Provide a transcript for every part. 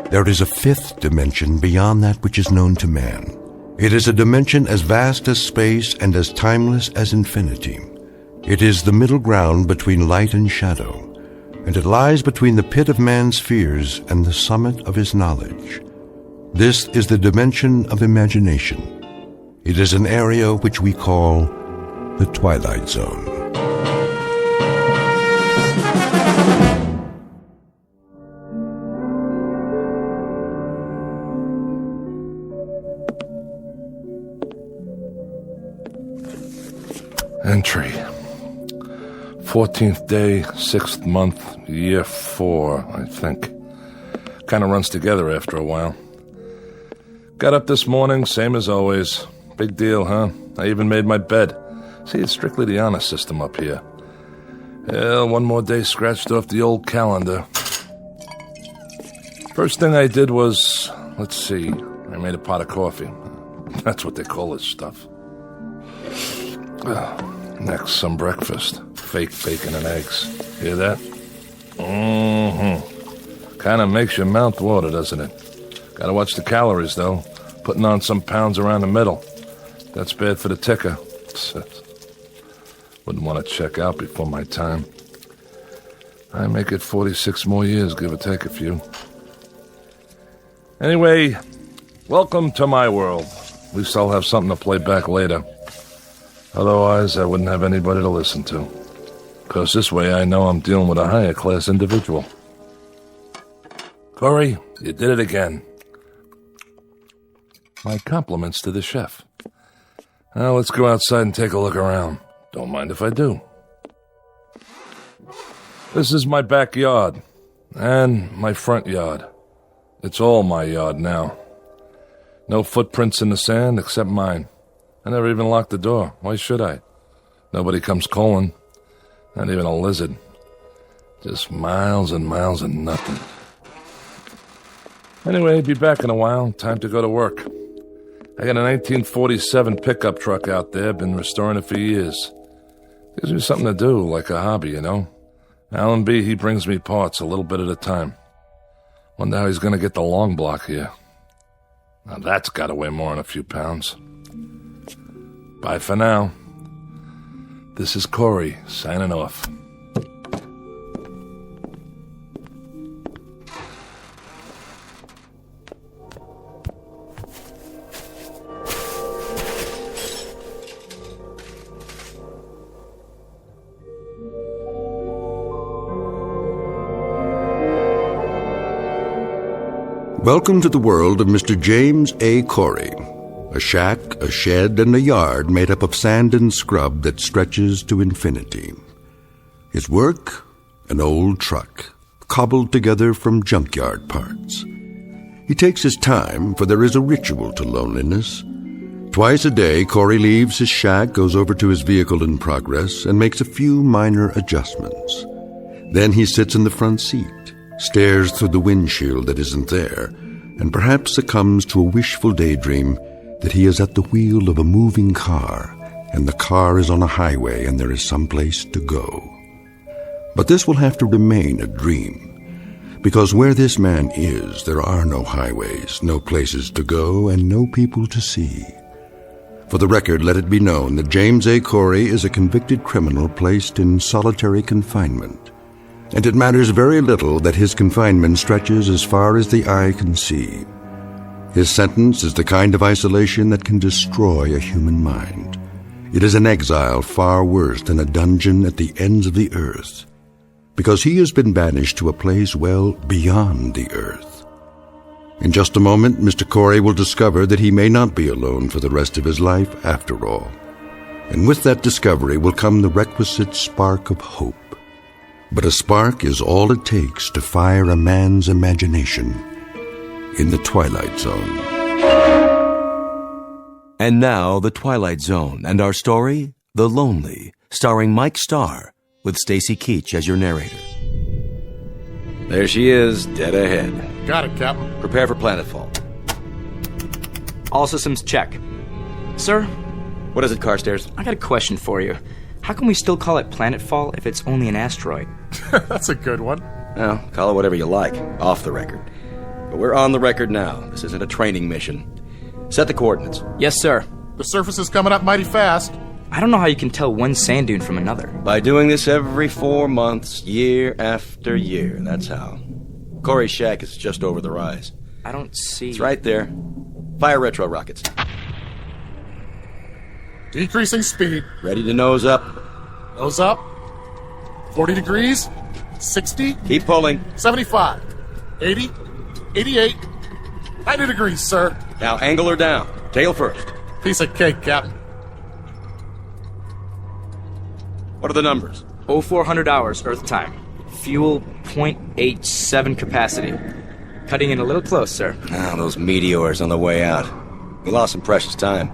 There is a fifth dimension beyond that which is known to man. It is a dimension as vast as space and as timeless as infinity. It is the middle ground between light and shadow, and it lies between the pit of man's fears and the summit of his knowledge. This is the dimension of imagination. It is an area which we call the Twilight Zone. Entry. 14th day, 6th month, year 4, I think. Kind of runs together after a while. Got up this morning, same as always. Big deal, huh? I even made my bed. See, it's strictly the honor system up here. Yeah, one more day scratched off the old calendar. First thing I did was, let's see, I made a pot of coffee. That's what they call this stuff. Next, some breakfast. Fake bacon and eggs. Hear that? Kind of makes your mouth water, doesn't it? Gotta watch the calories, though. Putting on some pounds around the middle. That's bad for the ticker. Wouldn't want to check out before my time. I make it 46 more years, give or take a few. Anyway, welcome to my world. At least I'll have something to play back later. Otherwise, I wouldn't have anybody to listen to. Because this way I know I'm dealing with a higher class individual. Corey, you did it again. My compliments to the chef. Now let's go outside and take a look around. Don't mind if I do. This is my backyard. And my front yard. It's all my yard now. No footprints in the sand except mine. I never even locked the door. Why should I? Nobody comes calling. Not even a lizard. Just miles and miles and nothing. Anyway, be back in a while. Time to go to work. I got a 1947 pickup truck out there. Been restoring it for years. Gives me something to do, like a hobby, you know? Alan B., he brings me parts a little bit at a time. Wonder how he's going to get the long block here. Now that's got to weigh more than a few pounds. Bye for now. This is Corey, signing off. Welcome to the world of Mr. James A. Corey. A shack, a shed, and a yard made up of sand and scrub that stretches to infinity. His work? An old truck, cobbled together from junkyard parts. He takes his time, for there is a ritual to loneliness. Twice a day, Corey leaves his shack, goes over to his vehicle in progress, and makes a few minor adjustments. Then he sits in the front seat, stares through the windshield that isn't there, and perhaps succumbs to a wishful daydream that he is at the wheel of a moving car, and the car is on a highway and there is some place to go. But this will have to remain a dream, because where this man is, there are no highways, no places to go, and no people to see. For the record, let it be known that James A. Corey is a convicted criminal placed in solitary confinement, and it matters very little that his confinement stretches as far as the eye can see. His sentence is the kind of isolation that can destroy a human mind. It is an exile far worse than a dungeon at the ends of the earth, because he has been banished to a place well beyond the earth. In just a moment, Mr. Corey will discover that he may not be alone for the rest of his life after all. And with that discovery will come the requisite spark of hope. But a spark is all it takes to fire a man's imagination in the Twilight Zone. And now, The Twilight Zone, and our story, The Lonely, starring Mike Starr, with Stacy Keach as your narrator. There she is, dead ahead. Got it, Captain. Prepare for planetfall. All systems check. Sir? What is it, Carstairs? I got a question for you. How can we still call it planetfall if it's only an asteroid? That's a good one. Well, call it whatever you like, off the record. But we're on the record now. This isn't a training mission. Set the coordinates. Yes, sir. The surface is coming up mighty fast. I don't know how you can tell one sand dune from another. By doing this every 4 months, year after year, that's how. Corey's shack is just over the rise. I don't see... It's right there. Fire retro rockets. Decreasing speed. Ready to nose up. Nose up. 40 degrees. 60. Keep pulling. 75. 80. 88. 90 degrees, sir. Now angle her down. Tail first. Piece of cake, Captain. What are the numbers? 0400 hours, Earth time. Fuel 0.87 capacity. Cutting in a little close, sir. Ah, those meteors on the way out. We lost some precious time.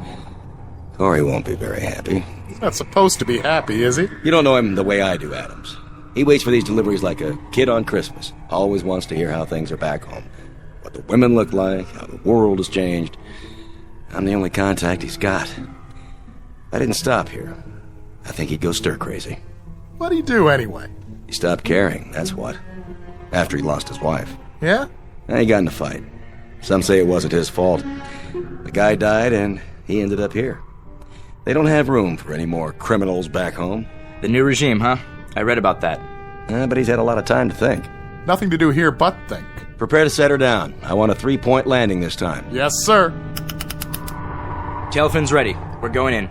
Corey won't be very happy. He's not supposed to be happy, is he? You don't know him the way I do, Adams. He waits for these deliveries like a kid on Christmas. Always wants to hear how things are back home. What the women look like, how the world has changed. I'm the only contact he's got. If I didn't stop here, I think he'd go stir-crazy. What'd he do, anyway? He stopped caring, that's what. After he lost his wife. Yeah? And he got in a fight. Some say it wasn't his fault. The guy died, and he ended up here. They don't have room for any more criminals back home. The new regime, huh? I read about that. But he's had a lot of time to think. Nothing to do here but think. Prepare to set her down. I want a 3-point landing this time. Yes, sir. Tail fins ready. We're going in.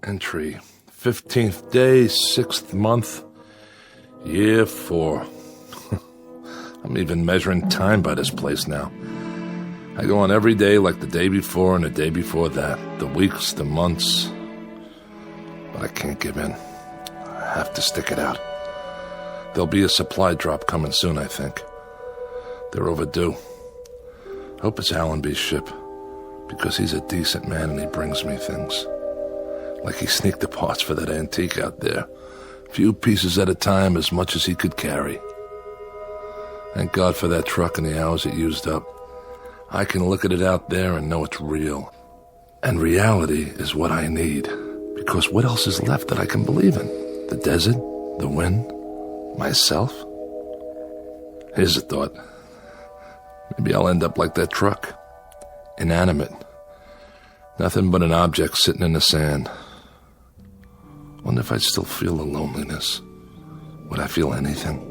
Entry, 15th day, 6th month, year 4. I'm even measuring time by this place now. I go on every day like the day before and the day before that, the weeks, the months. But I can't give in. I have to stick it out. There'll be a supply drop coming soon, I think. They're overdue. Hope it's Allenby's ship, because he's a decent man and he brings me things. Like he sneaked the parts for that antique out there. Few pieces at a time, as much as he could carry. Thank God for that truck and the hours it used up. I can look at it out there and know it's real. And reality is what I need. Because what else is left that I can believe in? The desert? The wind? Myself? Here's a thought. Maybe I'll end up like that truck. Inanimate. Nothing but an object sitting in the sand. Wonder if I'd still feel the loneliness. Would I feel anything?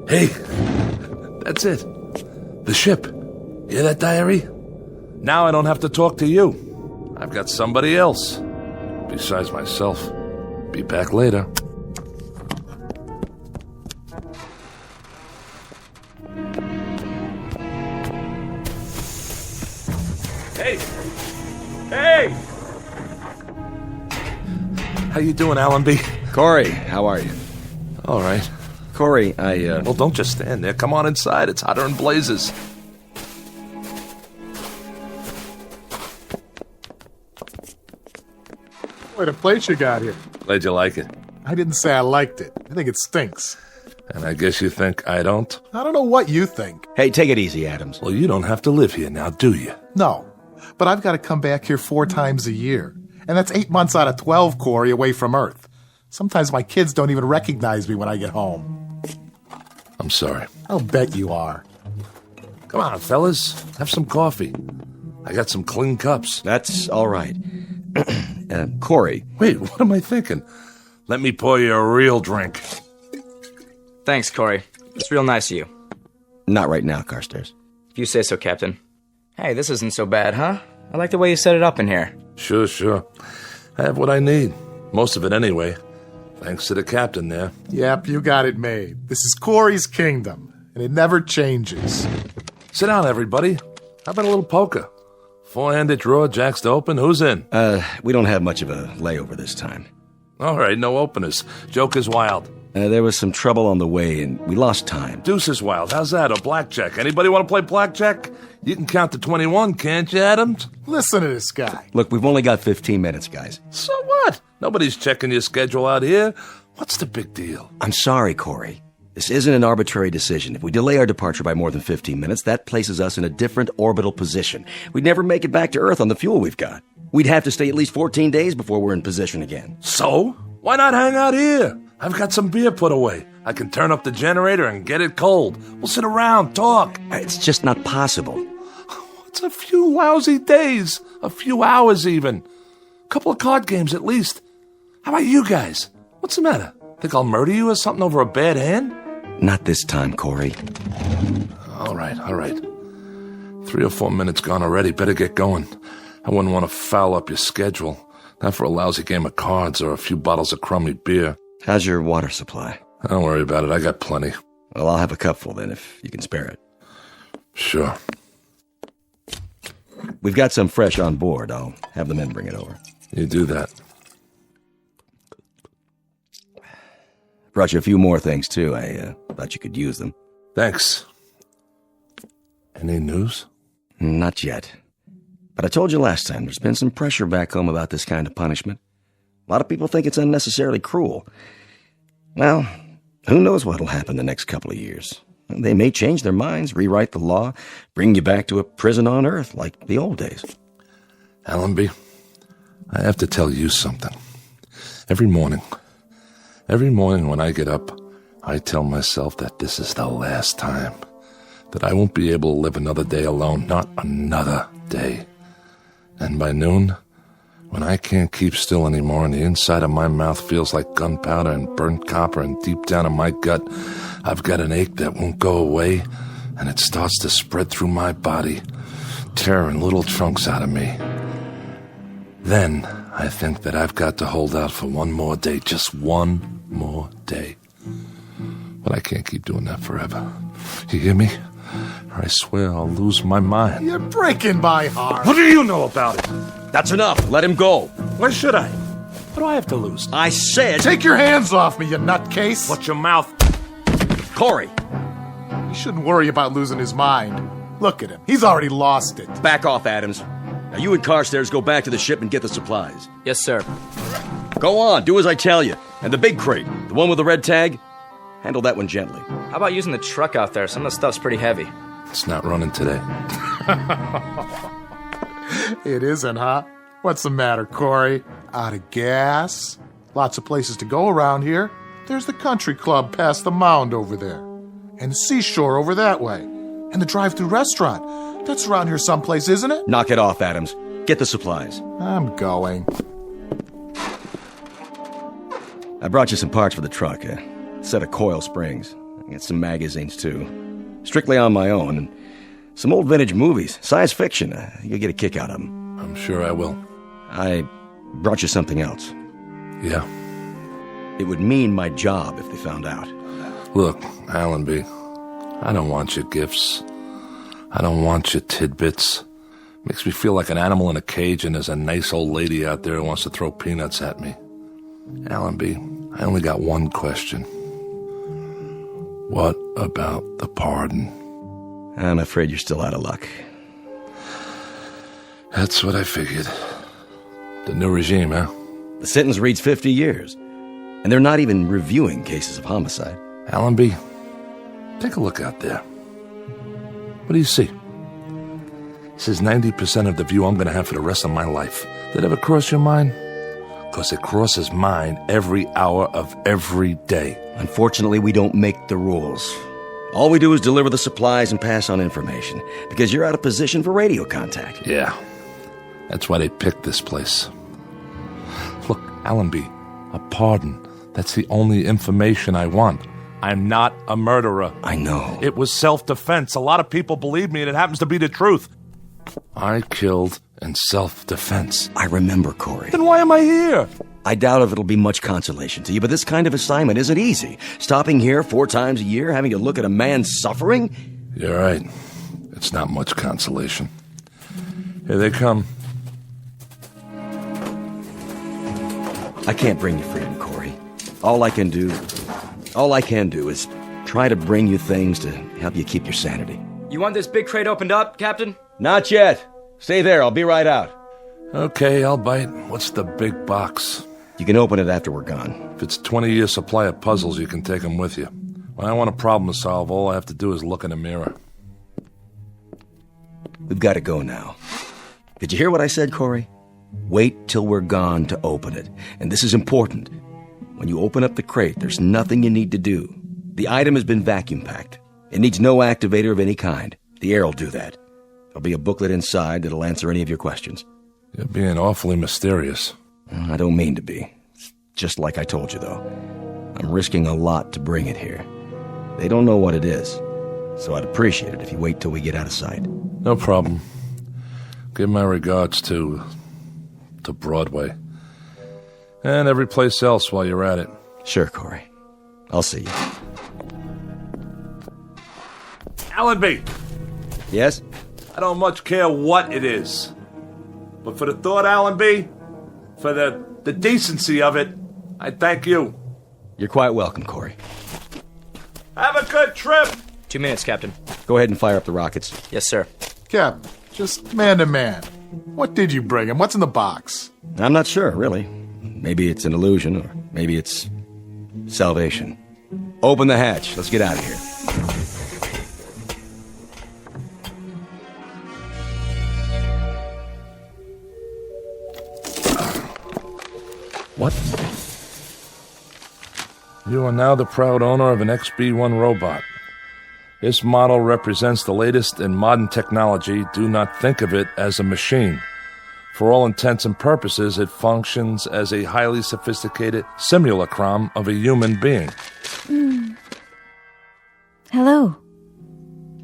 Hey! That's it. The ship. Hear that, diary? Now I don't have to talk to you. I've got somebody else. Besides myself. Be back later. Hey! Hey! How you doing, Allenby? Corey, how are you? All right. Corey, Well, don't just stand there. Come on inside. It's hotter than blazes. What a place you got here. Glad you like it. I didn't say I liked it. I think it stinks. And I guess you think I don't? I don't know what you think. Hey, take it easy, Adams. Well, you don't have to live here now, do you? No. But I've got to come back here 4 times a year. And that's 8 months out of 12, Corey, away from Earth. Sometimes my kids don't even recognize me when I get home. I'm sorry. I'll bet you are. Come on, fellas. Have some coffee. I got some clean cups. That's all right. Corey. Wait, what am I thinking? Let me pour you a real drink. Thanks, Corey. It's real nice of you. Not right now, Carstairs. If you say so, Captain. Hey, this isn't so bad, huh? I like the way you set it up in here. Sure. I have what I need. Most of it anyway. Thanks to the captain there. Yep, you got it made. This is Corey's kingdom, and it never changes. Sit down, everybody. How about a little poker? 4-handed draw, jacks to open. Who's in? We don't have much of a layover this time. All right, no openers. Joker's wild. There was some trouble on the way, and we lost time. Deuces Wild, how's that? Or blackjack? Anybody want to play blackjack? You can count to 21, can't you, Adams? Listen to this guy. Look, we've only got 15 minutes, guys. So what? Nobody's checking your schedule out here. What's the big deal? I'm sorry, Corey. This isn't an arbitrary decision. If we delay our departure by more than 15 minutes, that places us in a different orbital position. We'd never make it back to Earth on the fuel we've got. We'd have to stay at least 14 days before we're in position again. So? Why not hang out here? I've got some beer put away. I can turn up the generator and get it cold. We'll sit around, talk. It's just not possible. It's a few lousy days. A few hours, even. A couple of card games, at least. How about you guys? What's the matter? Think I'll murder you or something over a bad hand? Not this time, Corey. All right. 3 or 4 minutes gone already. Better get going. I wouldn't want to foul up your schedule. Not for a lousy game of cards or a few bottles of crummy beer. How's your water supply? Don't worry about it. I got plenty. Well, I'll have a cupful then, if you can spare it. Sure. We've got some fresh on board. I'll have the men bring it over. You do that. Brought you a few more things, too. I thought you could use them. Thanks. Any news? Not yet. But I told you last time, there's been some pressure back home about this kind of punishment. A lot of people think it's unnecessarily cruel. Well, who knows what'll happen the next couple of years. They may change their minds, rewrite the law, bring you back to a prison on Earth like the old days. Allenby, I have to tell you something. Every morning when I get up, I tell myself that this is the last time. That I won't be able to live another day alone, not another day. And by noon, when I can't keep still anymore and the inside of my mouth feels like gunpowder and burnt copper and deep down in my gut, I've got an ache that won't go away and it starts to spread through my body, tearing little chunks out of me. Then I think that I've got to hold out for one more day, just one more day. But I can't keep doing that forever. You hear me? Or I swear I'll lose my mind. You're breaking my heart. What do you know about it? That's enough. Let him go. Why should I? What do I have to lose? I said... Take your hands off me, you nutcase. Watch your mouth. Corey! He shouldn't worry about losing his mind. Look at him. He's already lost it. Back off, Adams. Now you and Carstairs go back to the ship and get the supplies. Yes, sir. Go on, do as I tell you. And the big crate, the one with the red tag, handle that one gently. How about using the truck out there? Some of the stuff's pretty heavy. It's not running today. It isn't, huh? What's the matter, Corey? Out of gas? Lots of places to go around here. There's the country club past the mound over there. And the seashore over that way. And the drive-thru restaurant. That's around here someplace, isn't it? Knock it off, Adams. Get the supplies. I'm going. I brought you some parts for the truck. A set of coil springs. I got some magazines, too. Strictly on my own. And some old vintage movies. Science fiction. You'll get a kick out of them. I'm sure I will. I brought you something else. Yeah. It would mean my job if they found out. Look, Allenby, I don't want your gifts. I don't want your tidbits. Makes me feel like an animal in a cage and there's a nice old lady out there who wants to throw peanuts at me. Allenby, I only got one question. What about the pardon? I'm afraid you're still out of luck. That's what I figured. The new regime, huh? The sentence reads 50 years. And they're not even reviewing cases of homicide. Allenby, take a look out there. What do you see? This is 90% of the view I'm going to have for the rest of my life. Did it ever cross your mind? Because it crosses mine every hour of every day. Unfortunately, we don't make the rules. All we do is deliver the supplies and pass on information, because you're out of position for radio contact. Yeah, that's why they picked this place. Look, Allenby, a pardon. That's the only information I want. I'm not a murderer. I know. It was self-defense. A lot of people believe me, and it happens to be the truth. I killed in self-defense. I remember, Corey. Then why am I here? I doubt if it'll be much consolation to you, but this kind of assignment isn't easy. Stopping here 4 times a year, having to look at a man suffering? You're right. It's not much consolation. Here they come. I can't bring you freedom, Corey. All I can do All I can do is try to bring you things to help you keep your sanity. You want this big crate opened up, Captain? Not yet. Stay there, I'll be right out. Okay, I'll bite. What's the big box? You can open it after we're gone. If it's 20-year supply of puzzles, you can take them with you. When I want a problem to solve, all I have to do is look in the mirror. We've got to go now. Did you hear what I said, Corey? Wait till we're gone to open it. And this is important. When you open up the crate, there's nothing you need to do. The item has been vacuum packed. It needs no activator of any kind. The air will do that. There'll be a booklet inside that'll answer any of your questions. You're being awfully mysterious. I don't mean to be. It's just like I told you, though. I'm risking a lot to bring it here. They don't know what it is, so I'd appreciate it if you wait till we get out of sight. No problem. Give my regards to Broadway. And every place else while you're at it. Sure, Corey. I'll see you. Allenby! Yes? I don't much care what it is. But for the thought, Allenby, for the decency of it, I thank you. You're quite welcome, Corey. Have a good trip! 2 minutes, Captain. Go ahead and fire up the rockets. Yes, sir. Captain, just man to man. What did you bring him? What's in the box? I'm not sure, really. Maybe it's an illusion, or maybe it's salvation. Open the hatch. Let's get out of here. What? You are now the proud owner of an XB-1 robot. This model represents the latest in modern technology. Do not think of it as a machine. For all intents and purposes, it functions as a highly sophisticated simulacrum of a human being. Hello.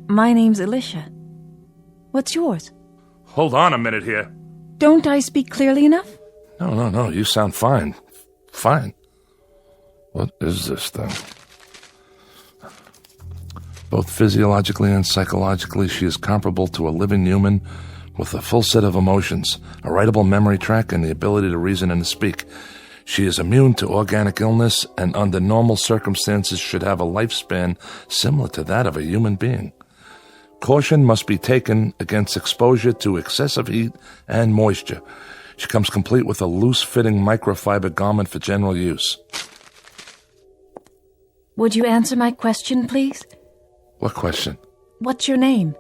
My name's Alicia. What's yours? Hold on a minute here. Don't I speak clearly enough? No, you sound fine. Fine. What is this thing? Both physiologically and psychologically, she is comparable to a living human with a full set of emotions, a writable memory track, and the ability to reason and to speak. She is immune to organic illness and under normal circumstances should have a lifespan similar to that of a human being. Caution must be taken against exposure to excessive heat and moisture. She comes complete with a loose-fitting microfiber garment for general use. Would you answer my question, please? What question? What's your name?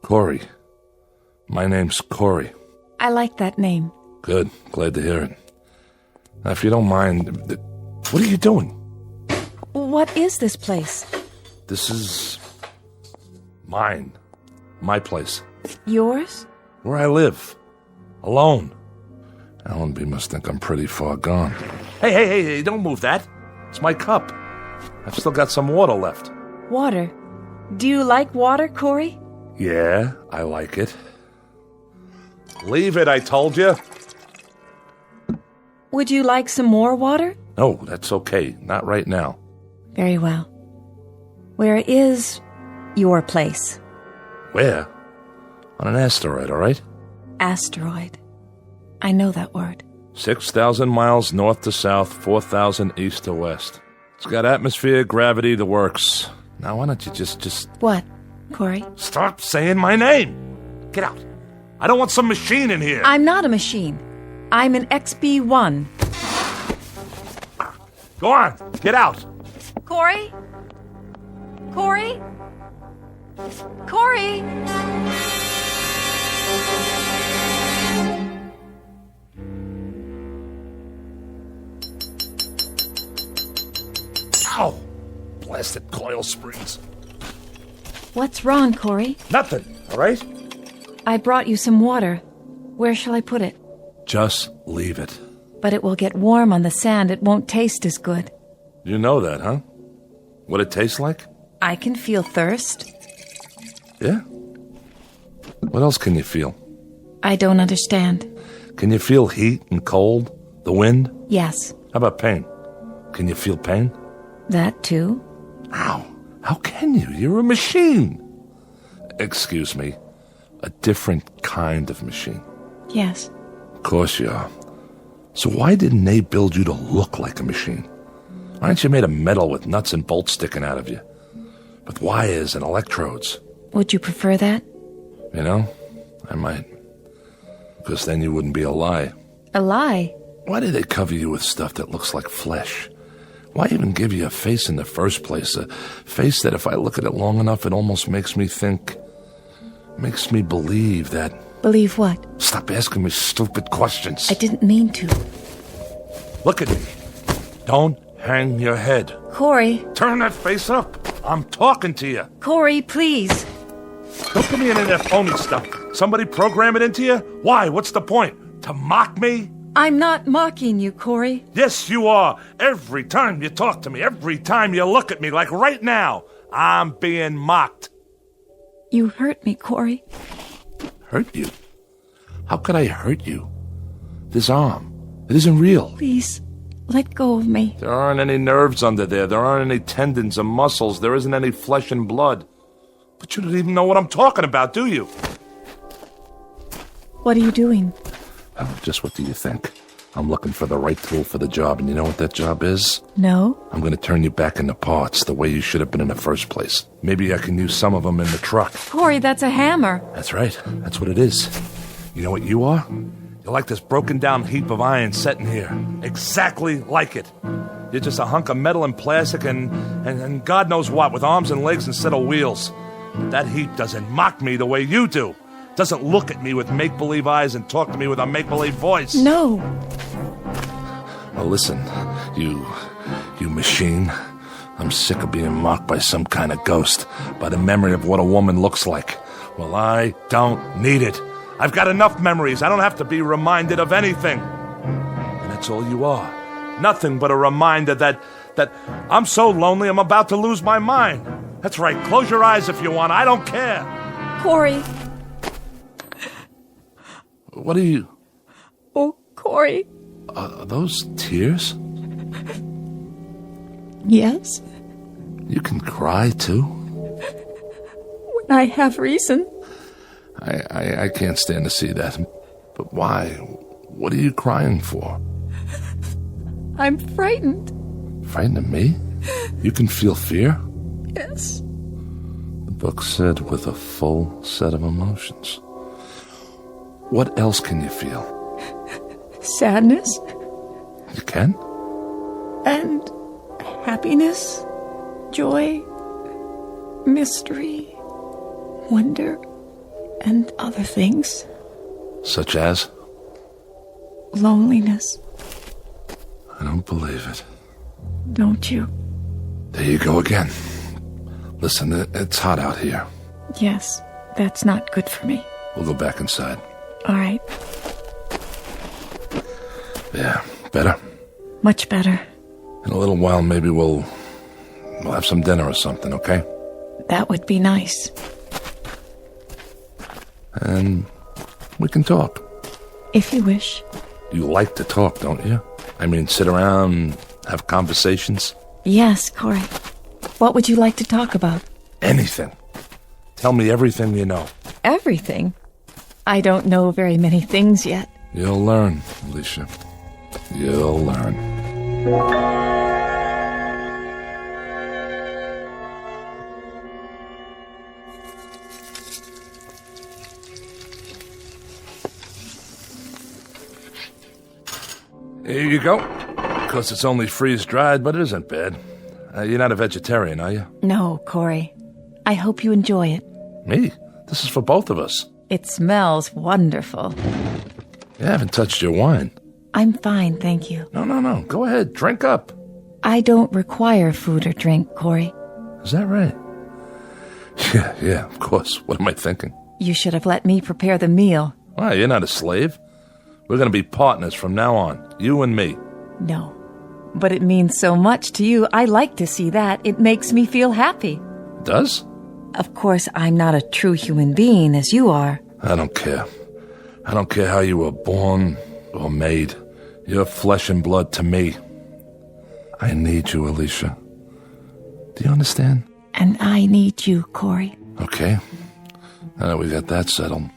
Corey. My name's Corey. I like that name. Good. Glad to hear it. Now, if you don't mind, what are you doing? What is this place? This is mine. My place. Yours? Where I live. Alone. Allenby must think I'm pretty far gone. Hey, don't move that. It's my cup. I've still got some water left. Water. Do you like water, Corey? Yeah, I like it. Leave it, I told you. Would you like some more water? No, that's okay. Not right now. Very well. Where is your place? Where? On an asteroid, all right? Asteroid. I know that word. 6,000 miles north to south, 4,000 east to west. It's got atmosphere, gravity, the works. Now, why don't you just... What, Corey? Stop saying my name! Get out. I don't want some machine in here. I'm not a machine. I'm an XB-1. Go on, get out. Corey? Corey? Corey? Ow! Blasted coil springs. What's wrong, Corey? Nothing, all right? I brought you some water. Where shall I put it? Just leave it. But it will get warm on the sand. It won't taste as good. You know that, huh? What it tastes like? I can feel thirst. Yeah? What else can you feel? I don't understand. Can you feel heat and cold? The wind? Yes. How about pain? Can you feel pain? That too? Ow! How can you? You're a machine! Excuse me. A different kind of machine. Yes. Of course you are. So why didn't they build you to look like a machine? Why aren't you made of metal with nuts and bolts sticking out of you? With wires and electrodes? Would you prefer that? You know, I might. Because then you wouldn't be a lie. A lie? Why do they cover you with stuff that looks like flesh? Why even give you a face in the first place? A face that if I look at it long enough, it almost makes me think... makes me believe that... Believe what? Stop asking me stupid questions. I didn't mean to. Look at me. Don't hang your head. Corey. Turn that face up. I'm talking to you. Corey, please. Don't put me in that phony stuff. Somebody program it into you? Why? What's the point? To mock me? I'm not mocking you, Corey. Yes, you are. Every time you talk to me, every time you look at me, like right now, I'm being mocked. You hurt me, Corey. Hurt you? How could I hurt you? This arm, it isn't real. Please, let go of me. There aren't any nerves under there. There aren't any tendons or muscles. There isn't any flesh and blood. But you don't even know what I'm talking about, do you? What are you doing? Oh, just what do you think? I'm looking for the right tool for the job, and you know what that job is? No. I'm going to turn you back into parts the way you should have been in the first place. Maybe I can use some of them in the truck. Corey, that's a hammer. That's right. That's what it is. You know what you are? You're like this broken down heap of iron sitting here. Exactly like it. You're just a hunk of metal and plastic and God knows what, with arms and legs instead of wheels. That heap doesn't mock me the way you do. Doesn't look at me with make-believe eyes and talk to me with a make-believe voice. No. Well, listen, you machine. I'm sick of being mocked by some kind of ghost, by the memory of what a woman looks like. Well, I don't need it. I've got enough memories. I don't have to be reminded of anything. And that's all you are. Nothing but a reminder that I'm so lonely I'm about to lose my mind. That's right. Close your eyes if you want. I don't care. Corey. What are you... Oh, Corey. Are those tears? Yes. You can cry, too? When I have reason. I can't stand to see that. But why? What are you crying for? I'm frightened. Frightened of me? You can feel fear? Yes. The book said with a full set of emotions. What else can you feel? Sadness. You can? And happiness, joy, mystery, wonder, and other things. Such as? Loneliness. I don't believe it. Don't you? There you go again. Listen, it's hot out here. Yes, that's not good for me. We'll go back inside. All right. Yeah, better? Much better. In a little while, maybe we'll have some dinner or something, okay? That would be nice. And we can talk. If you wish. You like to talk, don't you? I mean, sit around, have conversations? Yes, Corey. What would you like to talk about? Anything. Tell me everything you know. Everything? I don't know very many things yet. You'll learn, Alicia. You'll learn. Here you go. Of course, it's only freeze-dried, but it isn't bad. You're not a vegetarian, are you? No, Corey. I hope you enjoy it. Me? This is for both of us. It smells wonderful. You haven't touched your wine. I'm fine, thank you. No. Go ahead, drink up. I don't require food or drink, Corey. Is that right? Yeah, of course. What am I thinking? You should have let me prepare the meal. Why, you're not a slave. We're going to be partners from now on, you and me. No. But it means so much to you. I like to see that. It makes me feel happy. Does? Of course, I'm not a true human being as you are. I don't care. I don't care how you were born or made. You're flesh and blood to me. I need you, Alicia. Do you understand? And I need you, Corey. Okay. Now that we got that settled,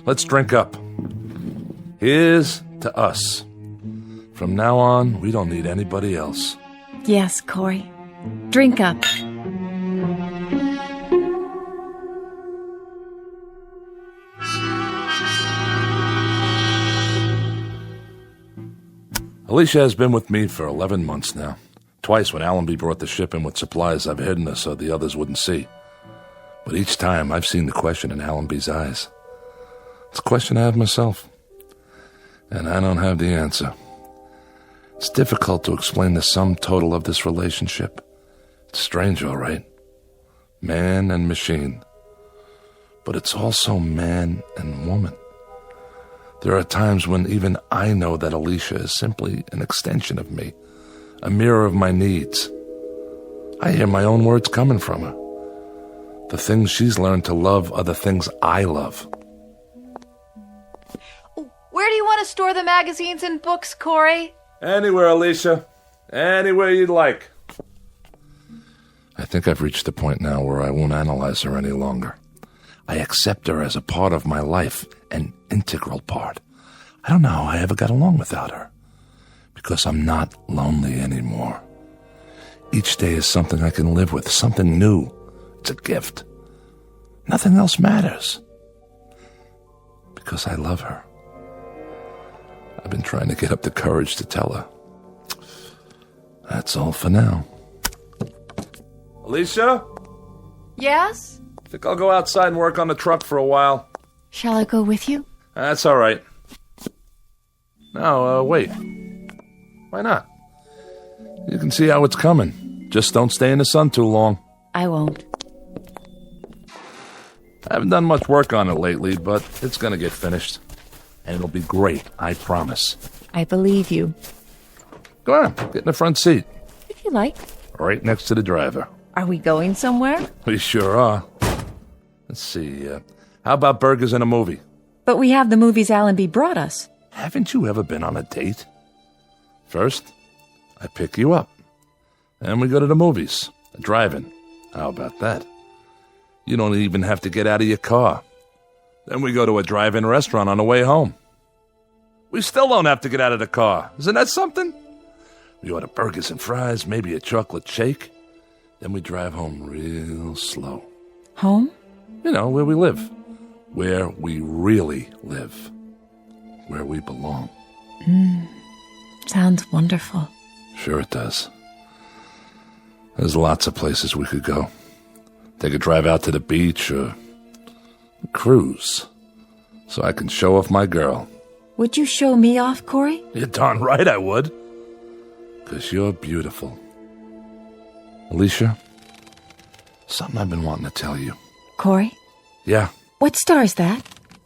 let's drink up. Here's to us. From now on, we don't need anybody else. Yes, Corey. Drink up. Alicia has been with me for 11 months now. Twice when Allenby brought the ship in with supplies, I've hidden her so the others wouldn't see. But each time, I've seen the question in Allenby's eyes. It's a question I have myself. And I don't have the answer. It's difficult to explain the sum total of this relationship. It's strange, all right. Man and machine. But it's also man and woman. There are times when even I know that Alicia is simply an extension of me, a mirror of my needs. I hear my own words coming from her. The things she's learned to love are the things I love. Where do you want to store the magazines and books, Corey? Anywhere, Alicia. Anywhere you'd like. I think I've reached the point now where I won't analyze her any longer. I accept her as a part of my life, an integral part. I don't know how I ever got along without her. Because I'm not lonely anymore. Each day is something I can live with, something new. It's a gift. Nothing else matters. Because I love her. I've been trying to get up the courage to tell her. That's all for now. Alicia? Yes? I think I'll go outside and work on the truck for a while. Shall I go with you? That's all right. No, wait. Why not? You can see how it's coming. Just don't stay in the sun too long. I won't. I haven't done much work on it lately, but it's going to get finished. And it'll be great, I promise. I believe you. Go on, get in the front seat. If you like. Right next to the driver. Are we going somewhere? We sure are. Let's see, how about burgers and a movie? But we have the movies Allenby brought us. Haven't you ever been on a date? First, I pick you up. Then we go to the movies, a drive-in. How about that? You don't even have to get out of your car. Then we go to a drive-in restaurant on the way home. We still don't have to get out of the car. Isn't that something? We order burgers and fries, maybe a chocolate shake. Then we drive home real slow. Home? You know, where we live. Where we really live. Where we belong. Sounds wonderful. Sure it does. There's lots of places we could go. Take a drive out to the beach or cruise. So I can show off my girl. Would you show me off, Corey? You're darn right I would. 'Cause you're beautiful. Alicia, something I've been wanting to tell you. Corey? Yeah, What star's that?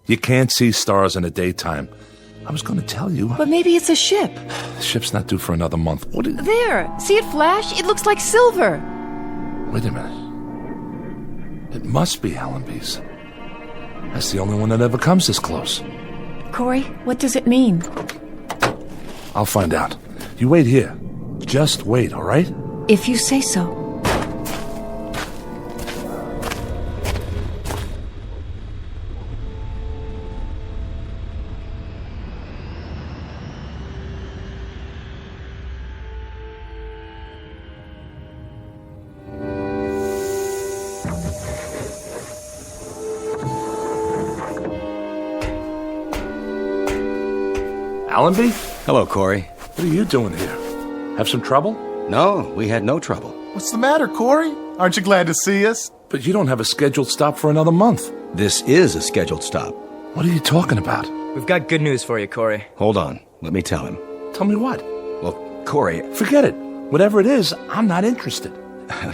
you can't see stars in the daytime. I was going to tell you. But maybe it's a ship. The ship's not due for another month. What is... There! See it flash? It looks like silver! Wait a minute. It must be Allenby's. That's the only one that ever comes this close. Corey, what does it mean? I'll find out. You wait here. Just wait, all right? If you say so. Allenby? Hello, Corey. What are you doing here? Have some trouble? No, we had no trouble. What's the matter, Corey? Aren't you glad to see us? But you don't have a scheduled stop for another month. This is a scheduled stop. What are you talking about? We've got good news for you, Corey. Hold on. Let me tell him. Tell me what? Well, Corey, Forget it. Whatever it is, I'm not interested.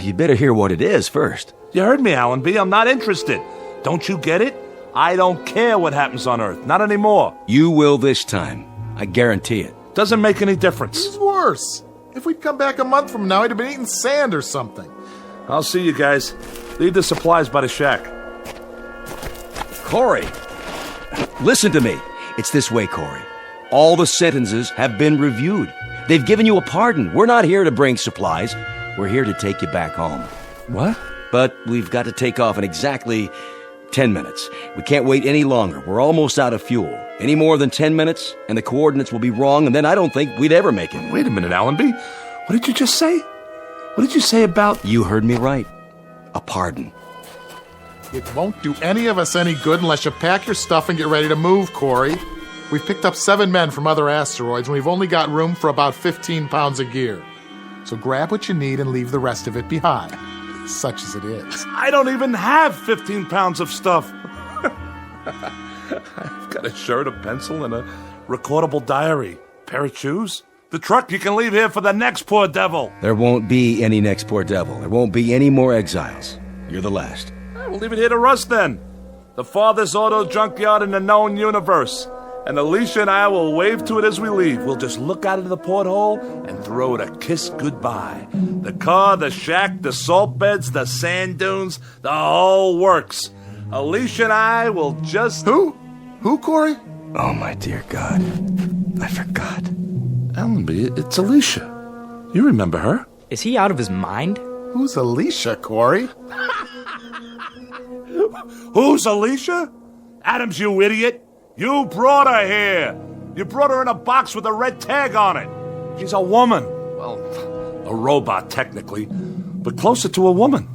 you'd better hear what it is first. You heard me, Allenby. I'm not interested. Don't you get it? I don't care what happens on Earth. Not anymore. You will this time. I guarantee it. Doesn't make any difference. It's worse. If we'd come back a month from now, he'd have been eating sand or something. I'll see you guys. Leave the supplies by the shack. Corey! Listen to me. It's this way, Corey. All the sentences have been reviewed. They've given you a pardon. We're not here to bring supplies. We're here to take you back home. What? But we've got to take off in exactly 10 minutes. We can't wait any longer. We're almost out of fuel. Any more than 10 minutes, and the coordinates will be wrong, and then I don't think we'd ever make it. Wait a minute, Allenby. What did you just say? What did you say about... You heard me right. A pardon. It won't do any of us any good unless you pack your stuff and get ready to move, Corey. We've picked up 7 men from other asteroids, and we've only got room for about 15 pounds of gear. So grab what you need and leave the rest of it behind, such as it is. I don't even have 15 pounds of stuff. I've got a shirt, a pencil, and a recordable diary. Pair of shoes. The truck you can leave here for the next poor devil. There won't be any next poor devil. There won't be any more exiles. You're the last. We'll leave it here to Russ then. The farthest auto junkyard in the known universe. And Alicia and I will wave to it as we leave. We'll just look out of the porthole and throw it a kiss goodbye. The car, the shack, the salt beds, the sand dunes, the whole works. Alicia and I will just... Who? Who, Corey? Oh, my dear God. I forgot. Allenby, it's Alicia. You remember her? Is he out of his mind? Who's Alicia, Corey? Who's Alicia? Adams, you idiot. You brought her here. You brought her in a box with a red tag on it. She's a woman. Well, a robot, technically, but closer to a woman.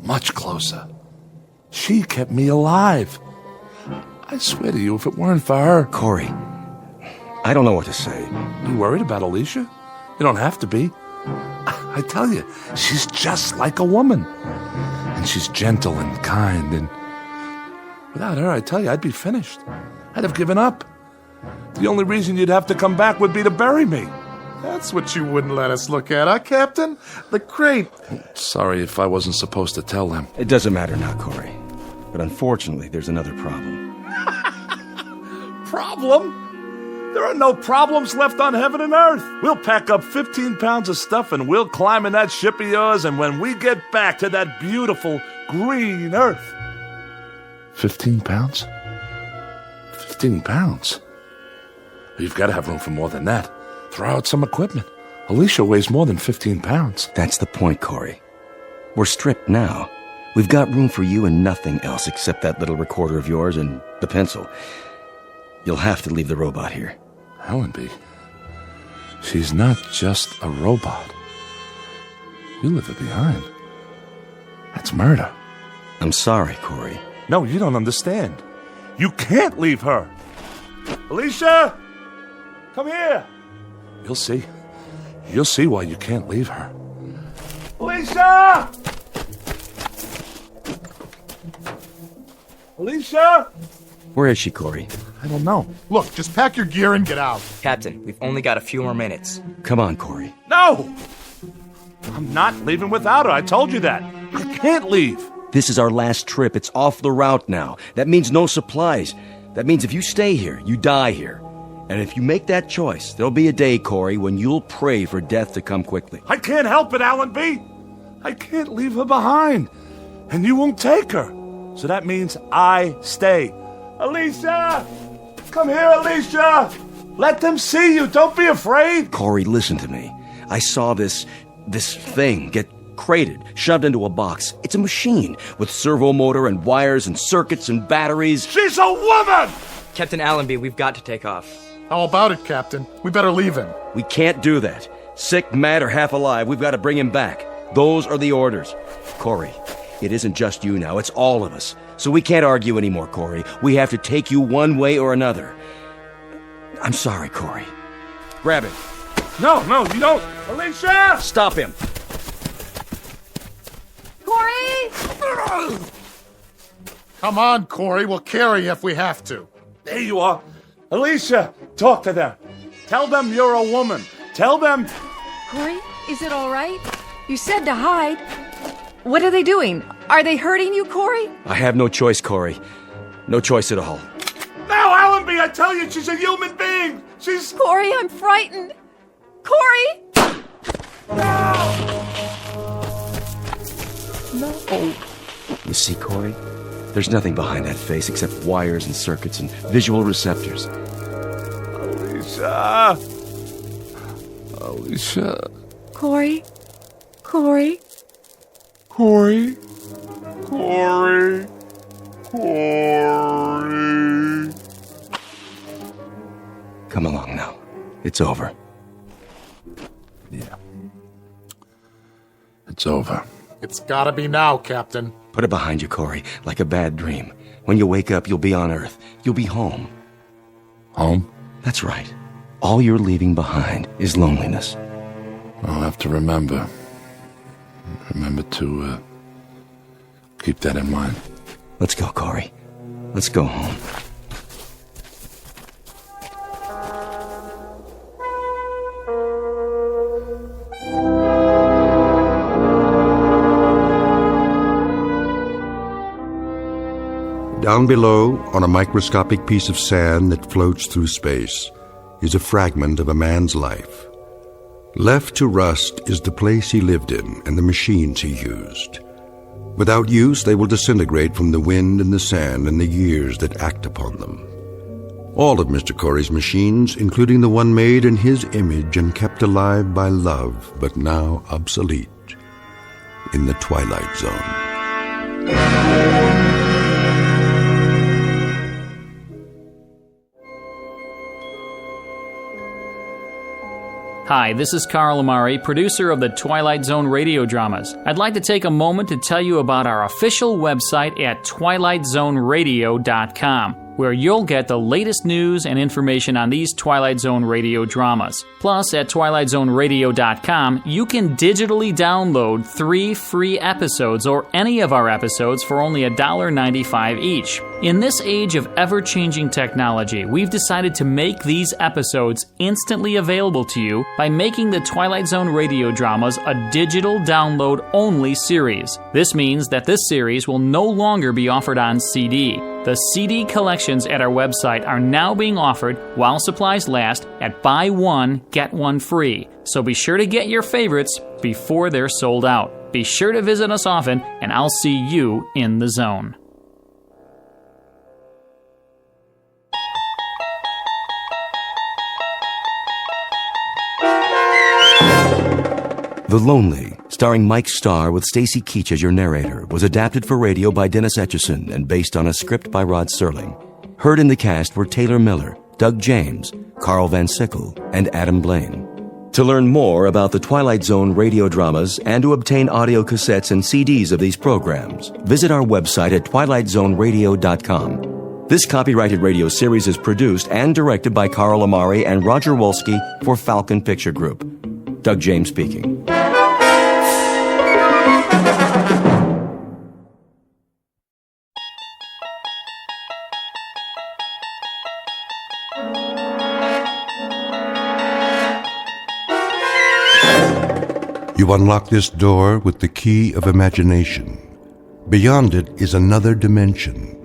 Much closer. She kept me alive. I swear to you, if it weren't for her... Corey, I don't know what to say. You worried about Alicia? You don't have to be. I tell you, she's just like a woman. And she's gentle and kind, and without her, I tell you, I'd be finished. I'd have given up. The only reason you'd have to come back would be to bury me. That's what you wouldn't let us look at, huh, Captain? The crate. Sorry if I wasn't supposed to tell them. It doesn't matter now, Corey. But unfortunately, there's another problem. Problem? There are no problems left on heaven and earth. We'll pack up 15 pounds of stuff and we'll climb in that ship of yours, and when we get back to that beautiful green earth... 15 pounds? 15 pounds? You've got to have room for more than that. Throw out some equipment. Alicia weighs more than 15 pounds. That's the point, Corey. We're stripped now. We've got room for you and nothing else except that little recorder of yours and the pencil. You'll have to leave the robot here. Allenby, she's not just a robot. You leave her behind. That's murder. I'm sorry, Corey. No, you don't understand. You can't leave her. Alicia! Come here! You'll see. You'll see why you can't leave her. Alicia! Alicia! Where is she, Corey? I don't know. Look, just pack your gear and get out. Captain, we've only got a few more minutes. Come on, Corey. No! I'm not leaving without her. I told you that. I can't leave. This is our last trip. It's off the route now. That means no supplies. That means if you stay here, you die here. And if you make that choice, there'll be a day, Corey, when you'll pray for death to come quickly. I can't help it, Allenby. I can't leave her behind. And you won't take her. So that means I stay. Alicia! Come here, Alicia! Let them see you. Don't be afraid. Corey, listen to me. I saw this thing get crated, shoved into a box. It's a machine with servo motor and wires and circuits and batteries. She's a woman! Captain Allenby, we've got to take off. How about it, Captain? We better leave him. We can't do that. Sick, mad, or half alive, we've got to bring him back. Those are the orders. Corey, it isn't just you now, it's all of us. So we can't argue anymore, Corey. We have to take you one way or another. I'm sorry, Corey. Grab him. No, you don't. Alicia! Stop him. Corey! Come on, Corey. We'll carry you if we have to. There you are. Alicia, talk to them. Tell them you're a woman. Tell them... Corey, is it all right? You said to hide. What are they doing? Are they hurting you, Corey? I have no choice, Corey. No choice at all. No, Allenby, I tell you, she's a human being. She's... Corey, I'm frightened. Corey! No. You see, Corey? There's nothing behind that face except wires and circuits and visual receptors. Alicia. Alicia. Corey? Corey? Corey. Corey. Corey. Come along now. It's over. Yeah. It's over. It's gotta be now, Captain. Put it behind you, Corey, like a bad dream. When you wake up, you'll be on Earth. You'll be home. Home? That's right. All you're leaving behind is loneliness. I'll have to remember. Remember to keep that in mind. Let's go, Corey. Let's go home. Down below, on a microscopic piece of sand that floats through space, is a fragment of a man's life. Left to rust is the place he lived in and the machines he used. Without use, they will disintegrate from the wind and the sand and the years that act upon them. All of Mr. Corey's machines, including the one made in his image and kept alive by love, but now obsolete, in the Twilight Zone. Hi, this is Carl Amari, producer of the Twilight Zone radio dramas. I'd like to take a moment to tell you about our official website at twilightzoneradio.com, where you'll get the latest news and information on these Twilight Zone radio dramas. Plus, at twilightzoneradio.com, you can digitally download 3 free episodes or any of our episodes for only $1.95 each. In this age of ever-changing technology, we've decided to make these episodes instantly available to you by making the Twilight Zone radio dramas a digital download-only series. This means that this series will no longer be offered on CD. The CD collections at our website are now being offered while supplies last at buy one, get one free. So be sure to get your favorites before they're sold out. Be sure to visit us often, and I'll see you in the zone. The Lonely, starring Mike Starr with Stacy Keach as your narrator, was adapted for radio by Dennis Etchison and based on a script by Rod Serling. Heard in the cast were Taylor Miller, Doug James, Carl Van Sickle, and Adam Blaine. To learn more about the Twilight Zone radio dramas and to obtain audio cassettes and CDs of these programs, visit our website at twilightzoneradio.com. This copyrighted radio series is produced and directed by Carl Amari and Roger Wolski for Falcon Picture Group. Doug James speaking. You unlock this door with the key of imagination. Beyond it is another dimension,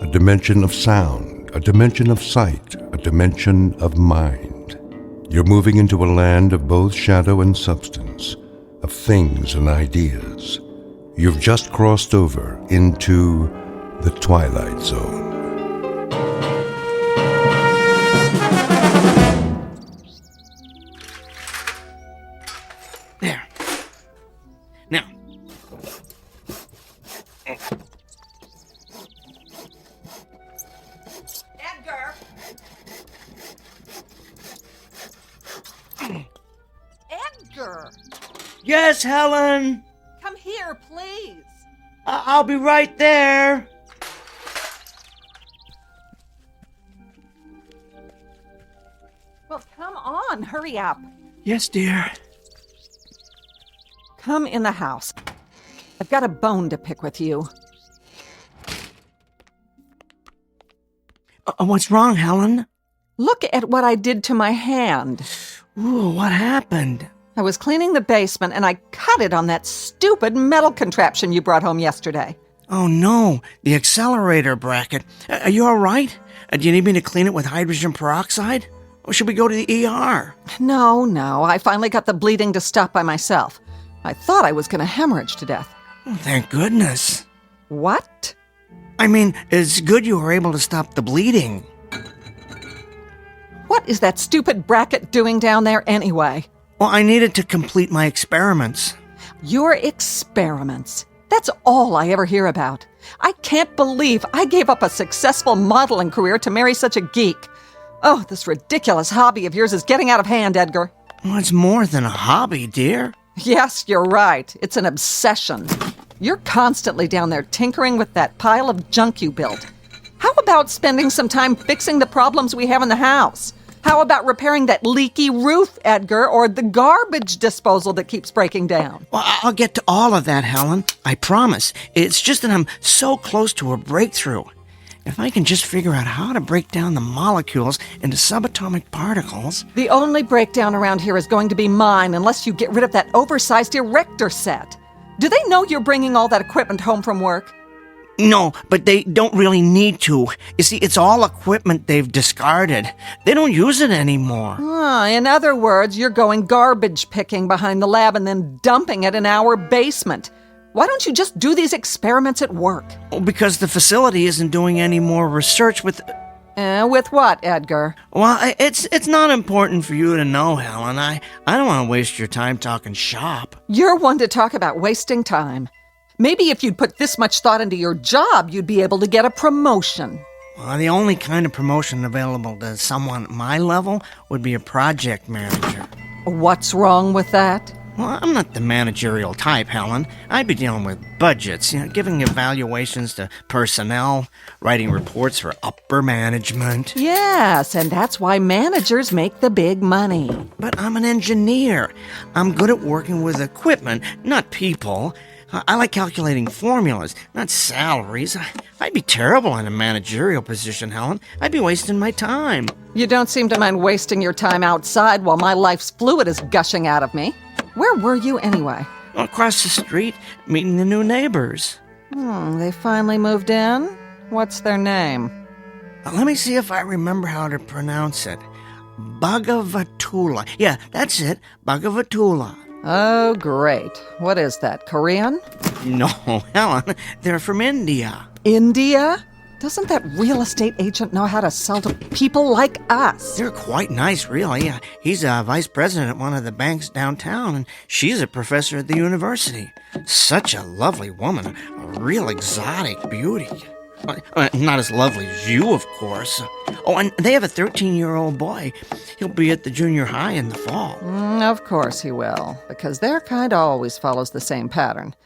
a dimension of sound, a dimension of sight, a dimension of mind. You're moving into a land of both shadow and substance, of things and ideas. You've just crossed over into the Twilight Zone. There. Now. Edgar! Edgar! Yes, Helen. Come here, please. I'll be right there. Well, come on, hurry up. Yes, dear. Come in the house. I've got a bone to pick with you. What's wrong, Helen? Look at what I did to my hand. Ooh, what happened? I was cleaning the basement and I cut it on that stupid metal contraption you brought home yesterday. Oh, no. The accelerator bracket. Are you all right? Do you need me to clean it with hydrogen peroxide? Or should we go to the ER? No. I finally got the bleeding to stop by myself. I thought I was going to hemorrhage to death. Oh, thank goodness. What? I mean, it's good you were able to stop the bleeding. What is that stupid bracket doing down there anyway? Well, I needed to complete my experiments. Your experiments? That's all I ever hear about. I can't believe I gave up a successful modeling career to marry such a geek. Oh, this ridiculous hobby of yours is getting out of hand, Edgar. Well, it's more than a hobby, dear. Yes, you're right. It's an obsession. You're constantly down there tinkering with that pile of junk you built. How about spending some time fixing the problems we have in the house? How about repairing that leaky roof, Edgar, or the garbage disposal that keeps breaking down? Well, I'll get to all of that, Helen. I promise. It's just that I'm so close to a breakthrough. If I can just figure out how to break down the molecules into subatomic particles... The only breakdown around here is going to be mine unless you get rid of that oversized erector set. Do they know you're bringing all that equipment home from work? No, but they don't really need to. You see, it's all equipment they've discarded. They don't use it anymore. In other words, you're going garbage picking behind the lab and then dumping it in our basement. Why don't you just do these experiments at work? Well, because the facility isn't doing any more research with... With what, Edgar? Well, it's not important for you to know, Helen. I don't want to waste your time talking shop. You're one to talk about wasting time. Maybe if you'd put this much thought into your job, you'd be able to get a promotion. Well, the only kind of promotion available to someone at my level would be a project manager. What's wrong with that? Well, I'm not the managerial type, Helen. I'd be dealing with budgets, giving evaluations to personnel, writing reports for upper management. Yes, and that's why managers make the big money. But I'm an engineer. I'm good at working with equipment, not people. I like calculating formulas, not salaries. I'd be terrible in a managerial position, Helen. I'd be wasting my time. You don't seem to mind wasting your time outside while my life's fluid is gushing out of me. Where were you anyway? Across the street, meeting the new neighbors. They finally moved in? What's their name? Let me see if I remember how to pronounce it. Bhagavatula. Yeah, that's it. Bhagavatula. Oh, great. What is that, Korean? No, Helen, they're from India. India? Doesn't that real estate agent know how to sell to people like us? They're quite nice, really. He's a vice president at one of the banks downtown, and she's a professor at the university. Such a lovely woman, a real exotic beauty. Not as lovely as you, of course. Oh, and they have a 13-year-old boy. He'll be at the junior high in the fall. Of course he will, because their kind always follows the same pattern.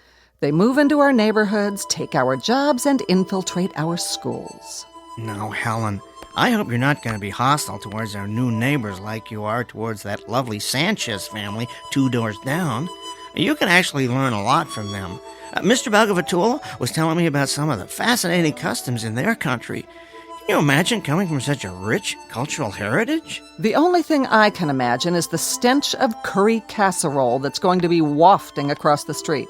They move into our neighborhoods, take our jobs, and infiltrate our schools. Now, Helen, I hope you're not going to be hostile towards our new neighbors like you are towards that lovely Sanchez family 2 doors down. You can actually learn a lot from them. Mr. Bhagavatula was telling me about some of the fascinating customs in their country. Can you imagine coming from such a rich cultural heritage? The only thing I can imagine is the stench of curry casserole that's going to be wafting across the street.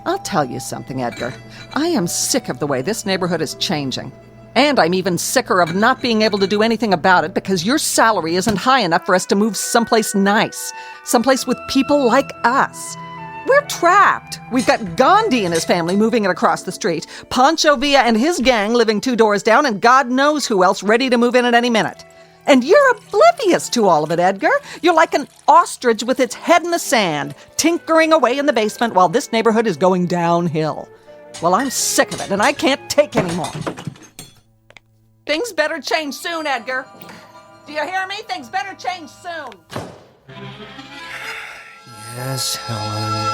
I'll tell you something, Edgar. I am sick of the way this neighborhood is changing. And I'm even sicker of not being able to do anything about it because your salary isn't high enough for us to move someplace nice, someplace with people like us. We're trapped. We've got Gandhi and his family moving it across the street, Pancho Villa and his gang living 2 doors down, and God knows who else ready to move in at any minute. And you're oblivious to all of it, Edgar. You're like an ostrich with its head in the sand, tinkering away in the basement while this neighborhood is going downhill. Well, I'm sick of it, and I can't take any more. Things better change soon, Edgar. Do you hear me? Things better change soon. Yes, Helen.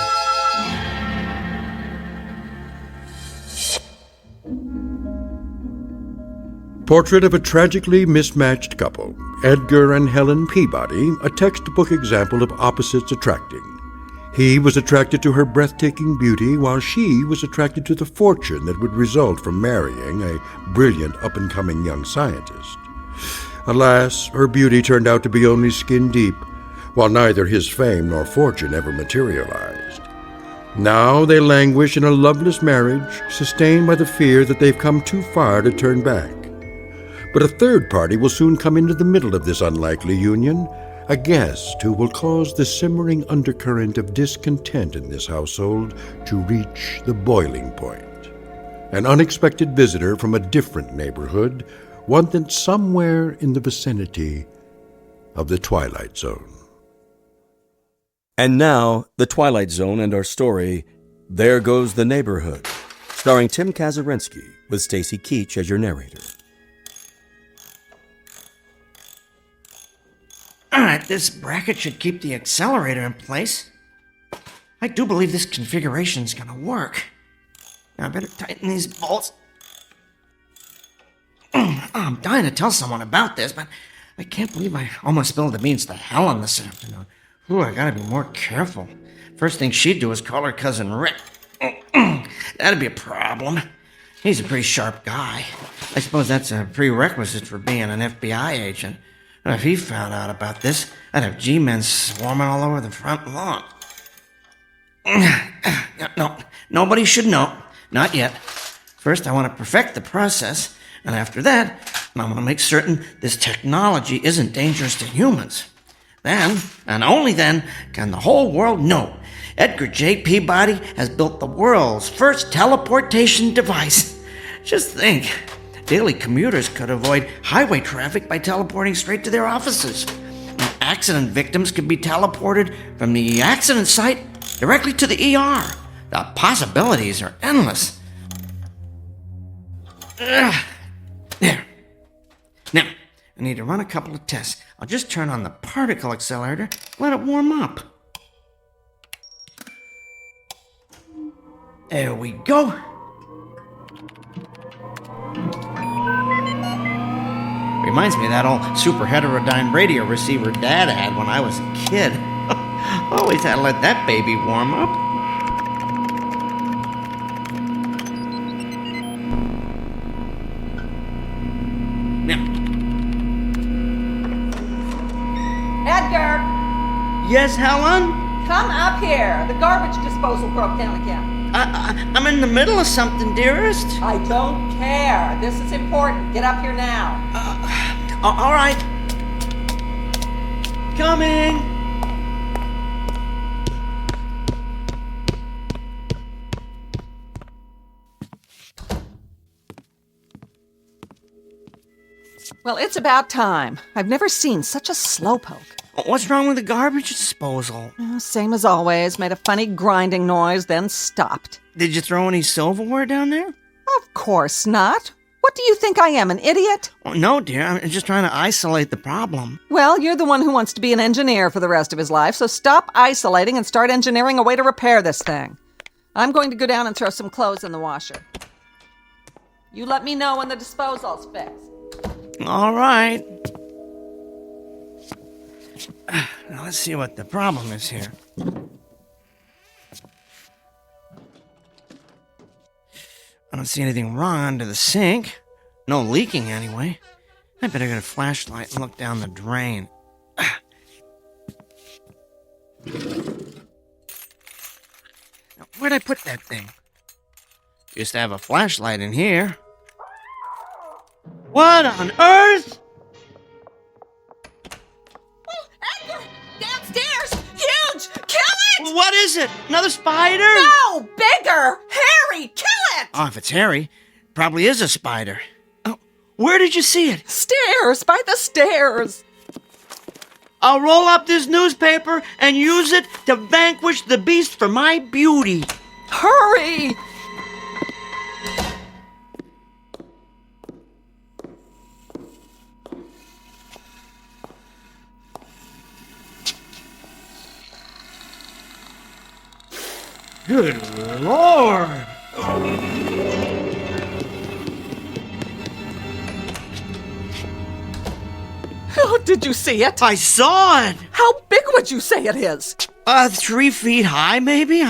Portrait of a tragically mismatched couple, Edgar and Helen Peabody, a textbook example of opposites attracting. He was attracted to her breathtaking beauty, while she was attracted to the fortune that would result from marrying a brilliant up-and-coming young scientist. Alas, her beauty turned out to be only skin deep, while neither his fame nor fortune ever materialized. Now they languish in a loveless marriage, sustained by the fear that they've come too far to turn back. But a third party will soon come into the middle of this unlikely union, a guest who will cause the simmering undercurrent of discontent in this household to reach the boiling point. An unexpected visitor from a different neighborhood, one that's somewhere in the vicinity of the Twilight Zone. And now, The Twilight Zone and our story, There Goes the Neighborhood, starring Tim Kazurinsky with Stacy Keach as your narrator. All right, this bracket should keep the accelerator in place. I do believe this configuration's gonna work. Now I better tighten these bolts. I'm dying to tell someone about this, but I can't believe I almost spilled the beans to Helen this afternoon. Ooh, I gotta be more careful. First thing she'd do is call her cousin Rick. That'd be a problem. He's a pretty sharp guy. I suppose that's a prerequisite for being an FBI agent. And if he found out about this, I'd have G-men swarming all over the front lawn. No, nobody should know. Not yet. First, I want to perfect the process, and after that, I want to make certain this technology isn't dangerous to humans. Then, and only then, can the whole world know Edgar J. Peabody has built the world's first teleportation device. Just think, daily commuters could avoid highway traffic by teleporting straight to their offices. Accident victims could be teleported from the accident site directly to the ER. The possibilities are endless. There. Now, I need to run a couple of tests. I'll just turn on the particle accelerator, let it warm up. There we go. Reminds me of that old super heterodyne radio receiver Dad had when I was a kid. Always had to let that baby warm up. Now. Edgar! Yes, Helen? Come up here. The garbage disposal broke down again. I'm in the middle of something, dearest. I don't care. This is important. Get up here now. All right. Coming. Well, it's about time. I've never seen such a slowpoke. What's wrong with the garbage disposal? Same as always. Made a funny grinding noise, then stopped. Did you throw any silverware down there? Of course not. What do you think I am, an idiot? Oh, no, dear. I'm just trying to isolate the problem. Well, you're the one who wants to be an engineer for the rest of his life, so stop isolating and start engineering a way to repair this thing. I'm going to go down and throw some clothes in the washer. You let me know when the disposal's fixed. All right. Now let's see what the problem is here. I don't see anything wrong under the sink. No leaking anyway. I better get a flashlight and look down the drain. Now, where'd I put that thing? Used to have a flashlight in here. What on earth? Edgar! Downstairs! Huge! Kill it! What is it? Another spider? No! Bigger! Harry! Kill it! Oh, if it's Harry, probably is a spider. Oh, where did you see it? Stairs! By the stairs! I'll roll up this newspaper and use it to vanquish the beast for my beauty. Hurry! Good Lord! Oh, did you see it? I saw it! How big would you say it is? 3 feet high, maybe?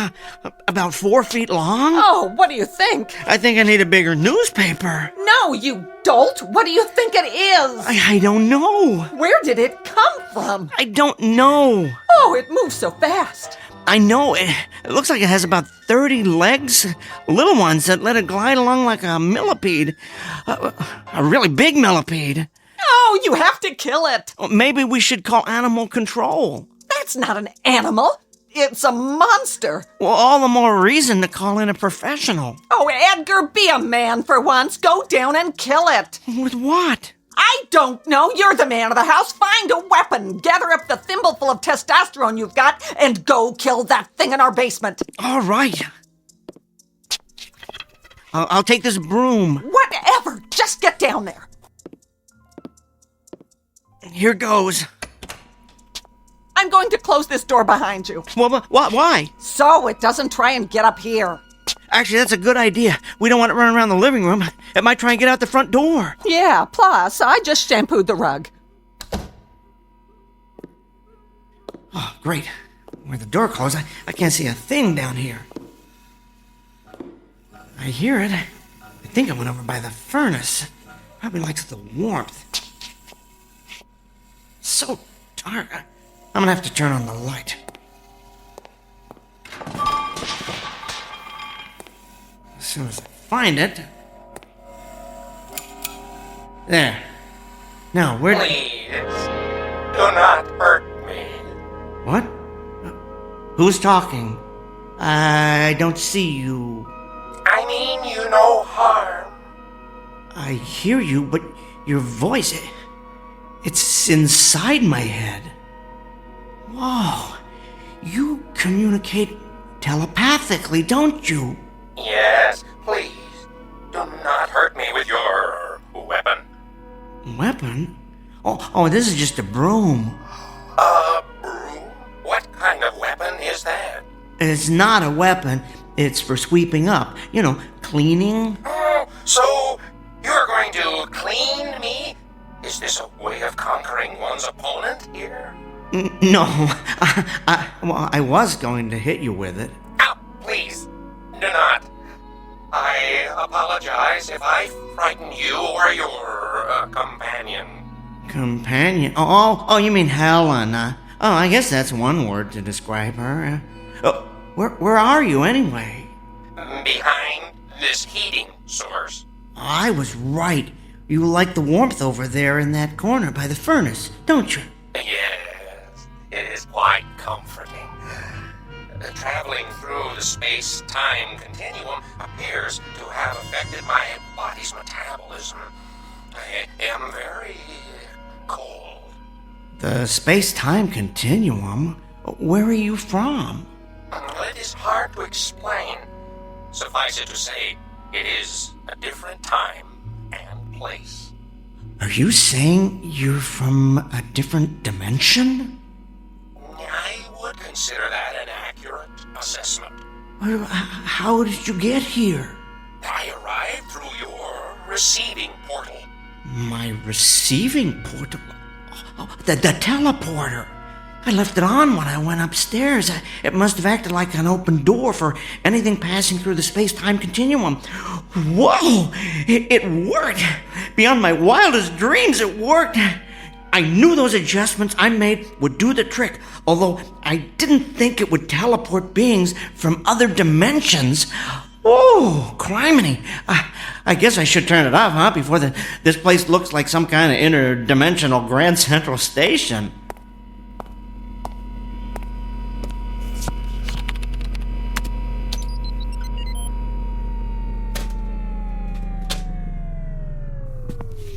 About 4 feet long? Oh, what do you think? I think I need a bigger newspaper. No, you dolt! What do you think it is? I don't know. Where did it come from? I don't know. Oh, it moves so fast. I know. It looks like it has about 30 legs. Little ones that let it glide along like a millipede. A really big millipede. Oh, you have to kill it. Maybe we should call animal control. That's not an animal. It's a monster. Well, all the more reason to call in a professional. Oh, Edgar, be a man for once. Go down and kill it. With what? I don't know. You're the man of the house. Find a weapon. Gather up the thimbleful of testosterone you've got and go kill that thing in our basement. All right. I'll take this broom. Whatever. Just get down there. Here goes. I'm going going to close this door behind you. Well, why? So it doesn't try and get up here. Actually, that's a good idea. We don't want it running around the living room. It might try and get out the front door. Yeah, plus, I just shampooed the rug. Oh, great. Where the door closed, I can't see a thing down here. I hear it. I think it went over by the furnace. Probably likes the warmth. So dark. I'm gonna have to turn on the light. As soon as I find it. There. Now, where... Please, do not hurt me. What? Who's talking? I don't see you. I mean you no harm. I hear you, but your voice... It's inside my head. Whoa. You communicate telepathically, don't you? Yes, please, do not hurt me with your weapon. Weapon? Oh, this is just a broom. A broom? What kind of weapon is that? It's not a weapon. It's for sweeping up. You know, cleaning. Oh, so you're going to clean me? Is this a way of conquering one's opponent here? No, I was going to hit you with it. Oh, please, do not. I apologize if I frighten you or your companion. Companion? Oh, you mean Helen. I guess that's one word to describe her. Where are you anyway? Behind this heating source. I was right. You like the warmth over there in that corner by the furnace, don't you? Yes, it is quite comforting. Traveling through the space-time continuum appears to have affected my body's metabolism. I am very cold. The space-time continuum? Where are you from? It is hard to explain. Suffice it to say, it is a different time and place. Are you saying you're from a different dimension? I would consider that an accurate assessment. How did you get here? I arrived through your receiving portal. My receiving portal? Oh, the teleporter. I left it on when I went upstairs. It must have acted like an open door for anything passing through the space-time continuum. Whoa! It worked! Beyond my wildest dreams, it worked! I knew those adjustments I made would do the trick, although I didn't think it would teleport beings from other dimensions. Oh, criminy. I guess I should turn it off, huh? Before this place looks like some kind of interdimensional Grand Central Station.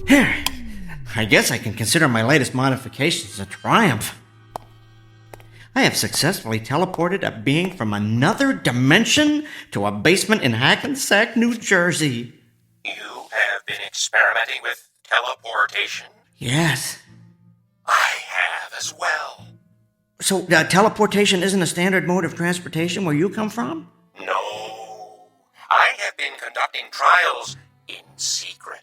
Here, I guess I can consider my latest modifications a triumph. I have successfully teleported a being from another dimension to a basement in Hackensack, New Jersey. You have been experimenting with teleportation? Yes. I have as well. So, teleportation isn't a standard mode of transportation where you come from? No. I have been conducting trials in secret.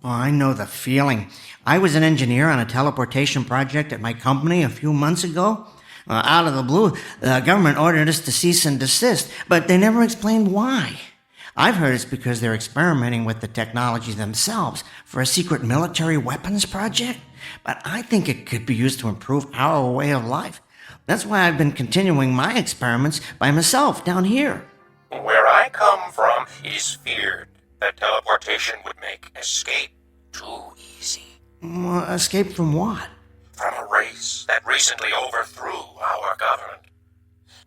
Oh, I know the feeling. I was an engineer on a teleportation project at my company a few months ago. Out of the blue, the government ordered us to cease and desist, but they never explained why. I've heard it's because they're experimenting with the technology themselves for a secret military weapons project, but I think it could be used to improve our way of life. That's why I've been continuing my experiments by myself down here. Where I come from, it is feared that teleportation would make escape too easy. Escape from what? From a race that recently overthrew our government.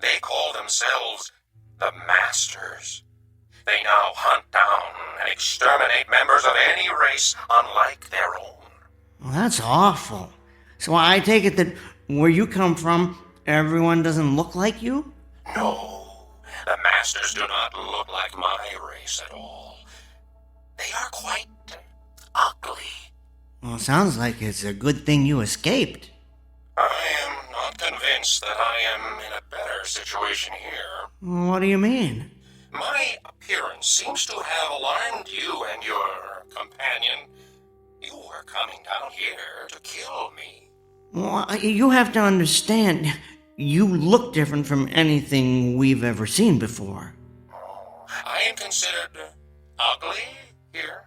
They call themselves the Masters. They now hunt down and exterminate members of any race unlike their own. Well, that's awful. So I take it that where you come from, everyone doesn't look like you? No, the Masters do not look like my race at all. They are quite ugly. Well, it sounds like it's a good thing you escaped. I am not convinced situation here. What do you mean? My appearance seems to have alarmed you and your companion. You were coming down here to kill me. Well, you have to understand, you look different from anything we've ever seen before. I am considered ugly here.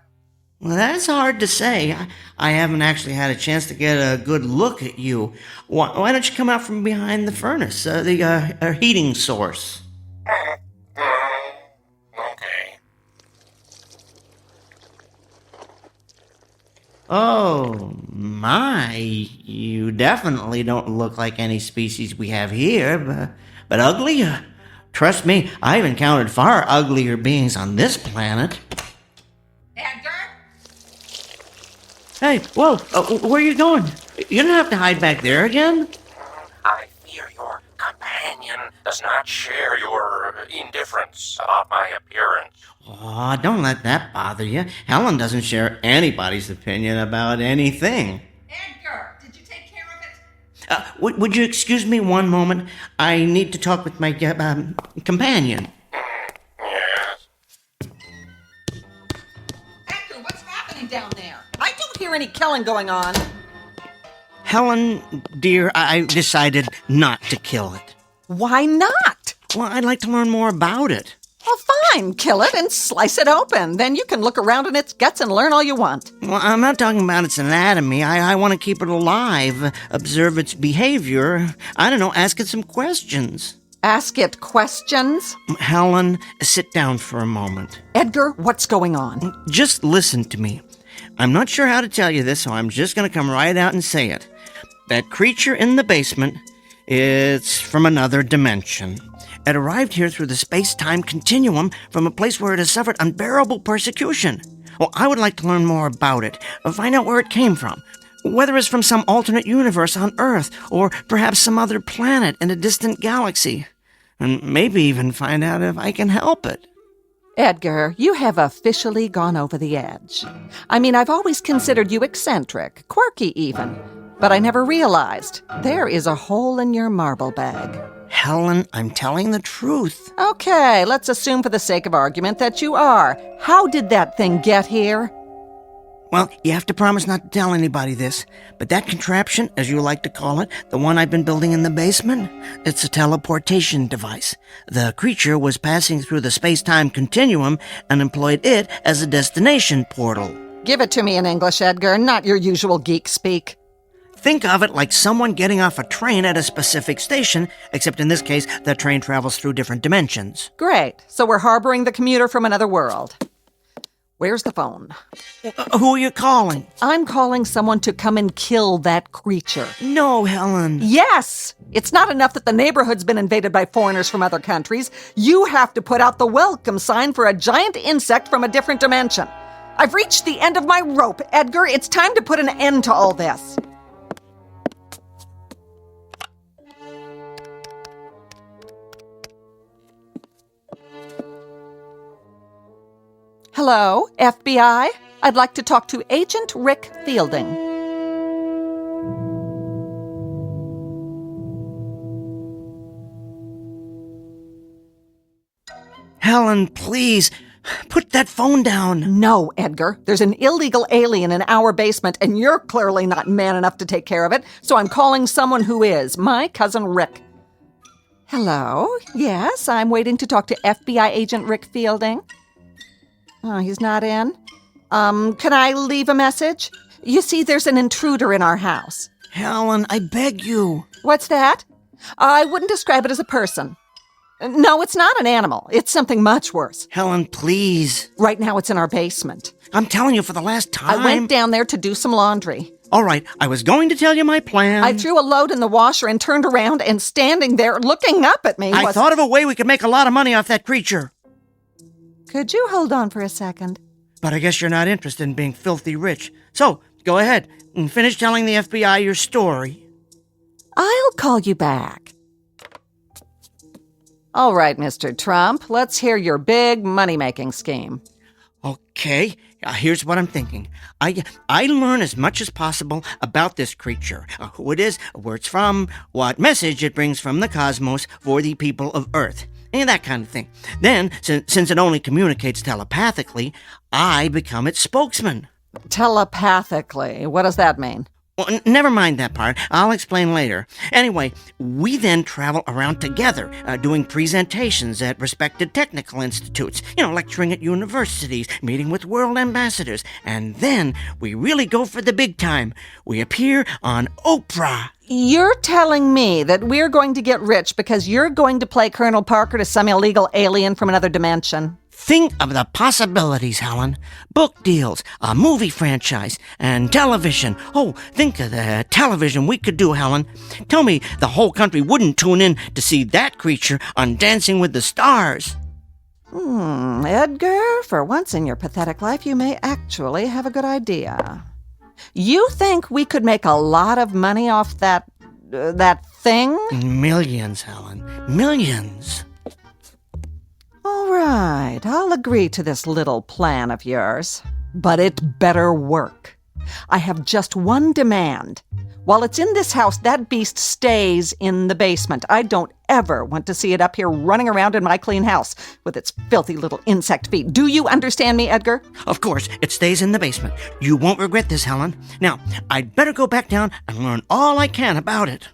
Well, that's hard to say. I haven't actually had a chance to get a good look at you. Why don't you come out from behind the furnace, the heating source? Okay. Oh, my. You definitely don't look like any species we have here, but ugly? Trust me, I've encountered far uglier beings on this planet. Edgar? Hey, whoa, where are you going? You don't have to hide back there again. I fear your companion does not share your indifference about my appearance. Oh, don't let that bother you. Helen doesn't share anybody's opinion about anything. Edgar, did you take care of it? Would you excuse me one moment? I need to talk with my companion. Yes. Edgar, what's happening down there? I don't hear any killing going on. Helen, dear, I decided not to kill it. Why not? Well, I'd like to learn more about it. Well, fine. Kill it and slice it open. Then you can look around in its guts and learn all you want. Well, I'm not talking about its anatomy. I want to keep it alive, observe its behavior. I don't know, ask it some questions. Ask it questions? Helen, sit down for a moment. Edgar, what's going on? Just listen to me. I'm not sure how to tell you this, so I'm just going to come right out and say it. That creature in the basement, it's from another dimension. It arrived here through the space-time continuum from a place where it has suffered unbearable persecution. Well, I would like to learn more about it, find out where it came from, whether it's from some alternate universe on Earth, or perhaps some other planet in a distant galaxy, and maybe even find out if I can help it. Edgar, you have officially gone over the edge. I mean, I've always considered you eccentric, quirky even, but I never realized there is a hole in your marble bag. Helen, I'm telling the truth. Okay, let's assume for the sake of argument that you are. How did that thing get here? Well, you have to promise not to tell anybody this, but that contraption, as you like to call it, the one I've been building in the basement, it's a teleportation device. The creature was passing through the space-time continuum and employed it as a destination portal. Give it to me in English, Edgar, not your usual geek speak. Think of it like someone getting off a train at a specific station, except in this case, the train travels through different dimensions. Great. So we're harboring the commuter from another world. Where's the phone? Who are you calling? I'm calling someone to come and kill that creature. No, Helen. Yes! It's not enough that the neighborhood's been invaded by foreigners from other countries. You have to put out the welcome sign for a giant insect from a different dimension. I've reached the end of my rope, Edgar. It's time to put an end to all this. Hello, FBI? I'd like to talk to Agent Rick Fielding. Helen, please, put that phone down. No, Edgar. There's an illegal alien in our basement, and you're clearly not man enough to take care of it, so I'm calling someone who is, my cousin Rick. Hello? Yes, I'm waiting to talk to FBI Agent Rick Fielding. Oh, he's not in? Can I leave a message? You see, there's an intruder in our house. Helen, I beg you. What's that? I wouldn't describe it as a person. No, it's not an animal. It's something much worse. Helen, please. Right now it's in our basement. I'm telling you for the last time. I went down there to do some laundry. All right, I was going to tell you my plan. I threw a load in the washer and turned around, and standing there looking up at me I thought of a way we could make a lot of money off that creature. Could you hold on for a second? But I guess you're not interested in being filthy rich. So, go ahead and finish telling the FBI your story. I'll call you back. All right, Mr. Trump, let's hear your big money-making scheme. Okay, here's what I'm thinking. I learn as much as possible about this creature, who it is, where it's from, what message it brings from the cosmos for the people of Earth, and that kind of thing. Then, since it only communicates telepathically, I become its spokesman. Telepathically? What does that mean? Well, never mind that part. I'll explain later. Anyway, we then travel around together, doing presentations at respected technical institutes, lecturing at universities, meeting with world ambassadors, and then we really go for the big time. We appear on Oprah. You're telling me that we're going to get rich because you're going to play Colonel Parker to some illegal alien from another dimension? Think of the possibilities, Helen. Book deals, a movie franchise, and television. Oh, think of the television we could do, Helen. Tell me the whole country wouldn't tune in to see that creature on Dancing with the Stars. Edgar, for once in your pathetic life, you may actually have a good idea. You think we could make a lot of money off that thing? Millions, Helen. Millions. All right, I'll agree to this little plan of yours, but it better work. I have just one demand. While it's in this house, that beast stays in the basement. I don't ever want to see it up here running around in my clean house with its filthy little insect feet. Do you understand me, Edgar? Of course, it stays in the basement. You won't regret this, Helen. Now, I'd better go back down and learn all I can about it.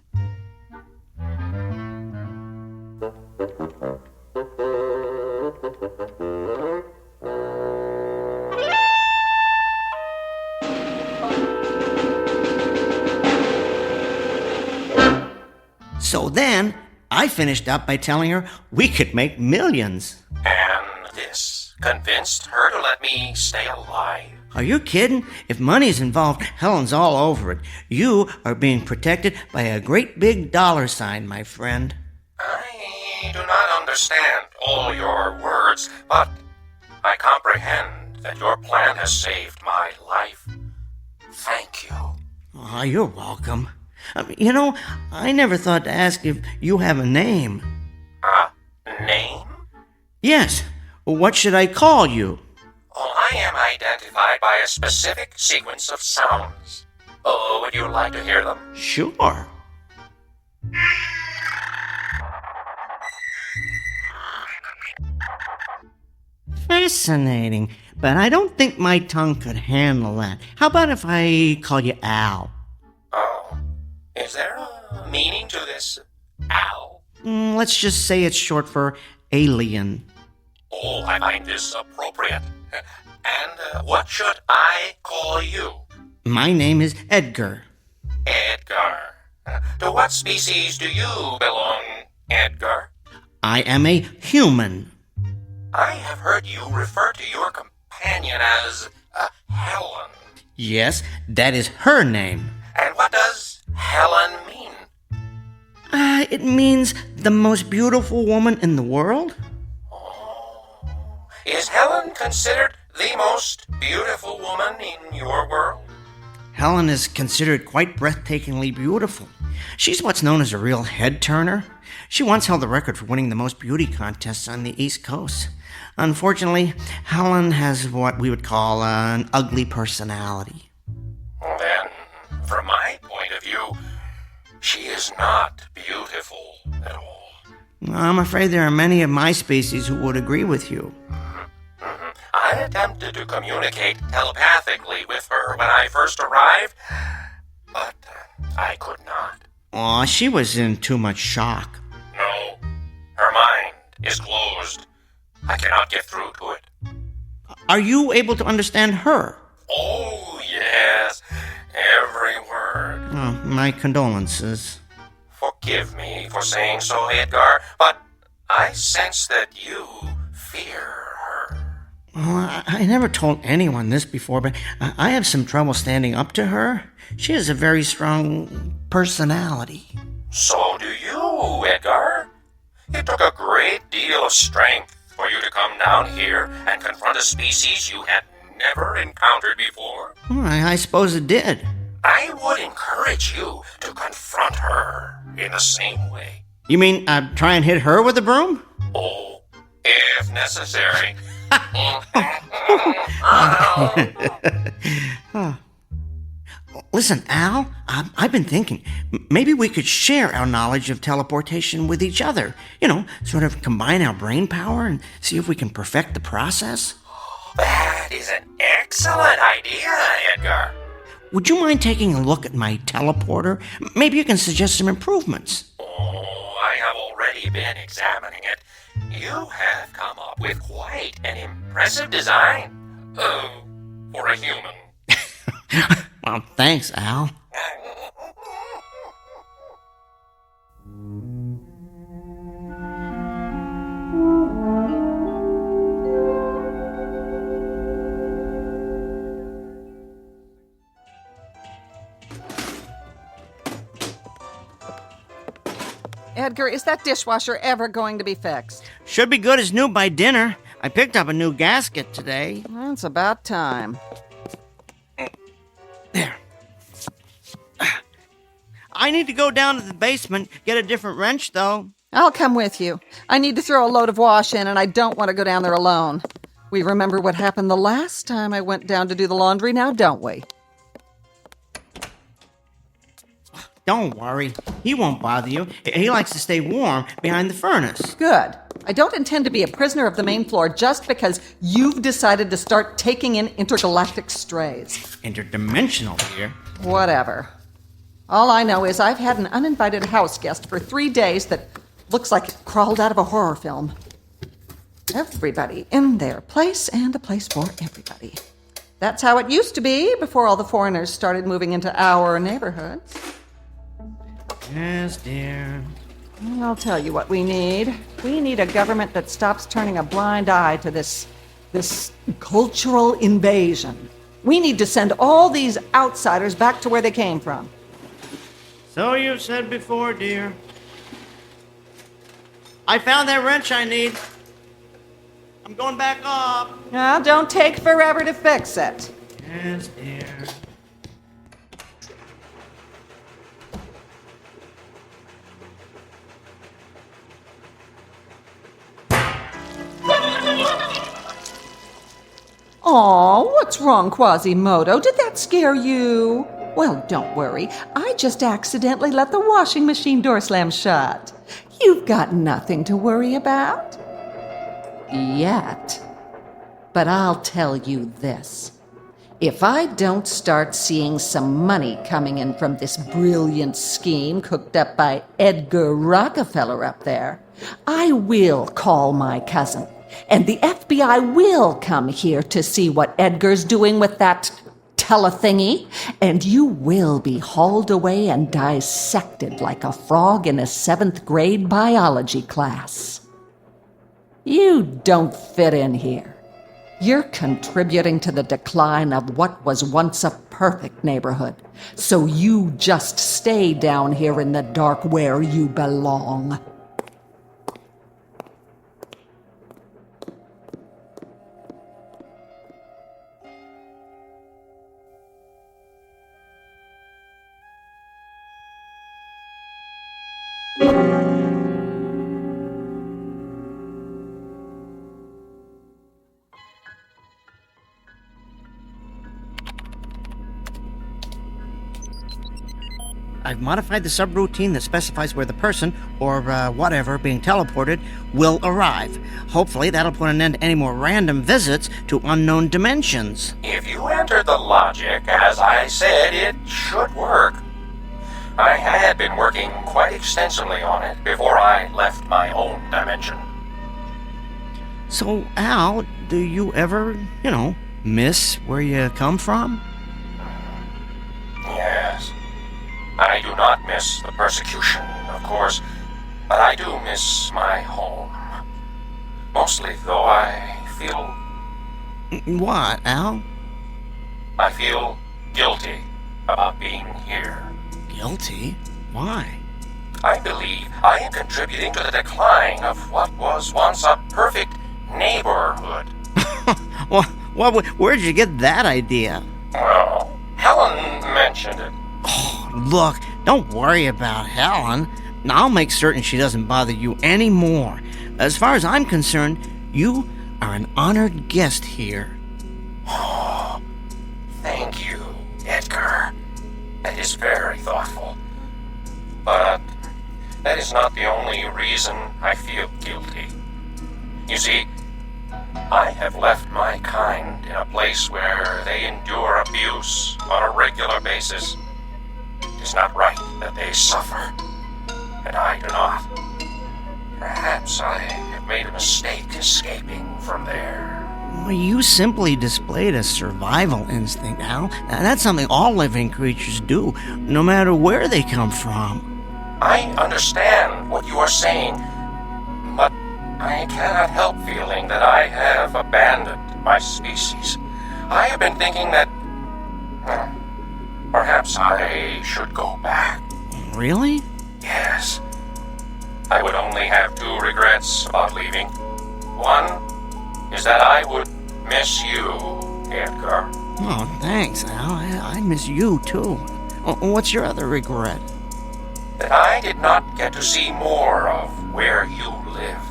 So then, I finished up by telling her we could make millions. And this convinced her to let me stay alive. Are you kidding? If money's involved, Helen's all over it. You are being protected by a great big dollar sign, my friend. I do not understand all your words, but I comprehend that your plan has saved my life. Thank you. Oh, you're welcome. I never thought to ask if you have a name. A name? Yes. What should I call you? Well, I am identified by a specific sequence of sounds. Oh, would you like to hear them? Sure. Fascinating, but I don't think my tongue could handle that. How about if I call you Al? Oh, is there a meaning to this, Al? Let's just say it's short for alien. Oh, I find this appropriate. And what should I call you? My name is Edgar. Edgar. To what species do you belong, Edgar? I am a human. I have heard you refer to your companion as Helen. Yes, that is her name. And what does Helen mean? It means the most beautiful woman in the world. Oh. Is Helen considered the most beautiful woman in your world? Helen is considered quite breathtakingly beautiful. She's what's known as a real head-turner. She once held the record for winning the most beauty contests on the East Coast. Unfortunately, Helen has what we would call an ugly personality. Then, from my point of view, she is not beautiful at all. I'm afraid there are many of my species who would agree with you. I attempted to communicate telepathically with her when I first arrived, but I could not. Aw, she was in too much shock. No, her mind is closed. I cannot get through to it. Are you able to understand her? Oh, yes, every word. Oh, my condolences. Forgive me for saying so, Edgar, but I sense that you fear her. Well, I never told anyone this before, but I have some trouble standing up to her. She has a very strong personality. So do you, Edgar. It took a great deal of strength for you to come down here and confront a species you had never encountered before. I suppose it did. I would encourage you to confront her in the same way. You mean try and hit her with a broom? Oh, if necessary. Listen, Al, I've been thinking, maybe we could share our knowledge of teleportation with each other. You know, sort of combine our brain power and see if we can perfect the process. That is an excellent idea, Edgar. Would you mind taking a look at my teleporter? Maybe you can suggest some improvements. Oh, I have already been examining it. You have come up with quite an impressive design. For a human. Well, thanks, Al. Edgar, is that dishwasher ever going to be fixed? Should be good as new by dinner. I picked up a new gasket today. Well, it's about time. There. I need to go down to the basement, get a different wrench, though. I'll come with you. I need to throw a load of wash in, and I don't want to go down there alone. We remember what happened the last time I went down to do the laundry now, don't we? Don't worry. He won't bother you. He likes to stay warm behind the furnace. Good. I don't intend to be a prisoner of the main floor just because you've decided to start taking in intergalactic strays. Interdimensional here. Whatever. All I know is I've had an uninvited house guest for 3 days that looks like it crawled out of a horror film. Everybody in their place and a place for everybody. That's how it used to be before all the foreigners started moving into our neighborhoods. Yes, dear. I'll tell you what we need. We need a government that stops turning a blind eye to this cultural invasion. We need to send all these outsiders back to where they came from. So you've said before, dear. I found that wrench I need. I'm going back up. Now, don't take forever to fix it. Yes, dear. Aw, what's wrong, Quasimodo? Did that scare you? Well, don't worry. I just accidentally let the washing machine door slam shut. You've got nothing to worry about. Yet. But I'll tell you this. If I don't start seeing some money coming in from this brilliant scheme cooked up by Edgar Rockefeller up there, I will call my cousin. And the FBI will come here to see what Edgar's doing with that telethingy, and you will be hauled away and dissected like a frog in a 7th grade biology class. You don't fit in here. You're contributing to the decline of what was once a perfect neighborhood. So you just stay down here in the dark where you belong. I've modified the subroutine that specifies where the person, or whatever, being teleported, will arrive. Hopefully that'll put an end to any more random visits to unknown dimensions. If you enter the logic, as I said, it should work. I had been working quite extensively on it before I left my own dimension. So, Al, do you ever, miss where you come from? Yes. I do not miss the persecution, of course, but I do miss my home. Mostly, though, I feel... What, Al? I feel guilty about being here. Guilty? Why? I believe I am contributing to the decline of what was once a perfect neighborhood. Well, where'd you get that idea? Well, Helen mentioned it. Oh, look, don't worry about Helen. I'll make certain she doesn't bother you anymore. As far as I'm concerned, you are an honored guest here. Thank you, Edgar. That is very thoughtful. But that is not the only reason I feel guilty. You see, I have left my kind in a place where they endure abuse on a regular basis. It is not right that they suffer, and I do not. Perhaps I have made a mistake escaping from there. Well, you simply displayed a survival instinct, Al. That's something all living creatures do, no matter where they come from. I understand what you are saying, but I cannot help feeling that I have abandoned my species. I have been thinking that perhaps I should go back. Really? Yes. I would only have two regrets about leaving. One is that I would miss you, Edgar. Oh, thanks, Al. I miss you, too. What's your other regret? That I did not get to see more of where you live.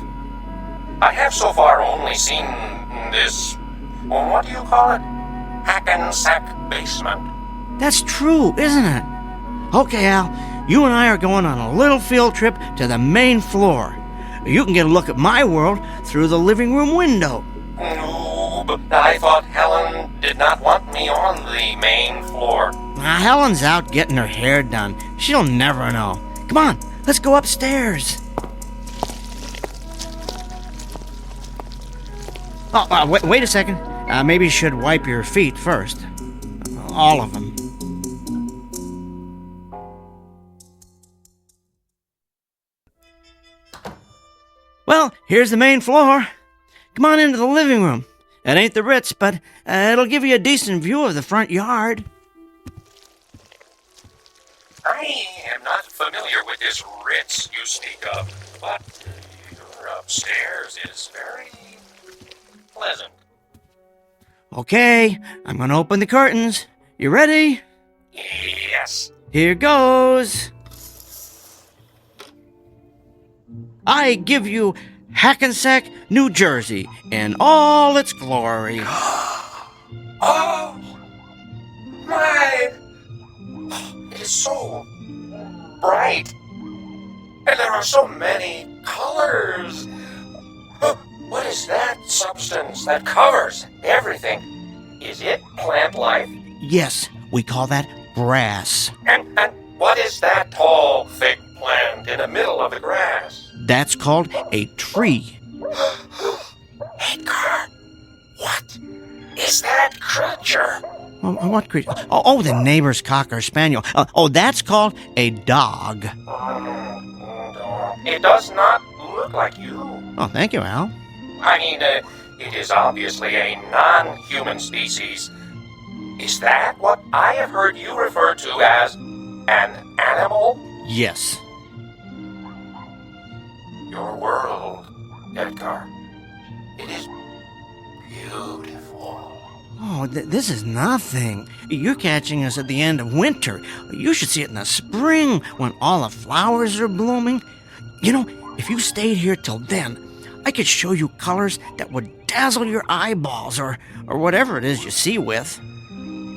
I have so far only seen this, what do you call it? Hackensack basement. That's true, isn't it? Okay, Al, you and I are going on a little field trip to the main floor. You can get a look at my world through the living room window. No, but I thought Helen did not want me on the main floor. Helen's out getting her hair done. She'll never know. Come on, let's go upstairs. Wait a second. Maybe you should wipe your feet first. All of them. Well, here's the main floor. Come on into the living room. It ain't the Ritz, but it'll give you a decent view of the front yard. I am not familiar with this Ritz you speak of, but your upstairs is very pleasant. Okay, I'm gonna open the curtains. You ready? Yes. Here goes. I give you Hackensack, New Jersey, in all its glory. Oh, my! It is so bright, and there are so many colors. What is that substance that covers everything? Is it plant life? Yes, we call that grass. And what is that tall, thick plant in the middle of the grass? That's called a tree. Edgar, what is that creature? What creature? Oh, the neighbor's cocker spaniel. That's called a dog. It does not look like you. Oh, thank you, Al. I mean, it is obviously a non-human species. Is that what I have heard you refer to as an animal? Yes. Your world, Edgar, it is beautiful. Oh, this is nothing. You're catching us at the end of winter. You should see it in the spring when all the flowers are blooming. You know, if you stayed here till then, I could show you colors that would dazzle your eyeballs or whatever it is you see with.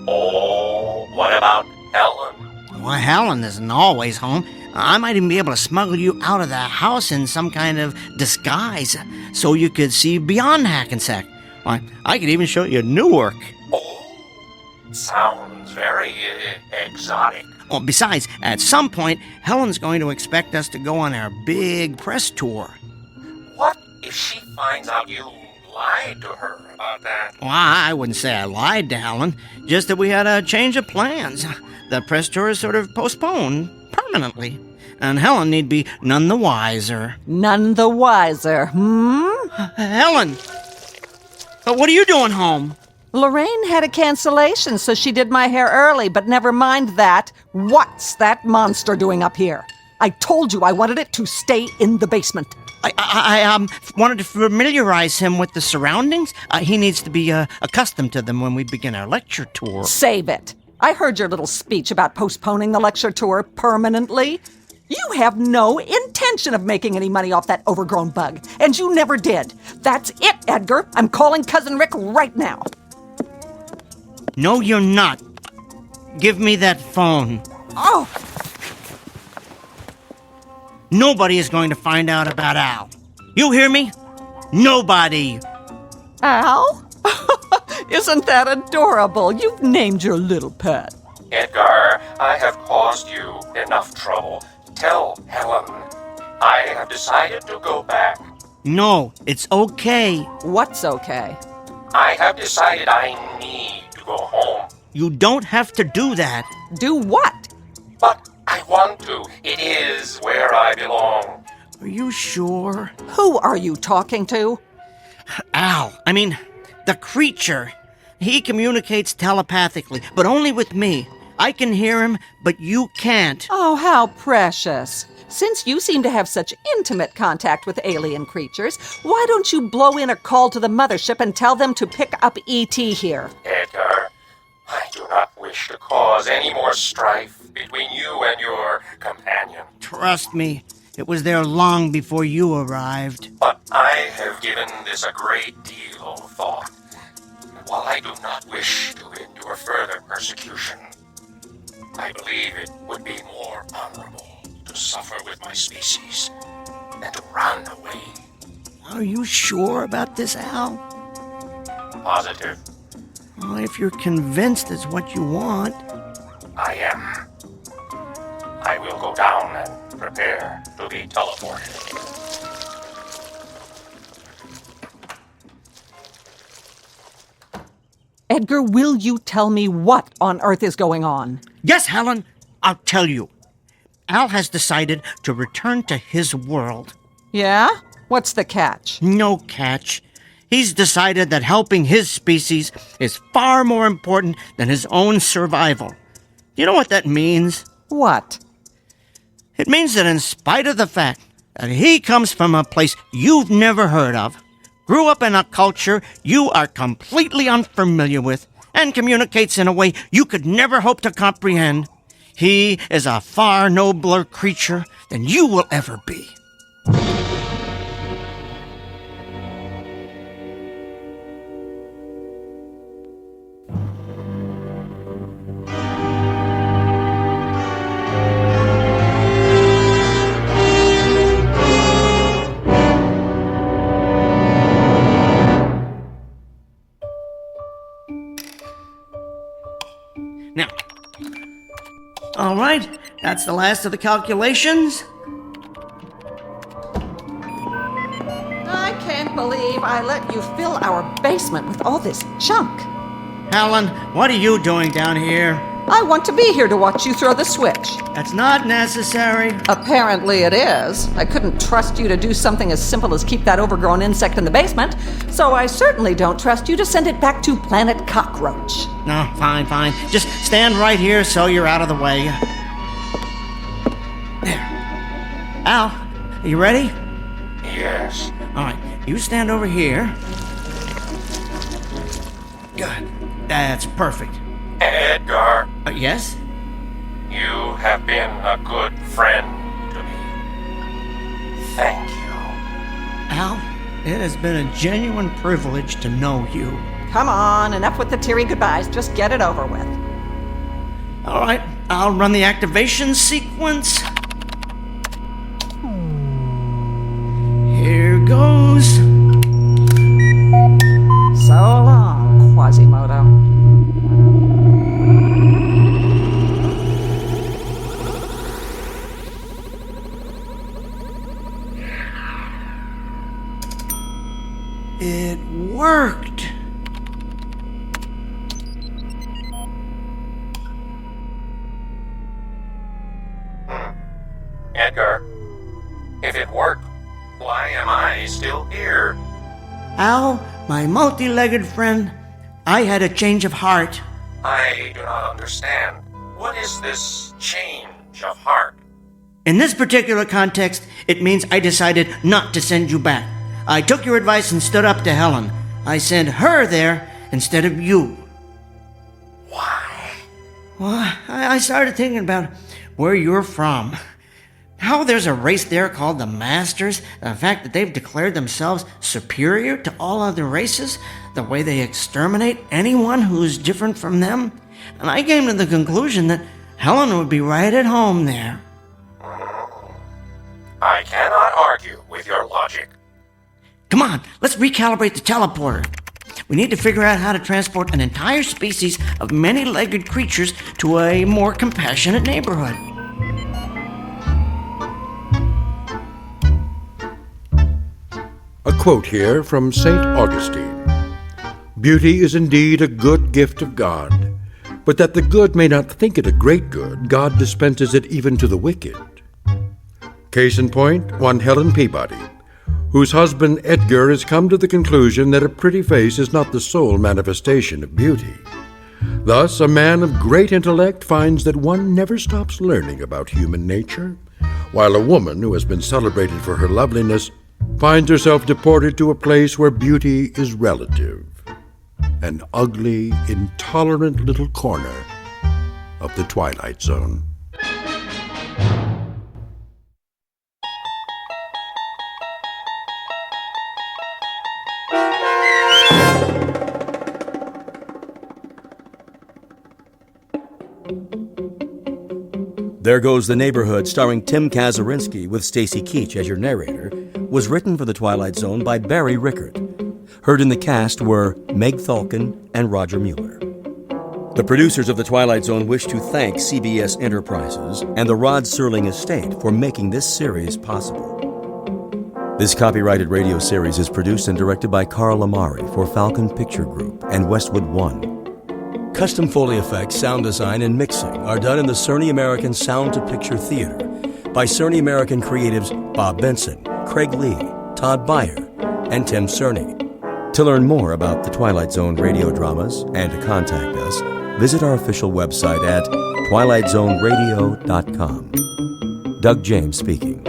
Oh, what about Helen? Well, Helen isn't always home. I might even be able to smuggle you out of the house in some kind of disguise so you could see beyond Hackensack. I could even show you Newark. Oh, sounds very exotic. Well, besides, at some point, Helen's going to expect us to go on our big press tour. What if she finds out you lied to her about that? Well, I wouldn't say I lied to Helen, just that we had a change of plans. The press tour is sort of postponed permanently, and Helen need be none the wiser. None the wiser, Helen! What are you doing home? Lorraine had a cancellation, so she did my hair early, but never mind that. What's that monster doing up here? I told you I wanted it to stay in the basement. I wanted to familiarize him with the surroundings. He needs to be accustomed to them when we begin our lecture tour. Save it. I heard your little speech about postponing the lecture tour permanently. You have no intention of making any money off that overgrown bug, and you never did. That's it, Edgar. I'm calling Cousin Rick right now. No, you're not. give me that phone. Oh! Nobody is going to find out about Al. You hear me? Nobody. Al? Isn't that adorable? You've named your little pet. Edgar, I have caused you enough trouble. Tell Helen. I have decided to go back. No, it's okay. What's okay? I have decided I need to go home. You don't have to do that. Do what? But I want to. It is where I belong. Are you sure? Who are you talking to? Al. I mean, the creature. He communicates telepathically, but only with me. I can hear him, but you can't. Oh, how precious. Since you seem to have such intimate contact with alien creatures, why don't you blow in a call to the mothership and tell them to pick up E.T. here? Edgar, I do not wish to cause any more strife between you and your companion. Trust me, it was there long before you arrived. But I have given this a great deal of thought. While I do not wish to endure further persecution, I believe it would be more honorable to suffer with my species than to run away. Are you sure about this, Al? Positive. Well, if you're convinced it's what you want. I am. I will go down and prepare to be teleported. Edgar, will you tell me what on earth is going on? Yes, Helen, I'll tell you. Al has decided to return to his world. Yeah? What's the catch? No catch. He's decided that helping his species is far more important than his own survival. Do you know what that means? What? It means that in spite of the fact that he comes from a place you've never heard of, grew up in a culture you are completely unfamiliar with, and communicates in a way you could never hope to comprehend, he is a far nobler creature than you will ever be. Now, all right, that's the last of the calculations. I can't believe I let you fill our basement with all this junk. Helen, what are you doing down here? I want to be here to watch you throw the switch. That's not necessary. Apparently it is. I couldn't trust you to do something as simple as keep that overgrown insect in the basement, so I certainly don't trust you to send it back to Planet Cockroach. No, fine. Just stand right here so you're out of the way. There. Al, are you ready? Yes. All right, you stand over here. Good. That's perfect. Edgar. Yes? You have been a good friend to me. Thank you. Al, it has been a genuine privilege to know you. Come on, enough with the teary goodbyes. Just get it over with. All right, I'll run the activation sequence. Here goes. So long, Quasimodo. It worked. Edgar, if it worked, why am I still here? Al, my multi-legged friend, I had a change of heart. I do not understand. What is this change of heart? In this particular context, it means I decided not to send you back. I took your advice and stood up to Helen. I sent her there instead of you. Why? Well, I started thinking about where you're from. How there's a race there called the Masters, the fact that they've declared themselves superior to all other races, the way they exterminate anyone who's different from them. And I came to the conclusion that Helen would be right at home there. I cannot argue with your logic. Come on, let's recalibrate the teleporter. We need to figure out how to transport an entire species of many-legged creatures to a more compassionate neighborhood. A quote here from St. Augustine. Beauty is indeed a good gift of God, but that the good may not think it a great good, God dispenses it even to the wicked. Case in point, one Helen Peabody, whose husband Edgar has come to the conclusion that a pretty face is not the sole manifestation of beauty. Thus, a man of great intellect finds that one never stops learning about human nature, while a woman who has been celebrated for her loveliness finds herself deported to a place where beauty is relative, an ugly, intolerant little corner of the Twilight Zone. There Goes the Neighborhood, starring Tim Kazurinsky with Stacy Keach as your narrator, was written for The Twilight Zone by Barry Rickert. Heard in the cast were Meg Thalken and Roger Mueller. The producers of The Twilight Zone wish to thank CBS Enterprises and the Rod Serling Estate for making this series possible. This copyrighted radio series is produced and directed by Carl Amari for Falcon Picture Group and Westwood One. Custom Foley effects, sound design, and mixing are done in the Cerny American Sound to Picture Theater by Cerny American creatives Bob Benson, Craig Lee, Todd Beyer, and Tim Cerny. To learn more about the Twilight Zone radio dramas and to contact us, visit our official website at twilightzoneradio.com. Doug James speaking.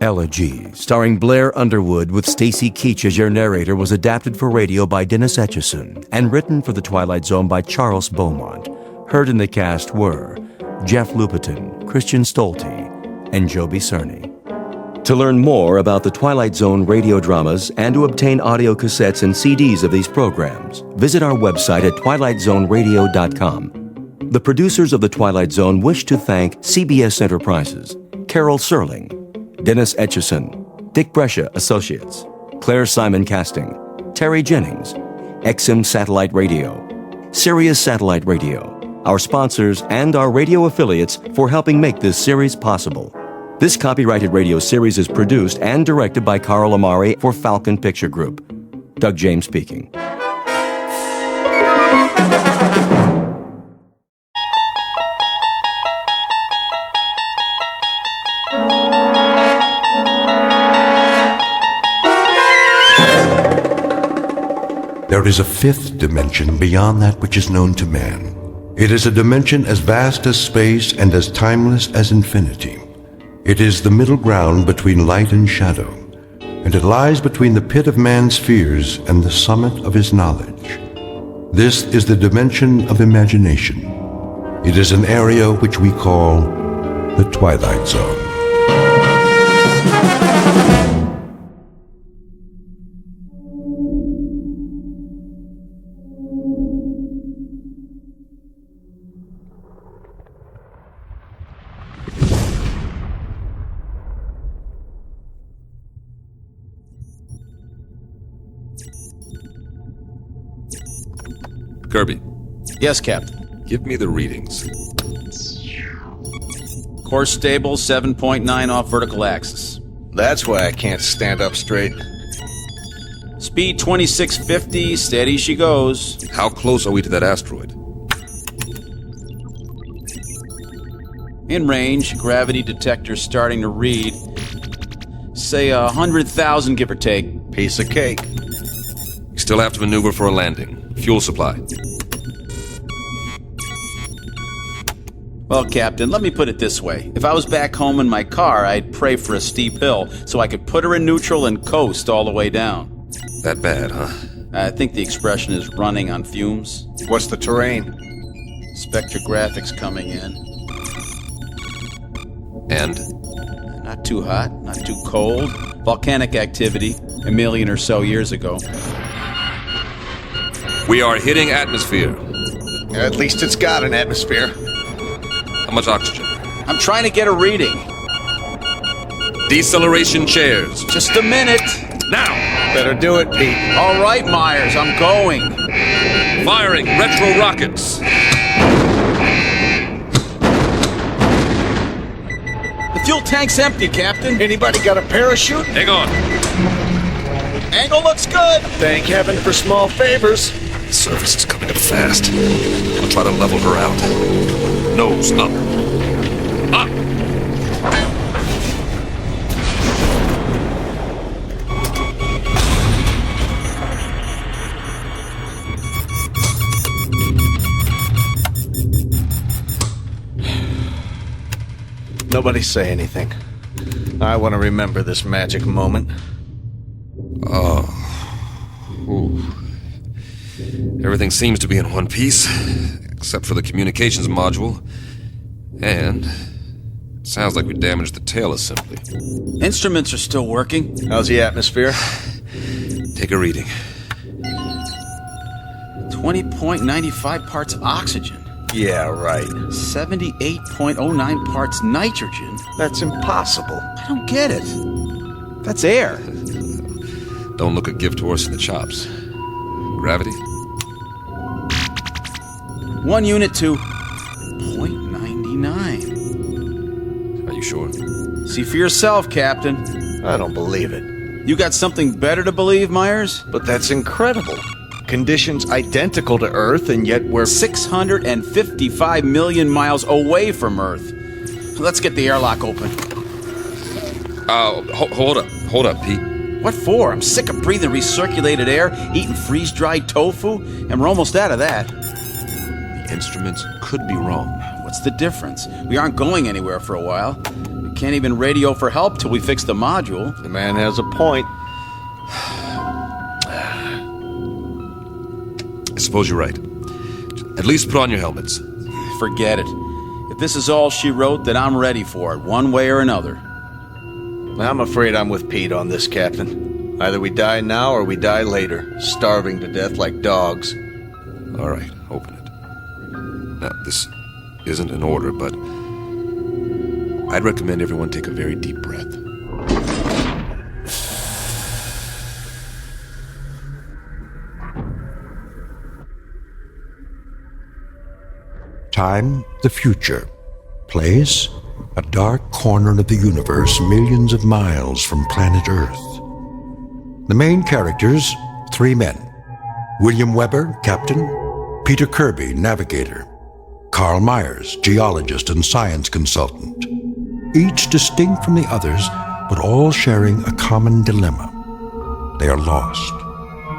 Elegy, starring Blair Underwood with Stacy Keach as your narrator, was adapted for radio by Dennis Etchison and written for The Twilight Zone by Charles Beaumont. Heard in the cast were Jeff Lupetin, Christian Stolte, and Joby Cerny. To learn more about the Twilight Zone radio dramas and to obtain audio cassettes and CDs of these programs, visit our website at twilightzoneradio.com. The producers of The Twilight Zone wish to thank CBS Enterprises, Carol Serling, Dennis Etchison, Dick Brescia Associates, Claire Simon Casting, Terry Jennings, XM Satellite Radio, Sirius Satellite Radio, our sponsors and our radio affiliates for helping make this series possible. This copyrighted radio series is produced and directed by Carl Amari for Falcon Picture Group. Doug James speaking. There is a fifth dimension beyond that which is known to man. It is a dimension as vast as space and as timeless as infinity. It is the middle ground between light and shadow, and it lies between the pit of man's fears and the summit of his knowledge. This is the dimension of imagination. It is an area which we call the Twilight Zone. Kirby. Yes, Captain. Give me the readings. Course stable, 7.9 off vertical axis. That's why I can't stand up straight. Speed 2650, steady she goes. How close are we to that asteroid? In range, gravity detector starting to read. Say 100,000, give or take. Piece of cake. We still have to maneuver for a landing. Fuel supply. Well, Captain, let me put it this way. If I was back home in my car, I'd pray for a steep hill so I could put her in neutral and coast all the way down. That bad, huh? I think the expression is running on fumes. What's the terrain? Spectrographics coming in. And? Not too hot, not too cold. Volcanic activity, 1 million or so years ago. We are hitting atmosphere. At least it's got an atmosphere. How much oxygen? I'm trying to get a reading. Deceleration chairs. Just a minute. Now! Better do it, Pete. All right, Myers, I'm going. Firing retro rockets. The fuel tank's empty, Captain. Anybody got a parachute? Hang on. Angle looks good. Thank heaven for small favors. The surface is coming up fast. I'll try to level her out. Nose up. Up! Nobody say anything. I want to remember this magic moment. Oh. Ooh. Everything seems to be in one piece, except for the communications module. And it sounds like we damaged the tail assembly. Instruments are still working. How's the atmosphere? Take a reading. 20.95 parts oxygen. Yeah, right. 78.09 parts nitrogen. That's impossible. I don't get it. That's air. Don't look a gift horse in the chops. Gravity? 1 unit to 0.99. Are you sure? See for yourself, Captain. I don't believe it. You got something better to believe, Myers? But that's incredible. Conditions identical to Earth, and yet we're 655 million miles away from Earth. Let's get the airlock open. Hold up, Pete. What for? I'm sick of breathing recirculated air, eating freeze-dried tofu, and we're almost out of that. The instruments could be wrong. What's the difference? We aren't going anywhere for a while. We can't even radio for help till we fix the module. The man has a point. I suppose you're right. At least put on your helmets. Forget it. If this is all she wrote, then I'm ready for it, one way or another. I'm afraid I'm with Pete on this, Captain. Either we die now or we die later, starving to death like dogs. All right, open it. Now, this isn't an order, but I'd recommend everyone take a very deep breath. Time, the future. Place, a dark corner of the universe millions of miles from planet Earth. The main characters, 3 men. William Weber, captain. Peter Kirby, navigator. Carl Myers, geologist and science consultant. Each distinct from the others, but all sharing a common dilemma. They are lost.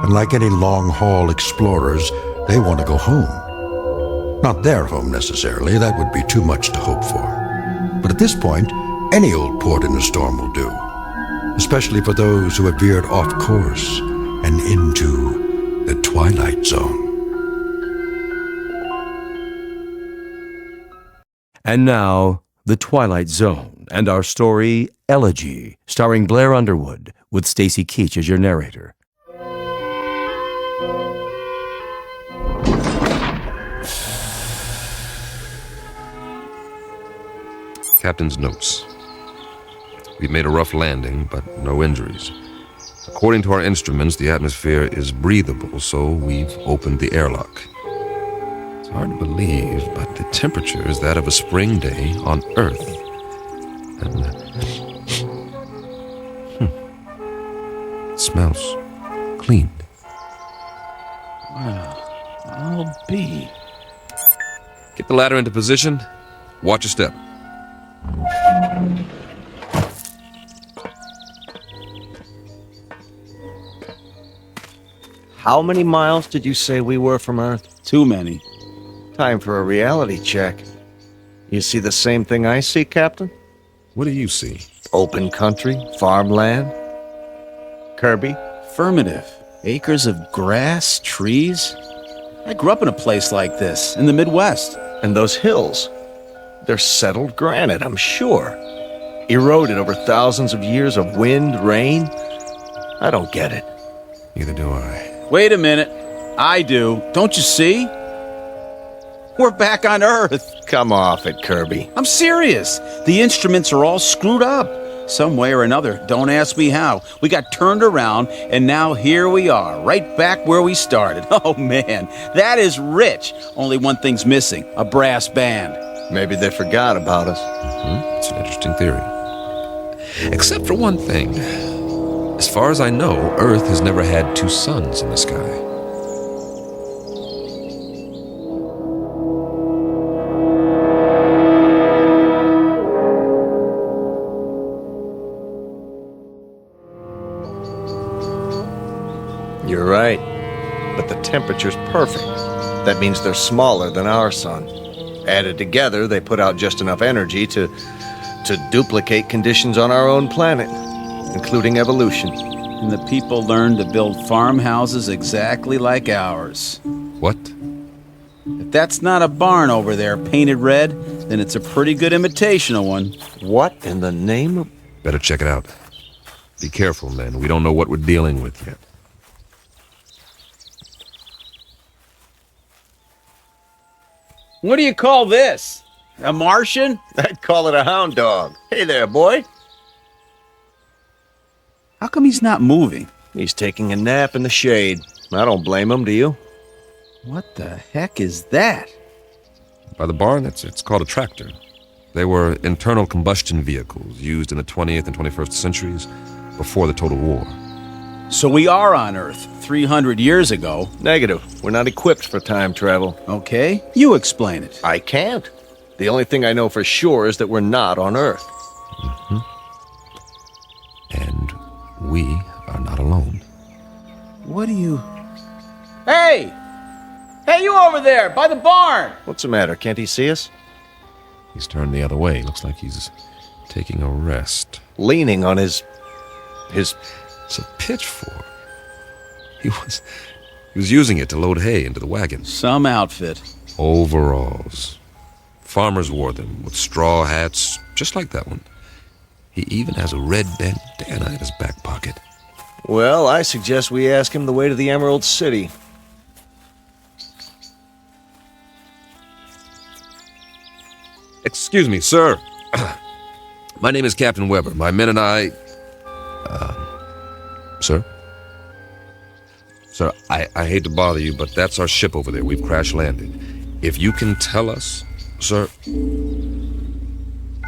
And like any long-haul explorers, they want to go home. Not their home necessarily, that would be too much to hope for. But at this point, any old port in a storm will do, especially for those who have veered off course and into the Twilight Zone. And now, The Twilight Zone, and our story, Elegy, starring Blair Underwood, with Stacy Keach as your narrator. Captain's notes. We've made a rough landing, but no injuries. According to our instruments, the atmosphere is breathable, so we've opened the airlock. It's hard to believe, but the temperature is that of a spring day on Earth. And it smells clean. Well, I'll be. Get the ladder into position. Watch your step. How many miles did you say we were from Earth? Too many. Time for a reality check. You see the same thing I see, Captain? What do you see? Open country, farmland. Kirby? Affirmative. Acres of grass, trees. I grew up in a place like this, in the Midwest. And those hills, they're settled granite, I'm sure. Eroded over thousands of years of wind, rain. I don't get it. Neither do I. Wait a minute. I do. Don't you see? We're back on Earth. Come off it, Kirby. I'm serious. The instruments are all screwed up. Some way or another. Don't ask me how. We got turned around, and now here we are, right back where we started. Oh, man, that is rich. Only one thing's missing, a brass band. Maybe they forgot about us. It's an interesting theory. Except for one thing. As far as I know, Earth has never had two suns in the sky. You're right. But the temperature's perfect. That means they're smaller than our sun. Added together, they put out just enough energy to duplicate conditions on our own planet, including evolution. And the people learned to build farmhouses exactly like ours. What? If that's not a barn over there painted red, then it's a pretty good imitation of one. What in the name of... Better check it out. Be careful, men. We don't know what we're dealing with yet. What do you call this? A Martian? I'd call it a hound dog. Hey there, boy. How come he's not moving? He's taking a nap in the shade. I don't blame him, do you? What the heck is that? By the barn, it's called a tractor. They were internal combustion vehicles used in the 20th and 21st centuries before the total war. So we are on Earth 300 years ago. Negative. We're not equipped for time travel. Okay, you explain it. I can't. The only thing I know for sure is that we're not on Earth. Mm-hmm. And we are not alone. What do you... Hey! Hey, you over there, by the barn! What's the matter? Can't he see us? He's turned the other way. Looks like he's taking a rest. Leaning on his... It's a pitchfork. He was using it to load hay into the wagon. Some outfit. Overalls. Farmers wore them with straw hats, just like that one. He even has a red bandana in his back pocket. Well, I suggest we ask him the way to the Emerald City. Excuse me, sir. My name is Captain Weber. My men and I... Sir? Sir, I hate to bother you, but that's our ship over there. We've crash-landed. If you can tell us... Sir...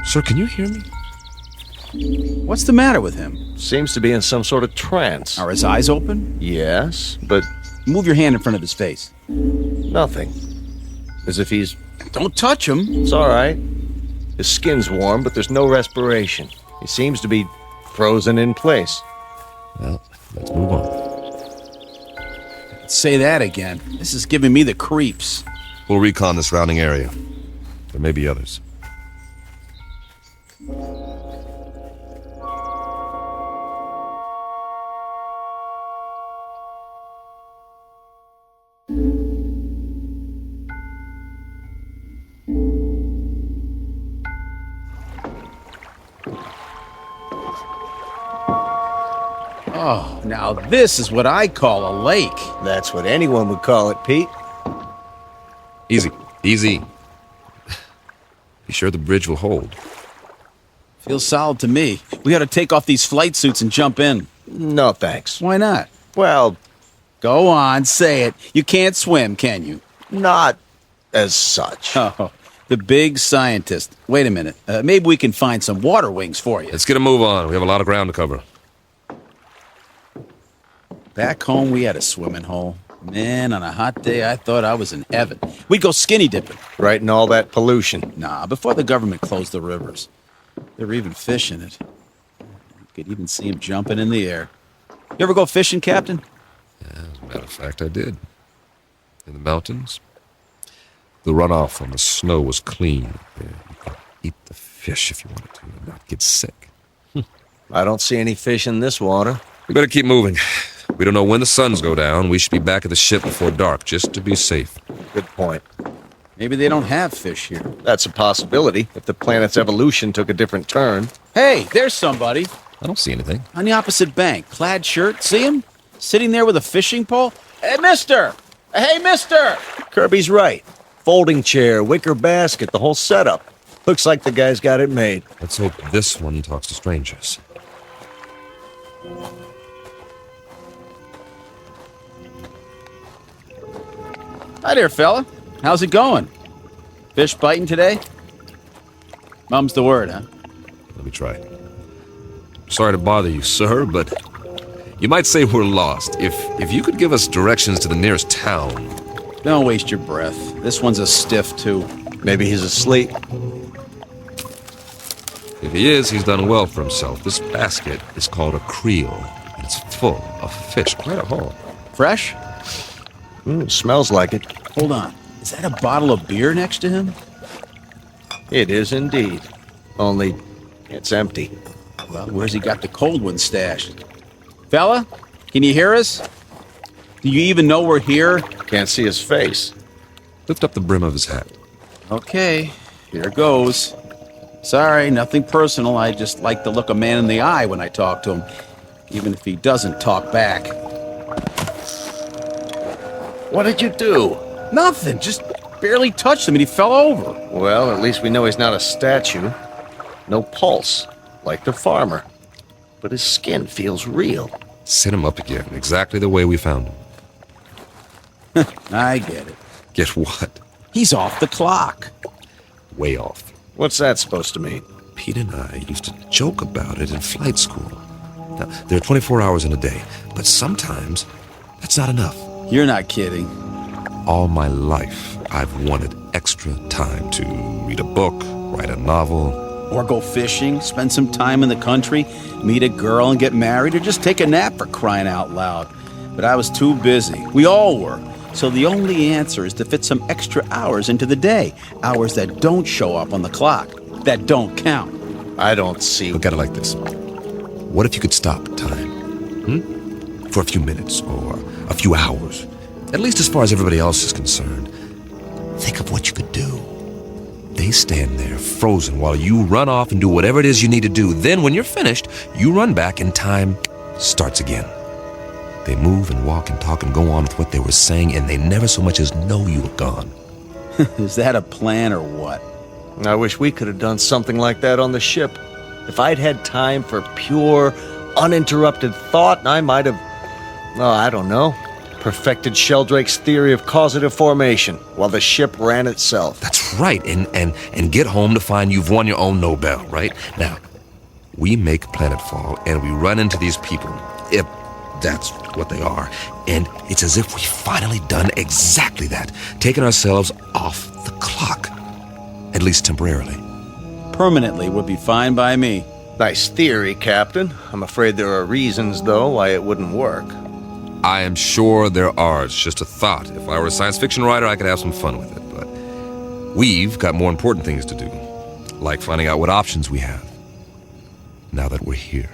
Sir, can you hear me? What's the matter with him? Seems to be in some sort of trance. Are his eyes open? Yes, but... Move your hand in front of his face. Nothing. As if he's... Don't touch him. It's all right. His skin's warm, but there's no respiration. He seems to be frozen in place. Well, let's move on. Say that again. This is giving me the creeps. We'll recon the surrounding area. There may be others. Oh, now this is what I call a lake. That's what anyone would call it, Pete. Easy, easy. Be sure the bridge will hold. Feels solid to me. We ought to take off these flight suits and jump in. No, thanks. Why not? Well... Go on, say it. You can't swim, can you? Not as such. Oh, the big scientist. Wait a minute. Maybe we can find some water wings for you. Let's get a move on. We have a lot of ground to cover. Back home, we had a swimming hole. Man, on a hot day, I thought I was in heaven. We'd go skinny dipping. Right in all that pollution. Nah, before the government closed the rivers. There were even fish in it. You could even see them jumping in the air. You ever go fishing, Captain? Yeah, as a matter of fact, I did. In the mountains. The runoff from the snow was clean. Yeah, you could eat the fish if you wanted to and not get sick. I don't see any fish in this water. We better keep moving. We don't know when the suns go down. We should be back at the ship before dark, just to be safe. Good point. Maybe they don't have fish here. That's a possibility, if the planet's evolution took a different turn. Hey, there's somebody. I don't see anything. On the opposite bank, plaid shirt, see him? Sitting there with a fishing pole? Hey, mister! Hey, mister! Kirby's right. Folding chair, wicker basket, the whole setup. Looks like the guy's got it made. Let's hope this one talks to strangers. Hi there, fella. How's it going? Fish biting today? Mum's the word, huh? Let me try. Sorry to bother you, sir, but you might say we're lost. If you could give us directions to the nearest town. Don't waste your breath. This one's a stiff, too. Maybe he's asleep. If he is, he's done well for himself. This basket is called a creel, and it's full of fish. Quite a haul. Fresh? Smells like it. Hold on. Is that a bottle of beer next to him? It is indeed. Only, it's empty. Well, where's he got the cold one stashed? Fella, can you hear us? Do you even know we're here? Can't see his face. Lift up the brim of his hat. Okay, here goes. Sorry, nothing personal. I just like to look a man in the eye when I talk to him, even if he doesn't talk back. What did you do? Nothing, just barely touched him and he fell over. Well, at least we know he's not a statue. No pulse, like the farmer. But his skin feels real. Set him up again, exactly the way we found him. I get it. Get what? He's off the clock. Way off. What's that supposed to mean? Pete and I used to joke about it in flight school. Now, there are 24 hours in a day, but sometimes that's not enough. You're not kidding. All my life, I've wanted extra time to read a book, write a novel. Or go fishing, spend some time in the country, meet a girl and get married, or just take a nap for crying out loud. But I was too busy. We all were. So the only answer is to fit some extra hours into the day. Hours that don't show up on the clock. That don't count. I don't see... Look at it like this. What if you could stop time? For a few minutes or a few hours. At least as far as everybody else is concerned. Think of what you could do. They stand there frozen while you run off and do whatever it is you need to do. Then when you're finished, you run back and time starts again. They move and walk and talk and go on with what they were saying, and they never so much as know you were gone. Is that a plan or what? I wish we could have done something like that on the ship. If I'd had time for pure, uninterrupted thought, I might have, I don't know, perfected Sheldrake's theory of causative formation while the ship ran itself. That's right, and get home to find you've won your own Nobel, right? Now, we make planetfall, and we run into these people, if that's what they are, and it's as if we've finally done exactly that, taken ourselves off the clock, at least temporarily. Permanently would be fine by me. Nice theory, Captain. I'm afraid there are reasons, though, why it wouldn't work. I am sure there are. It's just a thought. If I were a science fiction writer, I could have some fun with it, but we've got more important things to do, like finding out what options we have, now that we're here.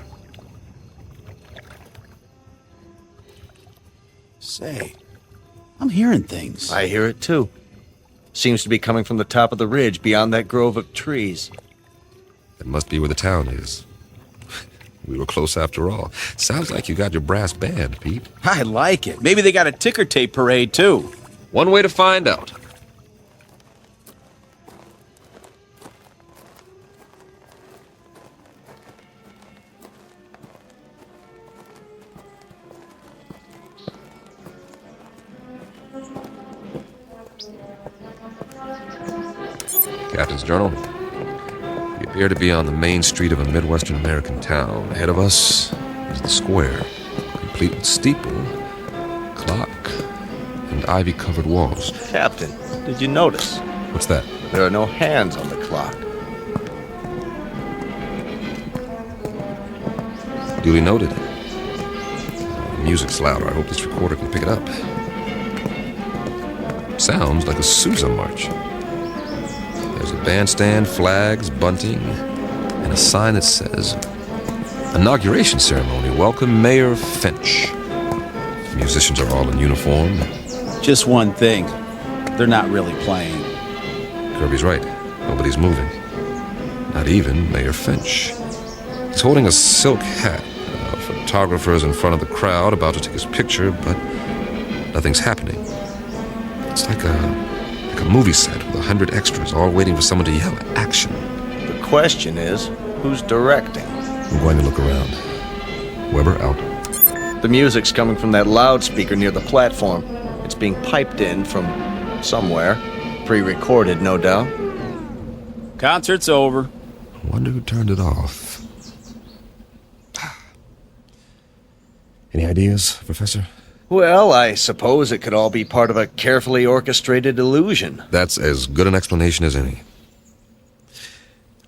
Say, I'm hearing things. I hear it, too. Seems to be coming from the top of the ridge beyond that grove of trees. That must be where the town is. We were close after all. Sounds like you got your brass band, Pete. I like it. Maybe they got a ticker tape parade, too. One way to find out. Captain's Journal. We appear to be on the main street of a Midwestern American town. Ahead of us is the square, complete with steeple, clock, and ivy-covered walls. Captain, did you notice? What's that? There are no hands on the clock. Duly noted. The music's louder. I hope this recorder can pick it up. Sounds like a Sousa march. There's a bandstand, flags, bunting, and a sign that says, Inauguration Ceremony. Welcome, Mayor Finch. musicians are all in uniform. Just one thing. They're not really playing. Kirby's right. Nobody's moving. Not even Mayor Finch. He's holding a silk hat. A photographer's in front of the crowd about to take his picture, but nothing's happening. It's like a movie set with 100 extras all waiting for someone to yell action. The question is, who's directing? I'm going to look around. Weber out. The music's coming from that loudspeaker near the platform. It's being piped in from somewhere. Pre-recorded, no doubt. Concert's over. I wonder who turned it off. Any ideas, Professor? Well, I suppose it could all be part of a carefully orchestrated illusion. That's as good an explanation as any.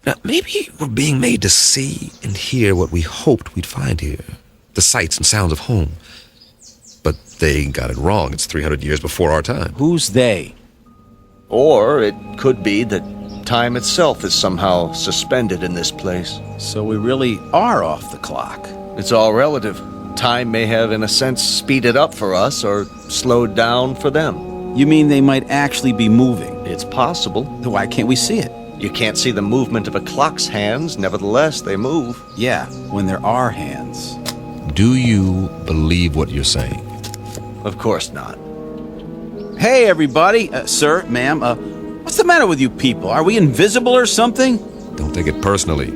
Now, maybe we're being made to see and hear what we hoped we'd find here. The sights and sounds of home. But they got it wrong. It's 300 years before our time. Who's they? Or it could be that time itself is somehow suspended in this place. So we really are off the clock. It's all relative. Time may have, in a sense, speeded up for us or slowed down for them. You mean they might actually be moving? It's possible. Then why can't we see it? You can't see the movement of a clock's hands, nevertheless, they move. Yeah, when there are hands. Do you believe what you're saying? Of course not. Hey, everybody. Sir, ma'am, what's the matter with you people? Are we invisible or something? Don't take it personally.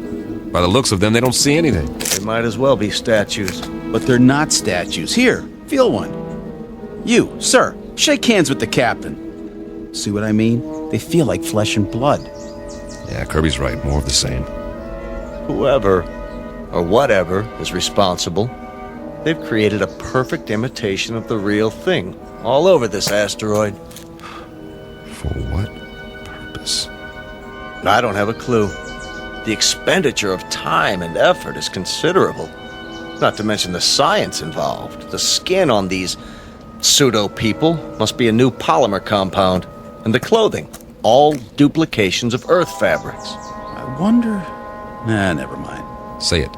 By the looks of them, they don't see anything. They might as well be statues. But they're not statues. Here, feel one. You, sir, shake hands with the captain. See what I mean? They feel like flesh and blood. Yeah, Kirby's right. More of the same. Whoever, or whatever, is responsible, they've created a perfect imitation of the real thing all over this asteroid. For what purpose? I don't have a clue. The expenditure of time and effort is considerable. Not to mention the science involved. The skin on these pseudo-people must be a new polymer compound. And the clothing, all duplications of Earth fabrics. I wonder... never mind. Say it.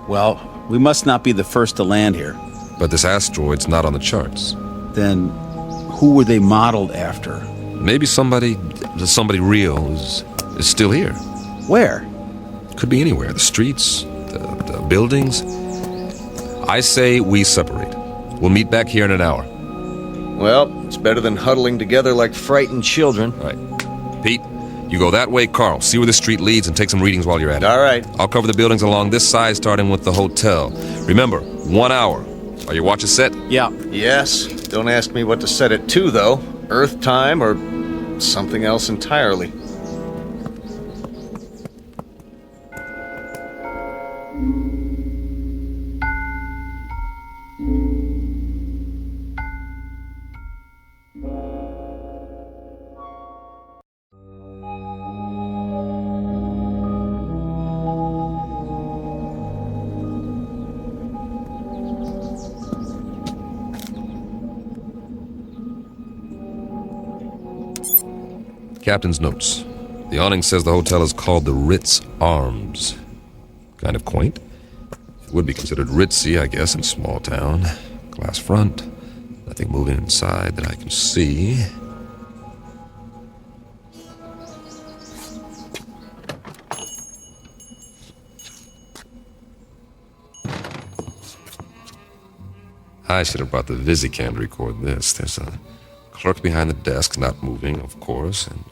Well, we must not be the first to land here. But this asteroid's not on the charts. Then who were they modeled after? Maybe somebody real is still here. Where? Could be anywhere. The streets, the buildings. I say we separate. We'll meet back here in an hour. Well, it's better than huddling together like frightened children. Right. Pete, you go that way, Carl. See where the street leads and take some readings while you're at it. All right. I'll cover the buildings along this side, starting with the hotel. Remember, 1 hour. Are your watches set? Yeah. Yes. Don't ask me what to set it to, though. Earth time or something else entirely. Captain's notes. The awning says the hotel is called the Ritz Arms. Kind of quaint. It would be considered ritzy, I guess, in a small town. Glass front. Nothing moving inside that I can see. I should have brought the Visicam to record this. There's a clerk behind the desk, not moving, of course. And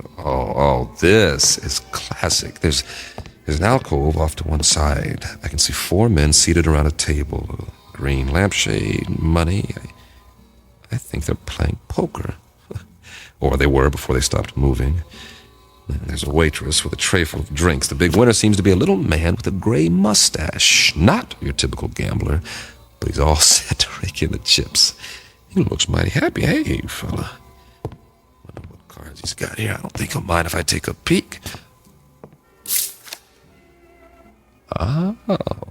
this is classic. There's an alcove off to one side. I can see 4 men seated around a table. A green lampshade, money. I think they're playing poker. Or they were before they stopped moving. And there's a waitress with a tray full of drinks. The big winner seems to be a little man with a gray mustache. Not your typical gambler, but he's all set to rake in the chips. He looks mighty happy. Hey, fella. Wonder what cards he's got here. I don't think he'll mind if I take a peek.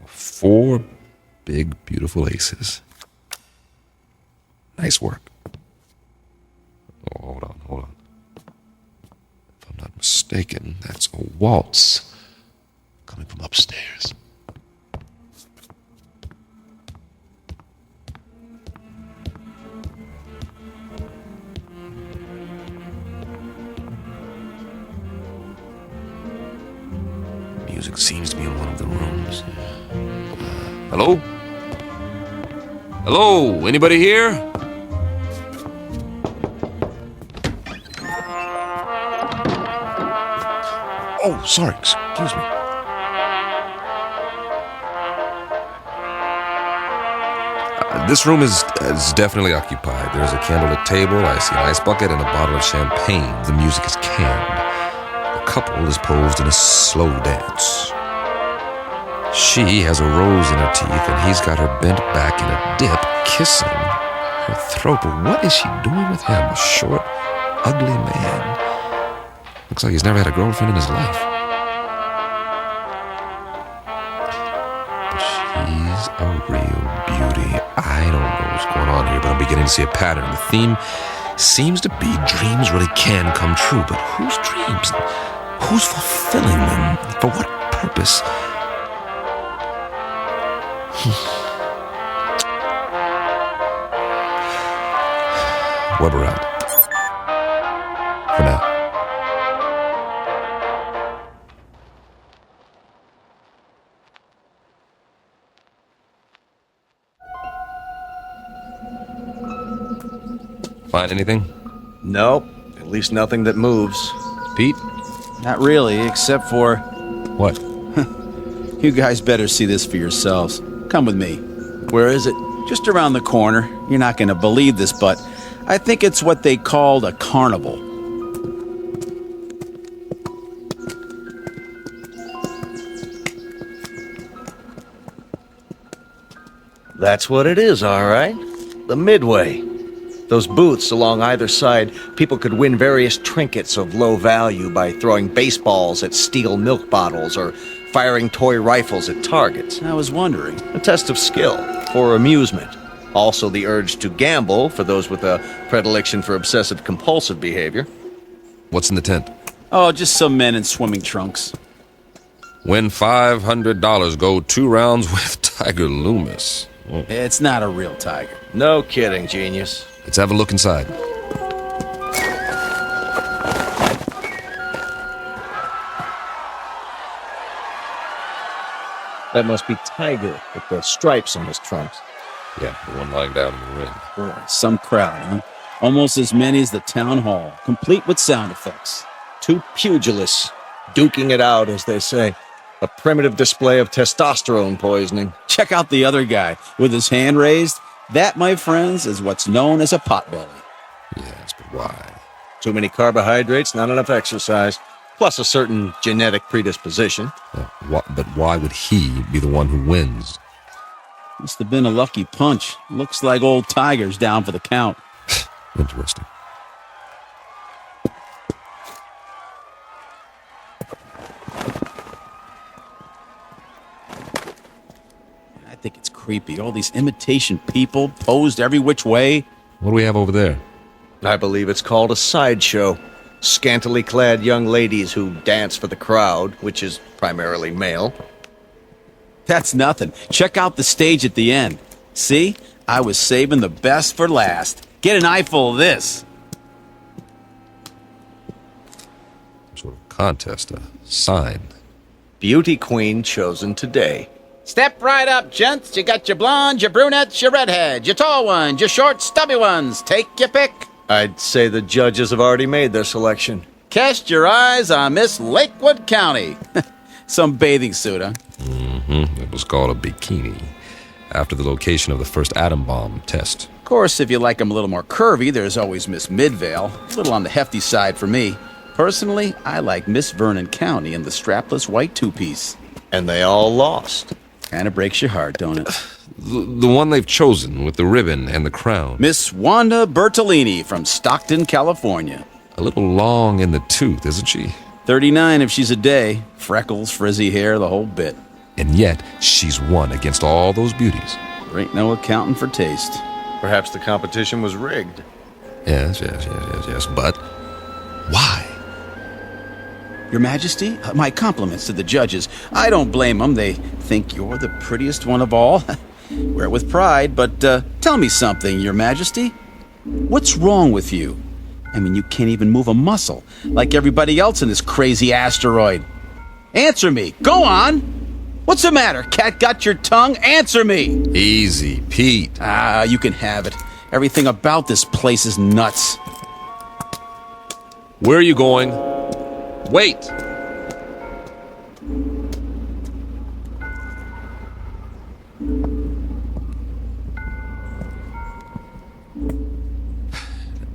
4 big, beautiful aces. Nice work. Oh, hold on. If I'm not mistaken, that's a waltz coming from upstairs. Something seems to be in one of the rooms. Hello? Hello? Anybody here? Oh, sorry. Excuse me. This room is definitely occupied. There's a candlelit table, I see an ice bucket, and a bottle of champagne. The music is canned. The couple is posed in a slow dance. She has a rose in her teeth, and he's got her bent back in a dip, kissing her throat. But what is she doing with him? A short, ugly man. Looks like he's never had a girlfriend in his life. But she's a real beauty. I don't know what's going on here, but I'm beginning to see a pattern. The theme seems to be dreams really can come true, but whose dreams? Who's fulfilling them? For what purpose? Weber out. For now. Find anything? Nope. At least nothing that moves. Pete? Not really, except for... What? You guys better see this for yourselves. Come with me. Where is it? Just around the corner. You're not going to believe this, but I think it's what they called a carnival. That's what it is, all right. The Midway. Those booths along either side, people could win various trinkets of low value by throwing baseballs at steel milk bottles or firing toy rifles at targets. I was wondering. A test of skill, for amusement. Also the urge to gamble for those with a predilection for obsessive-compulsive behavior. What's in the tent? Oh, just some men in swimming trunks. Win $500, go 2 rounds with Tiger Loomis. Oh. It's not a real tiger. No kidding, genius. Let's have a look inside. That must be Tiger with the stripes on his trunks. Yeah, the one lying down in the ring. Boy, some crowd, huh? Almost as many as the town hall, complete with sound effects. 2 pugilists, duking it out, as they say. A primitive display of testosterone poisoning. Check out the other guy with his hand raised. That, my friends, is what's known as a potbelly. Yes, but why? Too many carbohydrates, not enough exercise, plus a certain genetic predisposition. But why would he be the one who wins? Must have been a lucky punch. Looks like old Tiger's down for the count. Interesting. I think it's creepy. All these imitation people posed every which way. What do we have over there? I believe it's called a sideshow. Scantily clad young ladies who dance for the crowd, which is primarily male. That's nothing. Check out the stage at the end. See? I was saving the best for last. Get an eyeful of this. Some sort of contest, a sign. Beauty queen chosen today. Step right up, gents. You got your blondes, your brunettes, your redheads, your tall ones, your short, stubby ones. Take your pick. I'd say the judges have already made their selection. Cast your eyes on Miss Lakewood County. Some bathing suit, huh? Mm-hmm. It was called a bikini, after the location of the first atom bomb test. Of course, if you like them a little more curvy, there's always Miss Midvale. A little on the hefty side for me. Personally, I like Miss Vernon County in the strapless white two-piece. And they all lost. Kind of breaks your heart, don't it? The one they've chosen with the ribbon and the crown. Miss Wanda Bertolini from Stockton, California. A little long in the tooth, isn't she? 39 if she's a day. Freckles, frizzy hair, the whole bit. And yet, she's won against all those beauties. There ain't no accounting for taste. Perhaps the competition was rigged. Yes. But why? Your Majesty, my compliments to the judges. I don't blame them. They think you're the prettiest one of all. Wear it with pride, but tell me something, Your Majesty. What's wrong with you? I mean, you can't even move a muscle, like everybody else in this crazy asteroid. Answer me. Go on. What's the matter? Cat got your tongue? Answer me. Easy, Pete. You can have it. Everything about this place is nuts. Where are you going? Wait!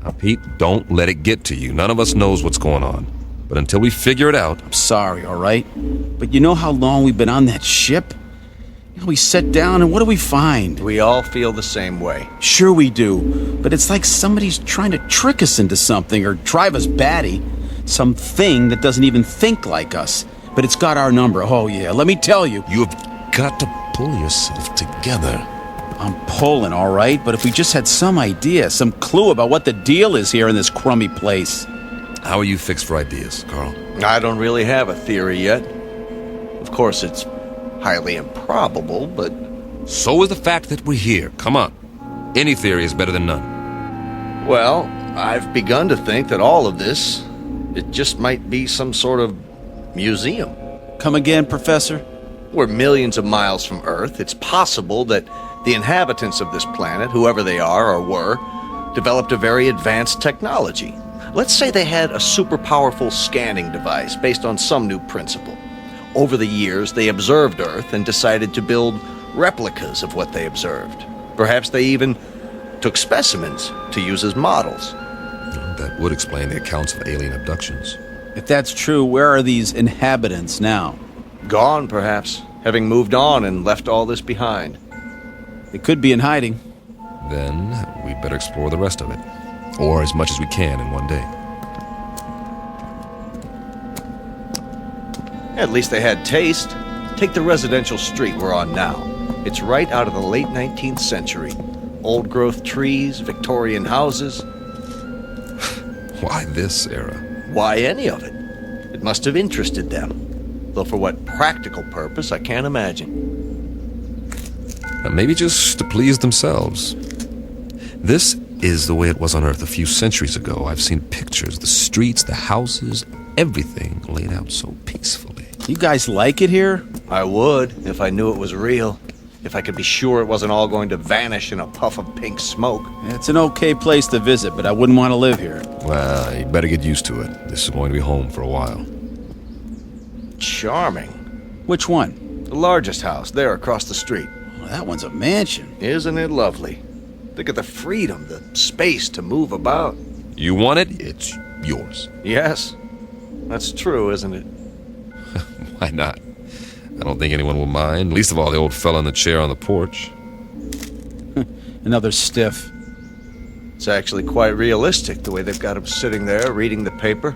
Now, Pete, don't let it get to you. None of us knows what's going on. But until we figure it out... I'm sorry, all right? But you know how long we've been on that ship? You know, we sit down and what do we find? We all feel the same way. Sure we do. But it's like somebody's trying to trick us into something or drive us batty. Something that doesn't even think like us. But it's got our number. Oh, yeah. Let me tell you. You've got to pull yourself together. I'm pulling, all right? But if we just had some idea, some clue about what the deal is here in this crummy place. How are you fixed for ideas, Carl? I don't really have a theory yet. Of course, it's highly improbable, but... So is the fact that we're here. Come on. Any theory is better than none. Well, I've begun to think that all of this, it just might be some sort of museum. Come again, Professor? We're millions of miles from Earth. It's possible that the inhabitants of this planet, whoever they are or were, developed a very advanced technology. Let's say they had a super powerful scanning device based on some new principle. Over the years, they observed Earth and decided to build replicas of what they observed. Perhaps they even took specimens to use as models. That would explain the accounts of alien abductions. If that's true, where are these inhabitants now? Gone, perhaps, having moved on and left all this behind. They could be in hiding. Then we'd better explore the rest of it. Or as much as we can in one day. At least they had taste. Take the residential street we're on now. It's right out of the late 19th century. Old-growth trees, Victorian houses. Why this era? Why any of it? It must have interested them. Though for what practical purpose, I can't imagine. Maybe just to please themselves. This is the way it was on Earth a few centuries ago. I've seen pictures, the streets, the houses, everything laid out so peacefully. You guys like it here? I would, if I knew it was real. If I could be sure it wasn't all going to vanish in a puff of pink smoke. It's an okay place to visit, but I wouldn't want to live here. Well, you better get used to it. This is going to be home for a while. Charming. Which one? The largest house, there across the street. Well, that one's a mansion. Isn't it lovely? Think of the freedom, the space to move about. You want it, it's yours. Yes. That's true, isn't it? Why not? I don't think anyone will mind, least of all the old fella in the chair on the porch. Another stiff. It's actually quite realistic, the way they've got him sitting there reading the paper.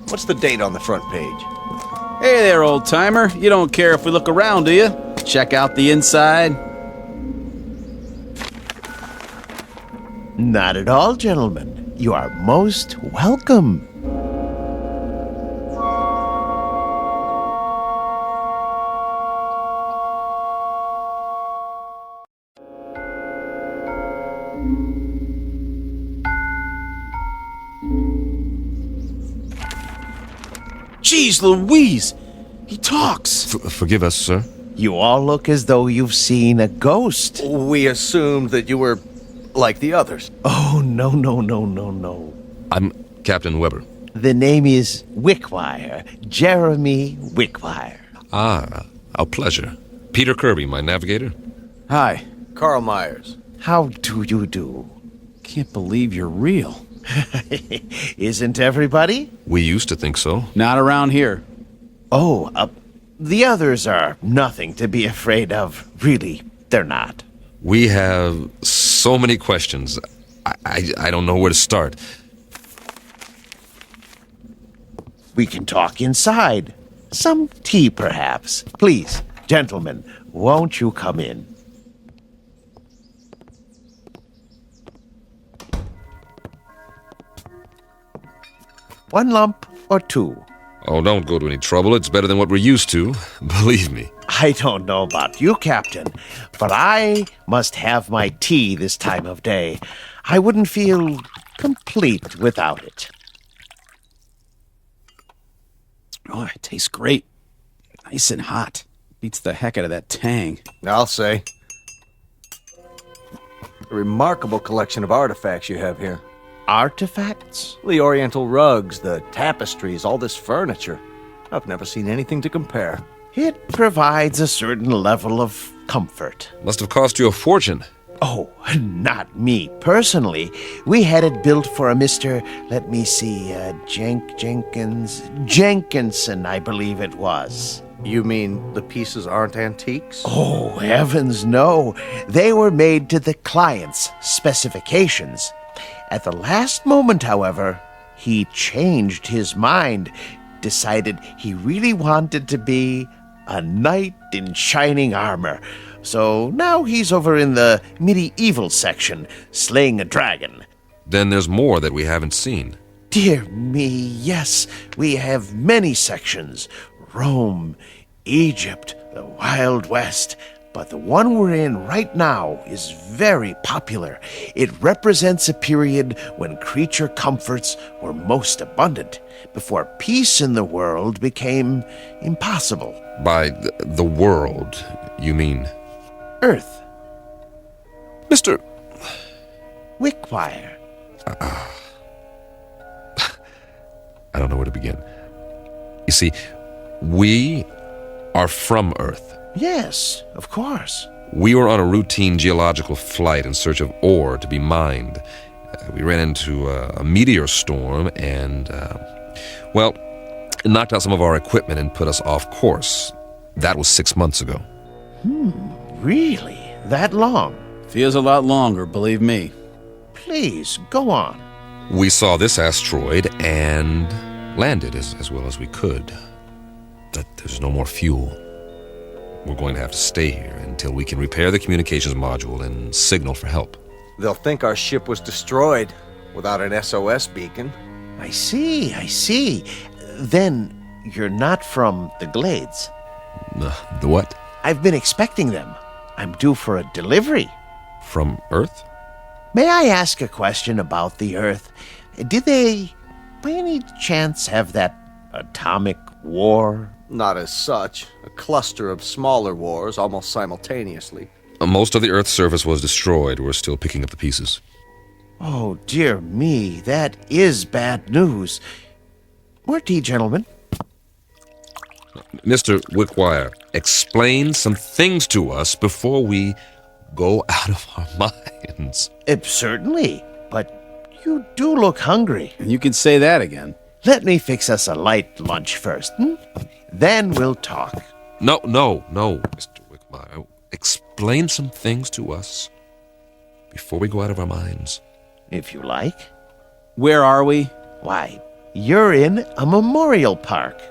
What's the date on the front page? Hey there, old-timer. You don't care if we look around, do you? Check out the inside. Not at all, gentlemen. You are most welcome. Jeez Louise! He talks! Forgive us, sir. You all look as though you've seen a ghost. We assumed that you were like the others. Oh, no. I'm Captain Weber. The name is Wickwire. Jeremy Wickwire. Ah, our pleasure. Peter Kirby, my navigator. Hi. Carl Myers. How do you do? Can't believe you're real. Isn't everybody? We used to think so. Not around here. Oh, the others are nothing to be afraid of. Really, they're not. We have so many questions. I don't know where to start. We can talk inside. Some tea, perhaps. Please, gentlemen, won't you come in? One lump or two? Oh, don't go to any trouble. It's better than what we're used to. Believe me. I don't know about you, Captain, but I must have my tea this time of day. I wouldn't feel complete without it. Oh, it tastes great. Nice and hot. Beats the heck out of that tang. I'll say. A remarkable collection of artifacts you have here. Artifacts? The oriental rugs, the tapestries, all this furniture. I've never seen anything to compare. It provides a certain level of comfort. Must have cost you a fortune. Oh, not me personally. We had it built for a Mr. Let me see, Jenkinson, I believe it was. You mean the pieces aren't antiques? Oh, heavens no. They were made to the client's specifications. At the last moment, however, he changed his mind, decided he really wanted to be a knight in shining armor. So now he's over in the medieval section, slaying a dragon. Then there's more that we haven't seen. Dear me, yes, we have many sections. Rome, Egypt, the Wild West. But the one we're in right now is very popular. It represents a period when creature comforts were most abundant, before peace in the world became impossible. By the world, you mean? Earth. Mr. Wickwire. I don't know where to begin. You see, we are from Earth. Yes, of course. We were on a routine geological flight in search of ore to be mined. We ran into a meteor storm and, it knocked out some of our equipment and put us off course. That was 6 months ago. Really? That long? Feels a lot longer, believe me. Please, go on. We saw this asteroid and landed as well as we could. But there's no more fuel. We're going to have to stay here until we can repair the communications module and signal for help. They'll think our ship was destroyed without an SOS beacon. I see. Then you're not from the Glades. The what? I've been expecting them. I'm due for a delivery. From Earth? May I ask a question about the Earth? Did they, by any chance, have that atomic war? Not as such. A cluster of smaller wars almost simultaneously. Most of the Earth's surface was destroyed. We're still picking up the pieces. Oh, dear me, that is bad news. More tea, gentlemen. Mr. Wickwire, explain some things to us before we go out of our minds. Certainly, but you do look hungry. You can say that again. Let me fix us a light lunch first, Then we'll talk. No, Mr. Wickwire. Explain some things to us before we go out of our minds. If you like. Where are we? Why, you're in a memorial park.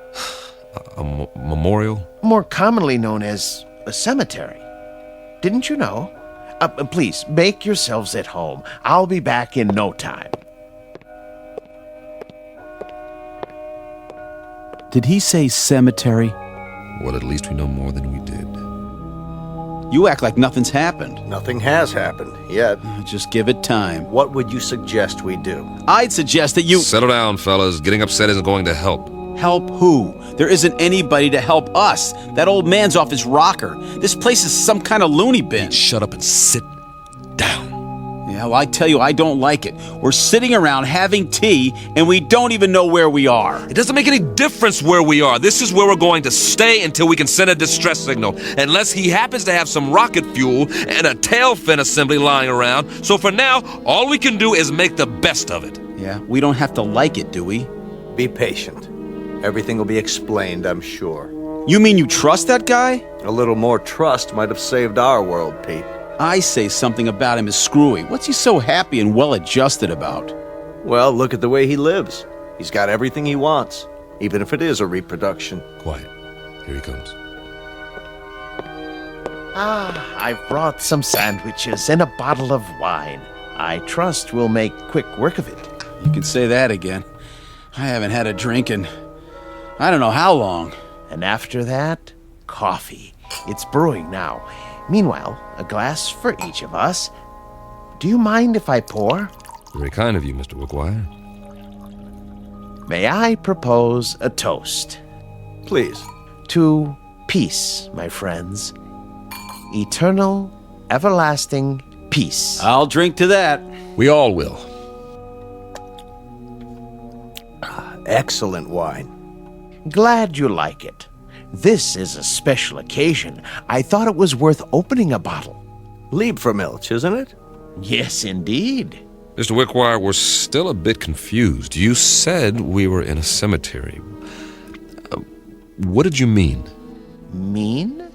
A memorial? More commonly known as a cemetery. Didn't you know? Please, make yourselves at home. I'll be back in no time. Did he say cemetery? Well, at least we know more than we did. You act like nothing's happened. Nothing has happened, yet. Just give it time. What would you suggest we do? I'd suggest that you... Settle down, fellas. Getting upset isn't going to help. Help who? There isn't anybody to help us. That old man's off his rocker. This place is some kind of loony bin. Shut up and sit down. Yeah, well, I tell you, I don't like it. We're sitting around having tea, and we don't even know where we are. It doesn't make any difference where we are. This is where we're going to stay until we can send a distress signal. Unless he happens to have some rocket fuel and a tail fin assembly lying around. So for now, all we can do is make the best of it. Yeah, we don't have to like it, do we? Be patient. Everything will be explained, I'm sure. You mean you trust that guy? A little more trust might have saved our world, Pete. I say something about him is screwy. What's he so happy and well-adjusted about? Well, look at the way he lives. He's got everything he wants, even if it is a reproduction. Quiet. Here he comes. I've brought some sandwiches and a bottle of wine. I trust we'll make quick work of it. You can say that again. I haven't had a drink in I don't know how long. And after that, coffee. It's brewing now. Meanwhile, a glass for each of us. Do you mind if I pour? Very kind of you, Mr. Wickwire. May I propose a toast? Please. To peace, my friends. Eternal, everlasting peace. I'll drink to that. We all will. Excellent wine. Glad you like it. This is a special occasion. I thought it was worth opening a bottle. Liebfraumilch, isn't it? Yes, indeed. Mr. Wickwire, we're still a bit confused. You said we were in a cemetery. What did you mean? Mean?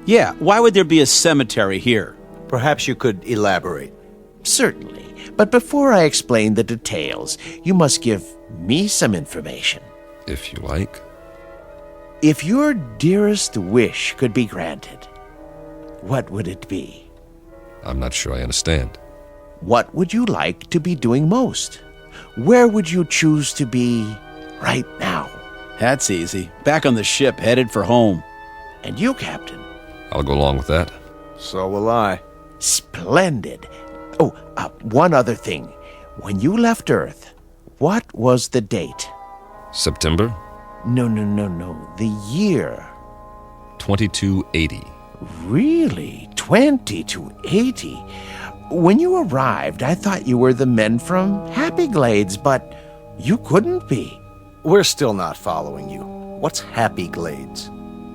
Yeah, why would there be a cemetery here? Perhaps you could elaborate. Certainly. But before I explain the details, you must give me some information. If you like. If your dearest wish could be granted, what would it be? I'm not sure I understand. What would you like to be doing most? Where would you choose to be right now? That's easy. Back on the ship, headed for home. And you, Captain? I'll go along with that. So will I. Splendid. Oh, one other thing. When you left Earth, what was the date? September? No. The year. 2280. Really? 2280? When you arrived, I thought you were the men from Happy Glades, but you couldn't be. We're still not following you. What's Happy Glades?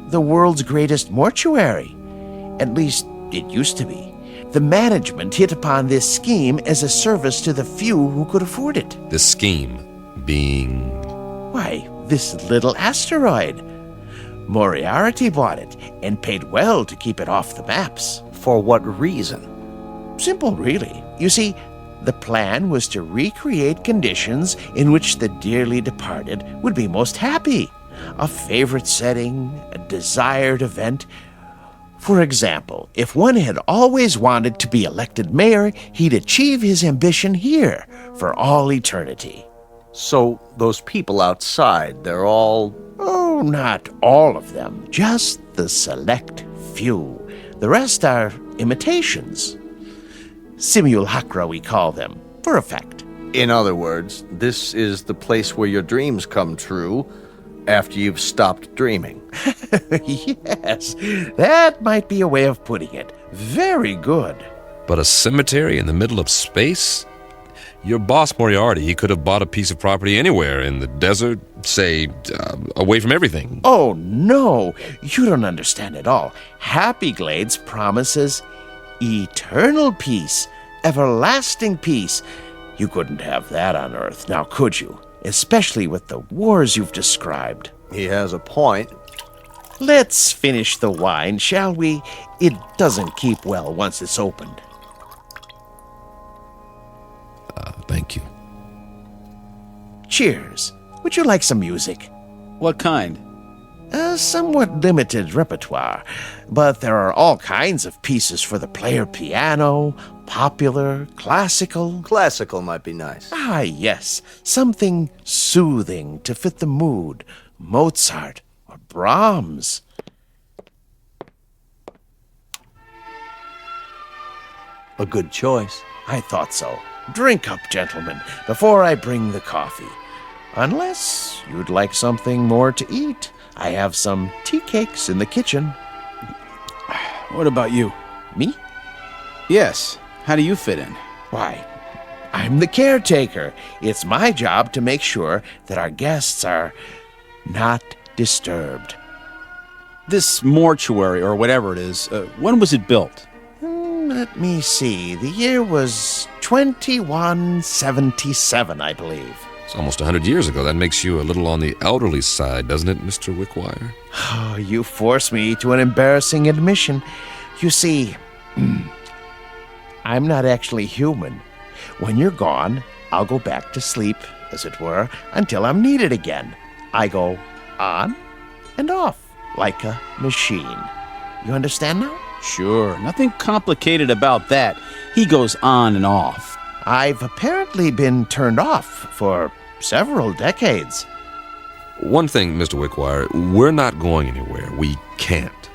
The world's greatest mortuary. At least, it used to be. The management hit upon this scheme as a service to the few who could afford it. This scheme being... Why, this little asteroid. Moriarty bought it and paid well to keep it off the maps. For what reason? Simple, really. You see, the plan was to recreate conditions in which the dearly departed would be most happy. A favorite setting, a desired event. For example, if one had always wanted to be elected mayor, he'd achieve his ambition here for all eternity. So those people outside, they're all... Oh, not all of them. Just the select few. The rest are imitations. Simulacra, we call them, for effect. In other words, this is the place where your dreams come true after you've stopped dreaming. Yes, that might be a way of putting it. Very good. But a cemetery in the middle of space? Your boss, Moriarty, he could have bought a piece of property anywhere, in the desert, say, away from everything. Oh, no, you don't understand at all. Happy Glades promises eternal peace, everlasting peace. You couldn't have that on Earth, now could you? Especially with the wars you've described. He has a point. Let's finish the wine, shall we? It doesn't keep well once it's opened. Thank you. Cheers. Would you like some music? What kind? A somewhat limited repertoire, but there are all kinds of pieces for the player piano, popular, classical. Classical might be nice. Ah, yes. Something soothing to fit the mood. Mozart or Brahms. A good choice. I thought so. Drink up, gentlemen, before I bring the coffee. Unless you'd like something more to eat. I have some tea cakes in the kitchen. What about you? Me? Yes. How do you fit in? Why, I'm the caretaker. It's my job to make sure that our guests are not disturbed. This mortuary, or whatever it is, when was it built? Let me see. The year was 2177, I believe. It's almost 100 years ago. That makes you a little on the elderly side, doesn't it, Mr. Wickwire? Oh, you force me to an embarrassing admission. You see, I'm not actually human. When you're gone, I'll go back to sleep, as it were, until I'm needed again. I go on and off, like a machine. You understand now? Sure. Nothing complicated about that. He goes on and off. I've apparently been turned off for several decades. One thing, Mr. Wickwire, we're not going anywhere. We can't.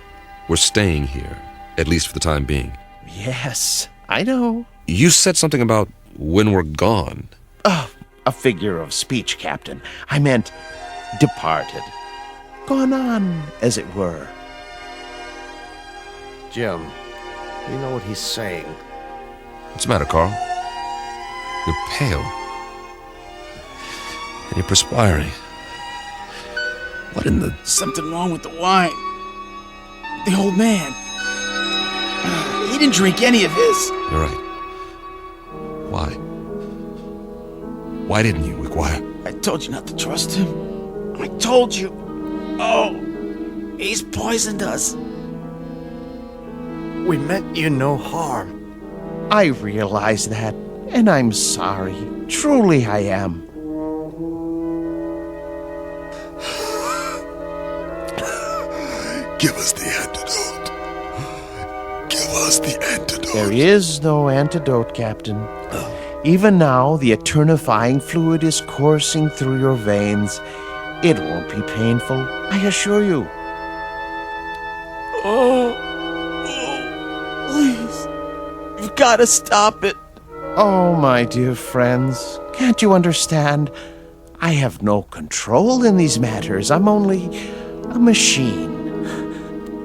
We're staying here, at least for the time being. Yes, I know. You said something about when we're gone. Oh, a figure of speech, Captain. I meant departed. Gone on, as it were. Jim, you know what he's saying. What's the matter, Carl? You're pale. And you're perspiring. What in the... Something wrong with the wine. The old man. He didn't drink any of his. You're right. Why? Why didn't you, McGuire? I told you not to trust him. I told you. Oh, he's poisoned us. We meant you no harm. I realize that, and I'm sorry. Truly I am. Give us the antidote. Give us the antidote. There is no antidote, Captain. Even now, the eternifying fluid is coursing through your veins. It won't be painful, I assure you. Oh, please. You've got to stop it. Oh, my dear friends, can't you understand? I have no control in these matters. I'm only a machine.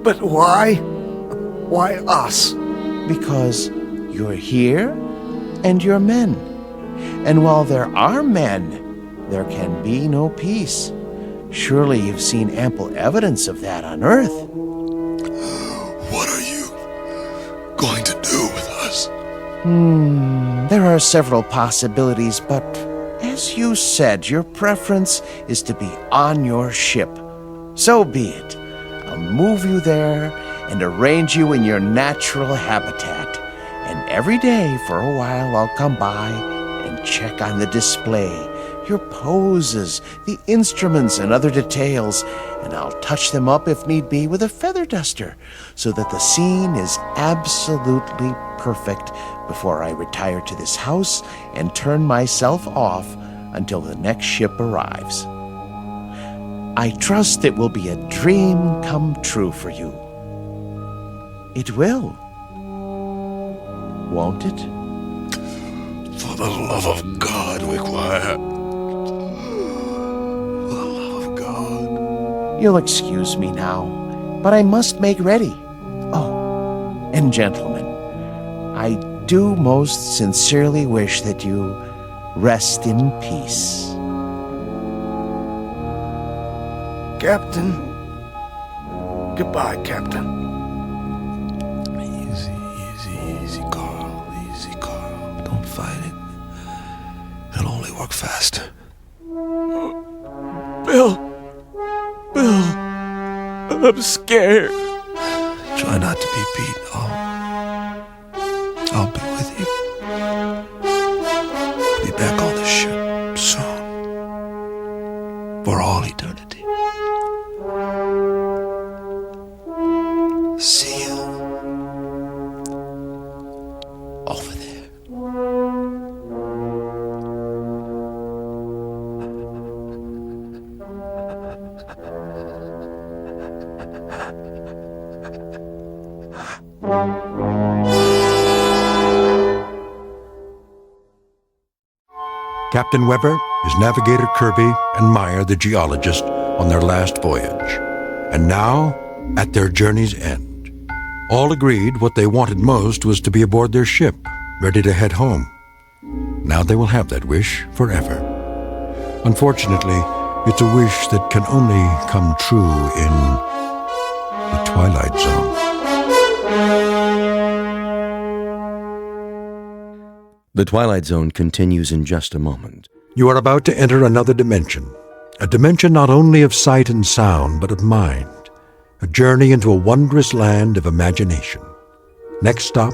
But why? Why us? Because you're here and you're men. And while there are men, there can be no peace. Surely you've seen ample evidence of that on Earth. What are you going to do with us? There are several possibilities, but as you said, your preference is to be on your ship. So be it. I'll move you there and arrange you in your natural habitat. And every day for a while I'll come by and check on the display, your poses, the instruments and other details, and I'll touch them up if need be with a feather duster so that the scene is absolutely perfect before I retire to this house and turn myself off until the next ship arrives. I trust it will be a dream come true for you. It will. Won't it? For the love of God, McGuire. For the love of God. You'll excuse me now, but I must make ready. Oh, and gentlemen, I do most sincerely wish that you rest in peace. Captain. Goodbye, Captain. Easy, Carl. Easy, Carl. Don't fight it. It'll only work faster. Bill, I'm scared. Try not to be beat. I'll be with you. Be back on the ship soon. For all eternity. See you over there. Captain Weber, his navigator Kirby, and Meyer, the geologist, on their last voyage. And now, at their journey's end. All agreed what they wanted most was to be aboard their ship, ready to head home. Now they will have that wish forever. Unfortunately, it's a wish that can only come true in the Twilight Zone. The Twilight Zone continues in just a moment. You are about to enter another dimension. A dimension not only of sight and sound, but of mind. A journey into a wondrous land of imagination. Next stop,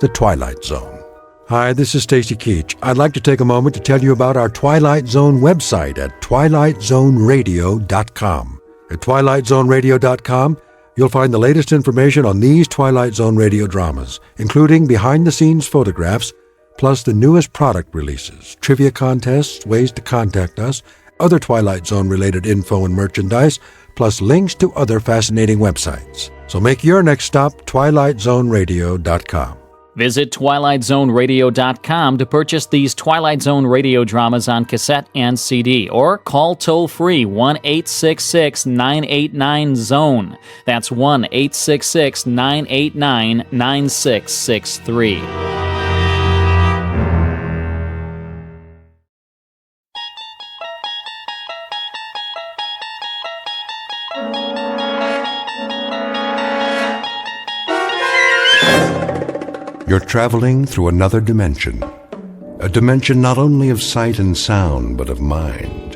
the Twilight Zone. Hi, this is Stacy Keach. I'd like to take a moment to tell you about our Twilight Zone website at twilightzoneradio.com. At twilightzoneradio.com, you'll find the latest information on these Twilight Zone radio dramas, including behind-the-scenes photographs, plus the newest product releases, trivia contests, ways to contact us, other Twilight Zone-related info and merchandise, plus links to other fascinating websites. So make your next stop twilightzoneradio.com. Visit TwilightZoneRadio.com to purchase these Twilight Zone radio dramas on cassette and CD, or call toll-free 1-866-989-ZONE. That's 1-866-989-9663. You're traveling through another dimension. A dimension not only of sight and sound, but of mind.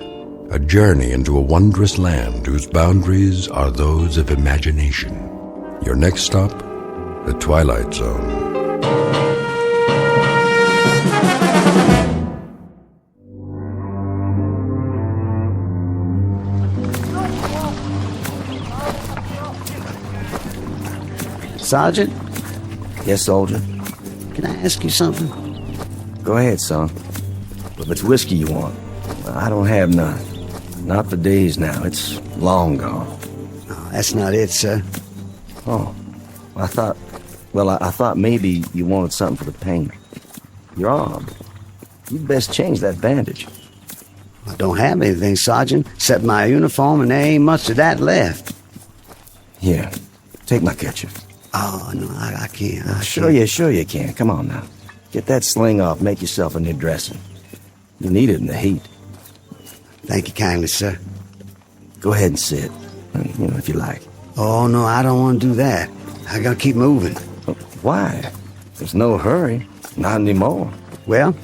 A journey into a wondrous land whose boundaries are those of imagination. Your next stop, the Twilight Zone. Sergeant? Yes, soldier? Can I ask you something? Go ahead, son. If it's whiskey you want, I don't have none. Not for days now. It's long gone. No, that's not it, sir. Oh, I thought maybe you wanted something for the pain. Your arm. You'd best change that bandage. I don't have anything, Sergeant, except my uniform, and there ain't much of that left. Here, take my kerchief. Oh, no, I can't. Sure you can. Come on now. Get that sling off. Make yourself a new dressing. You need it in the heat. Thank you kindly, sir. Go ahead and sit. If you like. Oh, no, I don't want to do that. I gotta keep moving. Why? There's no hurry. Not anymore. Well,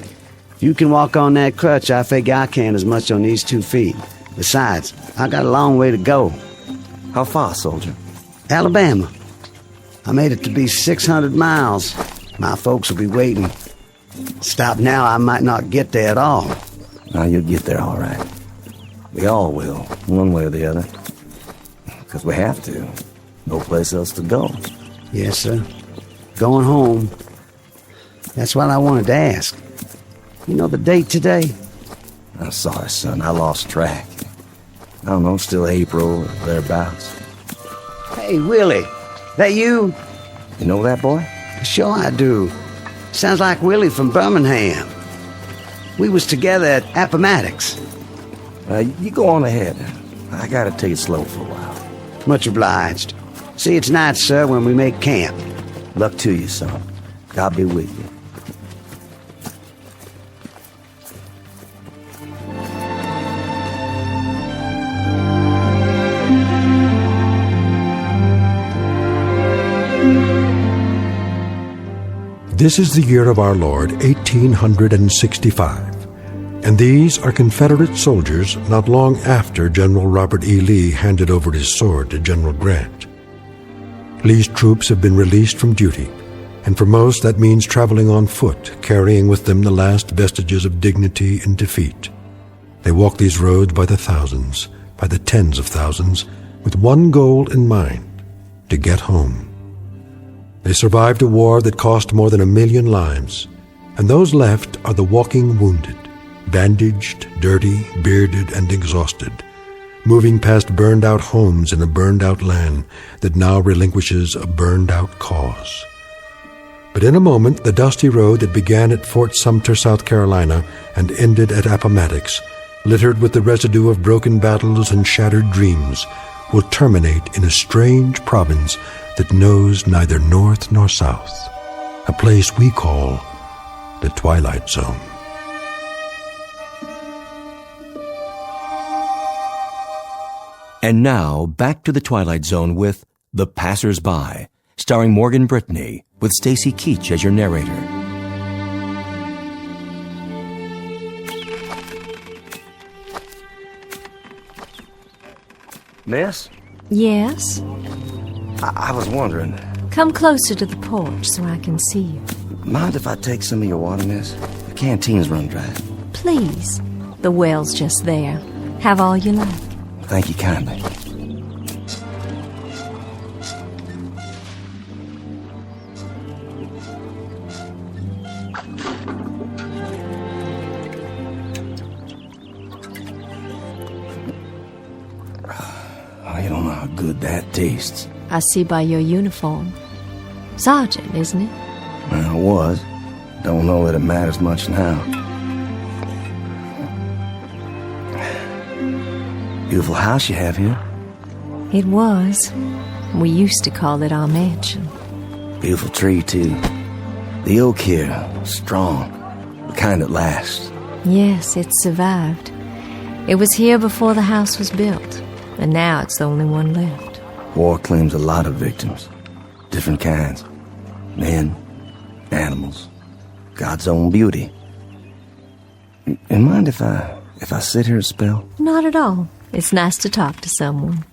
if you can walk on that crutch, I figure I can as much on these 2 feet. Besides, I got a long way to go. How far, soldier? Alabama. I made it to be 600 miles. My folks will be waiting. Stop now, I might not get there at all. Now you'll get there all right. We all will, one way or the other. Because we have to. No place else to go. Yes, sir. Going home. That's what I wanted to ask. You know the date today? I'm sorry, son. I lost track. I don't know, still April or thereabouts. Hey, Willie. That you? You know that boy? Sure I do. Sounds like Willie from Birmingham. We was together at Appomattox. You go on ahead. I gotta take it slow for a while. Much obliged. See you tonight, sir, when we make camp. Luck to you, son. God be with you. This is the year of our Lord, 1865, and these are Confederate soldiers not long after General Robert E. Lee handed over his sword to General Grant. Lee's troops have been released from duty, and for most that means traveling on foot, carrying with them the last vestiges of dignity and defeat. They walk these roads by the thousands, by the tens of thousands, with one goal in mind, to get home. They survived a war that cost more than 1 million lives, and those left are the walking wounded, bandaged, dirty, bearded, and exhausted, moving past burned-out homes in a burned-out land that now relinquishes a burned-out cause. But in a moment, the dusty road that began at Fort Sumter, South Carolina, and ended at Appomattox, littered with the residue of broken battles and shattered dreams, will terminate in a strange province that knows neither north nor south, a place we call the Twilight Zone. And now, back to the Twilight Zone with The Passers-By, starring Morgan Brittany, with Stacy Keach as your narrator. Miss? Yes? I was wondering, Come closer to the porch so I can see you. mind if I take some of your water, miss? The canteen's run dry. Please. The well's just there. Have all you like. Thank you kindly. Oh, you don't know how good that tastes. I see by your uniform. Sergeant, isn't it? Well, it was. Don't know that it matters much now. Beautiful house you have here. It was. We used to call it our mansion. Beautiful tree, too. The oak here, strong. The kind that lasts. Yes, it survived. It was here before the house was built, and now it's the only one left. War claims a lot of victims. Different kinds. Men, animals, God's own beauty. You mind if I sit here a spell? Not at all. It's nice to talk to someone.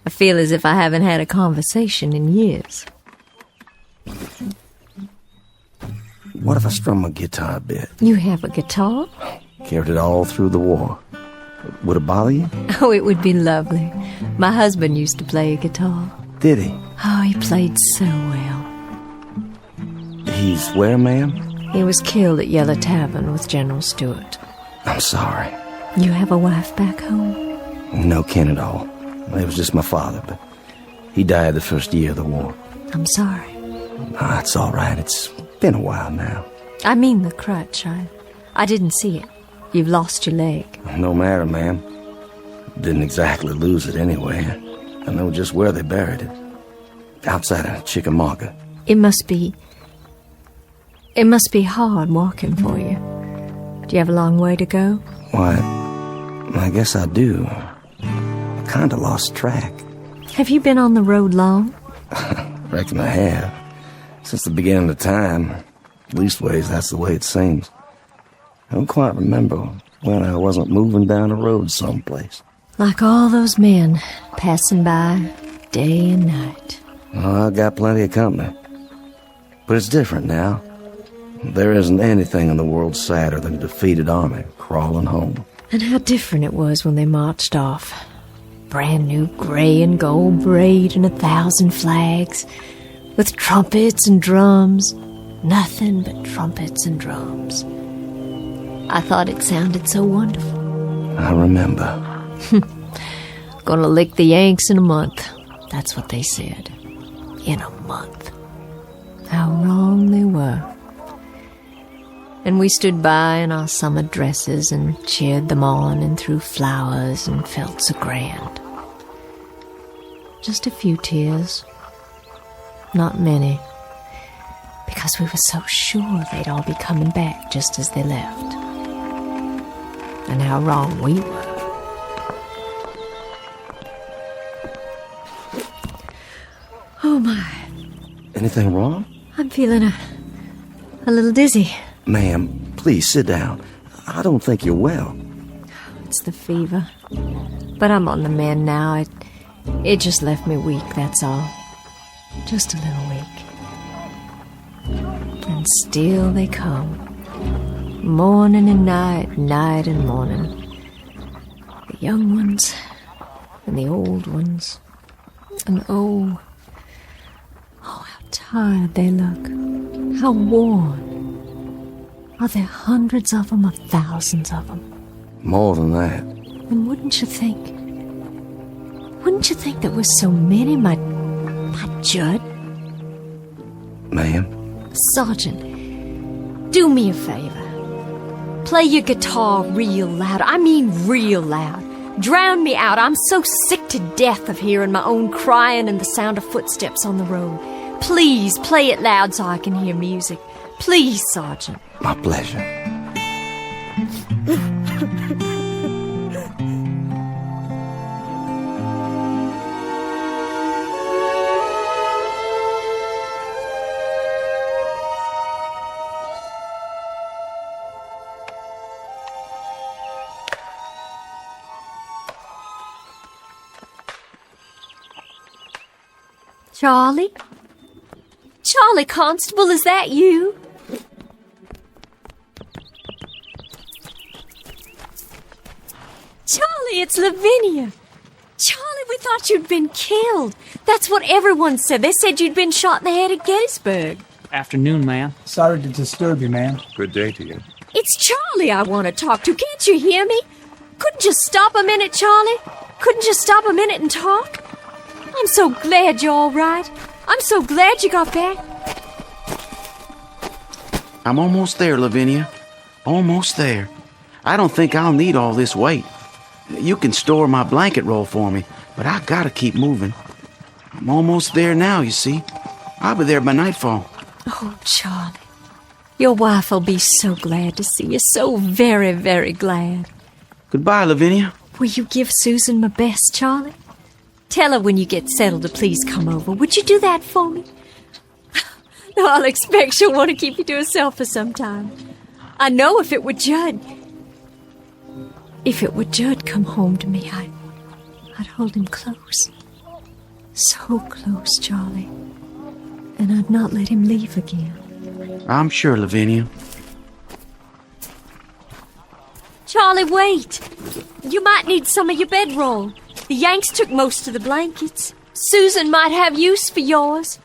I feel as if I haven't had a conversation in years. What if I strum my guitar a bit? You have a guitar? Carried it all through the war. Would it bother you? Oh, it would be lovely. My husband used to play a guitar. Did he? Oh, he played so well. He's where, ma'am? He was killed at Yellow Tavern with General Stewart. I'm sorry. You have a wife back home? No kin at all. It was just my father, but he died the first year of the war. I'm sorry. It's all right. It's been a while now. I mean the crutch. I didn't see it. You've lost your leg. No matter, ma'am. Didn't exactly lose it anyway. I know just where they buried it. Outside of Chickamauga. It must be hard walking for you. Do you have a long way to go? Why, I guess I do. I kinda lost track. Have you been on the road long? Reckon I have. Since the beginning of time. Leastways, that's the way it seems. I don't quite remember when I wasn't moving down a road someplace. Like all those men passing by day and night. Oh, I got plenty of company. But it's different now. There isn't anything in the world sadder than a defeated army crawling home. And how different it was when they marched off. Brand new gray and gold braid and 1,000 flags. With trumpets and drums. Nothing but trumpets and drums. I thought it sounded so wonderful. I remember. Gonna lick the Yanks in a month. That's what they said. In a month. How wrong they were. And we stood by in our summer dresses and cheered them on and threw flowers and felt so grand. Just a few tears. Not many. Because we were so sure they'd all be coming back just as they left. And how wrong we were. Oh my. Anything wrong? I'm feeling a little dizzy. Ma'am, please sit down. I don't think you're well. It's the fever. But I'm on the mend now. It just left me weak, that's all. Just a little weak. And still they come. Morning and night, night and morning. The young ones and the old ones. And oh, how tired they look. How worn. Are there hundreds of them or thousands of them? More than that. And wouldn't you think that with so many, my Judd? Ma'am? Sergeant, do me a favor. Play your guitar real loud. I mean real loud. Drown me out. I'm so sick to death of hearing my own crying and the sound of footsteps on the road. Please play it loud so I can hear music. Please, Sergeant. My pleasure. Charlie? Charlie Constable, is that you? Charlie, it's Lavinia. Charlie, we thought you'd been killed. That's what everyone said. They said you'd been shot in the head at Gettysburg. Afternoon, ma'am. Sorry to disturb you, ma'am. Good day to you. It's Charlie I want to talk to. Can't you hear me? Couldn't you stop a minute, Charlie? Couldn't you stop a minute and talk? I'm so glad you're all right. I'm so glad you got back. I'm almost there, Lavinia. Almost there. I don't think I'll need all this weight. You can store my blanket roll for me, but I gotta keep moving. I'm almost there now, you see. I'll be there by nightfall. Oh, Charlie. Your wife will be so glad to see you. So very, very glad. Goodbye, Lavinia. Will you give Susan my best, Charlie? Tell her when you get settled to please come over. Would you do that for me? No, I'll expect she'll want to keep you to herself for some time. I know if it were Judd come home to me, I'd hold him close. So close, Charlie. And I'd not let him leave again. I'm sure, Lavinia. Charlie, wait. You might need some of your bedroll. The Yanks took most of the blankets. Susan might have use for yours.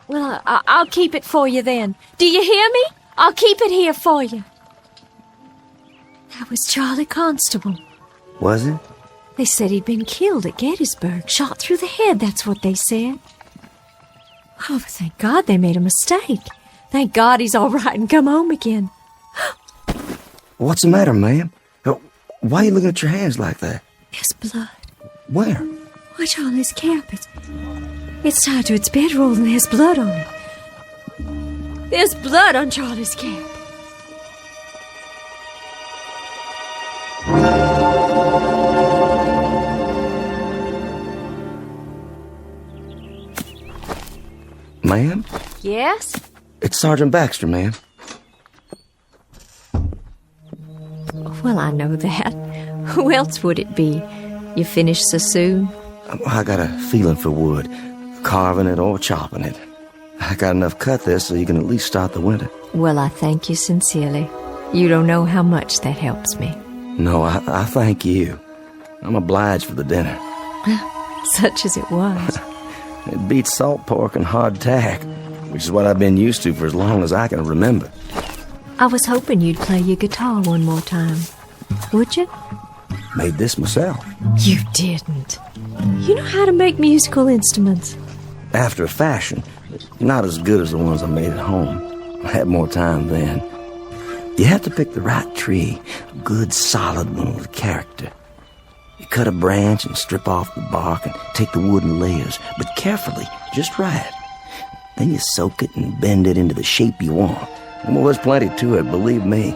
Well, I'll keep it for you then. Do you hear me? I'll keep it here for you. That was Charlie Constable. Was it? They said he'd been killed at Gettysburg, shot through the head, that's what they said. Oh, but thank God they made a mistake. Thank God he's all right and come home again. What's the matter, ma'am? Why are you looking at your hands like that? There's blood. Where? Why, Charlie's cap. It's tied to its bedroll and there's blood on it. There's blood on Charlie's cap. Ma'am? Yes? It's Sergeant Baxter, ma'am. Well, I know that. Who else would it be? You finished so soon? I got a feeling for wood, carving it or chopping it. I got enough cut there so you can at least start the winter. Well, I thank you sincerely. You don't know how much that helps me. No, I thank you. I'm obliged for the dinner. Such as it was. It beats salt pork and hardtack, which is what I've been used to for as long as I can remember. I was hoping you'd play your guitar one more time. Would you? Made this myself. You didn't. You know how to make musical instruments. After a fashion, not as good as the ones I made at home. I had more time then. You have to pick the right tree, a good solid one with character. You cut a branch and strip off the bark and take the wood in layers, but carefully, just right. Then you soak it and bend it into the shape you want. And well, there's plenty to it, believe me.